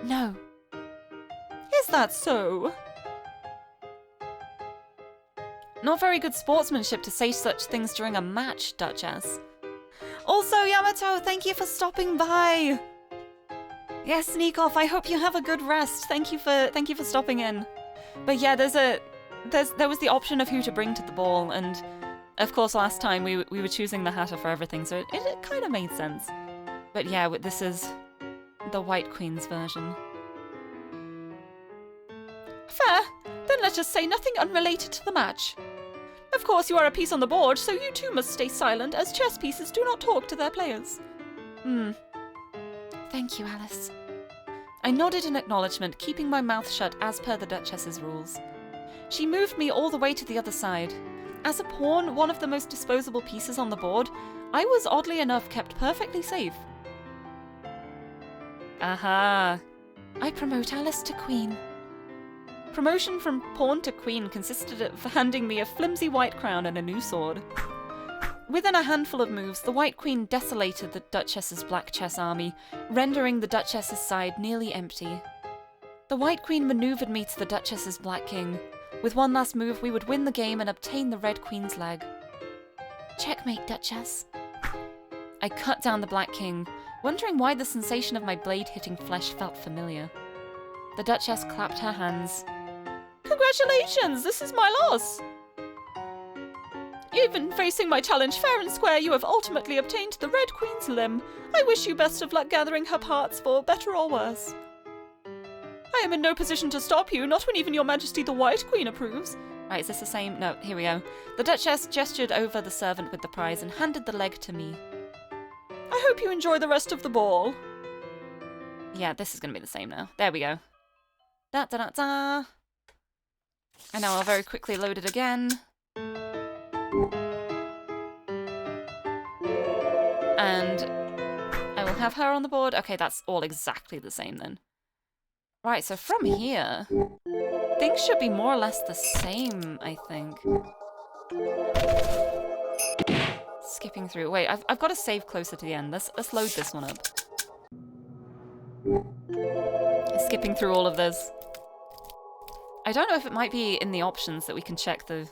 No. Is that so? Not very good sportsmanship to say such things during a match, Duchess. Also, Yamato, thank you for stopping by. Yes, sneak off. I hope you have a good rest. Thank you for stopping in. But yeah, there was the option of who to bring to the ball, and of course last time we were choosing the Hatter for everything, so it kind of made sense. But yeah, this is the White Queen's version. Fair. Then let us say nothing unrelated to the match. Of course, you are a piece on the board, so you too must stay silent, as chess pieces do not talk to their players. Thank you, Alice. I nodded in acknowledgement, keeping my mouth shut as per the Duchess's rules. She moved me all the way to the other side. As a pawn, one of the most disposable pieces on the board, I was oddly enough kept perfectly safe. Aha! I promote Alice to queen. Promotion from pawn to queen consisted of handing me a flimsy white crown and a new sword. Within a handful of moves, the White Queen desolated the Duchess's black chess army, rendering the Duchess's side nearly empty. The White Queen maneuvered me to the Duchess's black king. With one last move, we would win the game and obtain the Red Queen's leg. Checkmate, Duchess. I cut down the black king, wondering why the sensation of my blade hitting flesh felt familiar. The Duchess clapped her hands. Congratulations! This is my loss! Even facing my challenge fair and square, you have ultimately obtained the Red Queen's limb. I wish you best of luck gathering her parts for better or worse. I am in no position to stop you, not when even Your Majesty the White Queen approves. Right, is this the same? No, here we go. The Duchess gestured over the servant with the prize and handed the leg to me. I hope you enjoy the rest of the ball. Yeah, this is going to be the same now. There we go. Da-da-da-da. And now I'll very quickly load it again. And I will have her on the board. Okay, that's all exactly the same then. Right, so from here, things should be more or less the same, I think. Skipping through. Wait, I've got to save closer to the end. Let's load this one up. Skipping through all of this. I don't know if it might be in the options that we can check the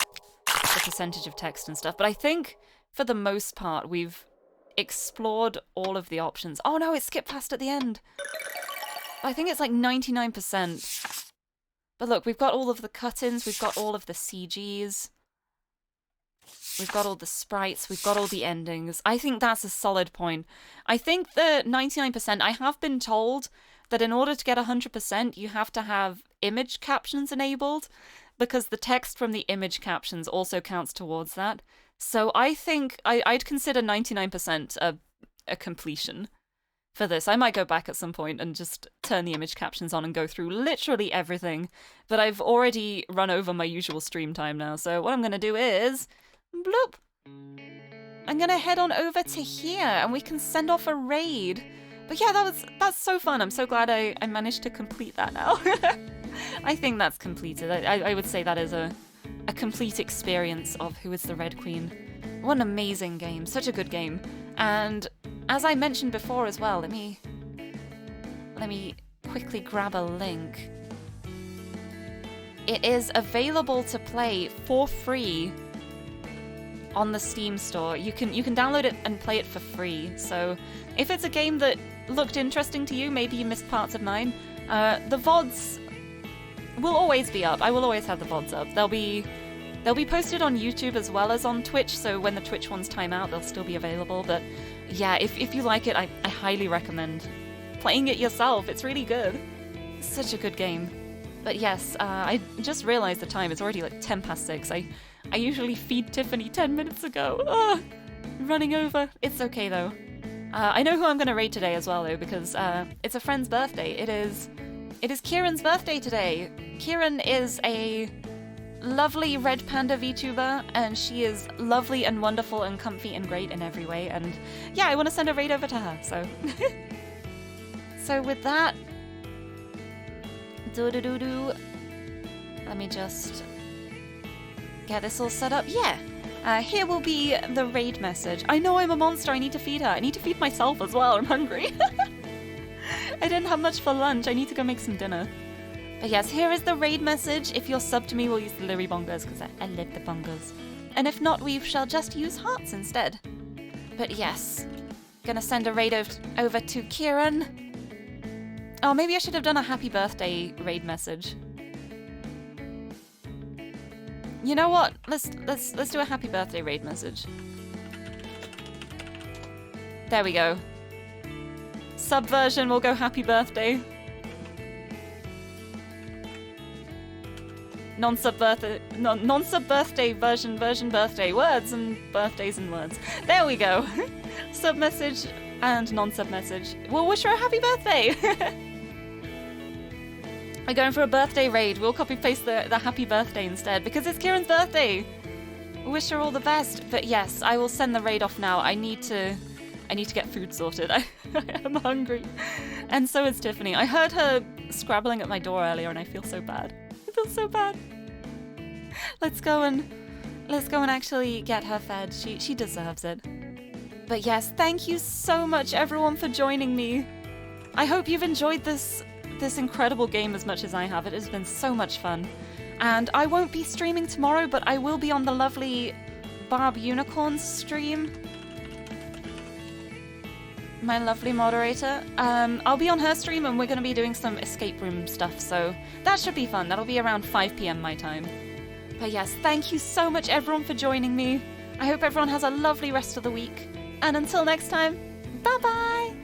percentage of text and stuff, but I think for the most part we've explored all of the options. Oh no, it skipped past at the end. I think it's like 99%. But look, we've got all of the cut-ins, we've got all of the CGs, we've got all the sprites, we've got all the endings. I think that's a solid point. I think the 99%, I have been told that in order to get 100%, you have to have image captions enabled, because the text from the image captions also counts towards that. So I think I'd consider 99% a completion for this. I might go back at some point and just turn the image captions on and go through literally everything, but I've already run over my usual stream time now, so what I'm going to do is... bloop! I'm going to head on over to here and we can send off a raid. But yeah, that's so fun. I'm so glad I managed to complete that now. I think that's completed. I would say that is a complete experience of Who is the Red Queen. What an amazing game. Such a good game. And as I mentioned before as well, let me quickly grab a link. It is available to play for free on the Steam store. You can download it and play it for free. So if it's a game that looked interesting to you, maybe you missed parts of mine, the VODs will always be up. I will always have the VODs up. They'll be posted on YouTube as well as on Twitch, so when the Twitch ones time out, they'll still be available. But yeah, if you like it, I highly recommend playing it yourself. It's really good. It's such a good game. But yes, I just realized the time. It's already like 10 past 6. I usually feed Tiffany 10 minutes ago. Ugh, running over. It's okay though. I know who I'm going to raid today as well though, because it's a friend's birthday. It is Kieran's birthday today. Kieran is a lovely Red Panda VTuber, and she is lovely and wonderful and comfy and great in every way. And yeah, I want to send a raid over to her. So, so with that, let me just get this all set up. Yeah. Here will be the raid message. I know I'm a monster. I need to feed her. I need to feed myself as well. I'm hungry. I didn't have much for lunch. I need to go make some dinner. But yes, here is the raid message. If you're sub to me, we'll use the Lirie bongos because I love the bongos. And if not, we shall just use hearts instead. But yes, gonna send a raid over to Kieran. Oh, maybe I should have done a happy birthday raid message. You know what? Let's do a happy birthday raid message. There we go. Sub version will go happy birthday. Non-sub birthday version birthday. Words and birthdays and words. There we go. Sub message and non-sub message. We'll wish her a happy birthday. We're going for a birthday raid. We'll copy paste the happy birthday instead because it's Kieran's birthday. Wish her all the best. But yes, I will send the raid off now. I need to get food sorted. I am hungry. And so is Tiffany. I heard her scrabbling at my door earlier and I feel so bad. I feel so bad. Let's go and actually get her fed. She deserves it. But yes, thank you so much everyone for joining me. I hope you've enjoyed this incredible game as much as I have. It has been so much fun. And I won't be streaming tomorrow, but I will be on the lovely Barb Unicorn stream. My lovely moderator. I'll be on her stream and we're going to be doing some escape room stuff, so that should be fun. That'll be around 5 PM my time. But yes, thank you so much everyone for joining me. I hope everyone has a lovely rest of the week. And until next time, bye bye!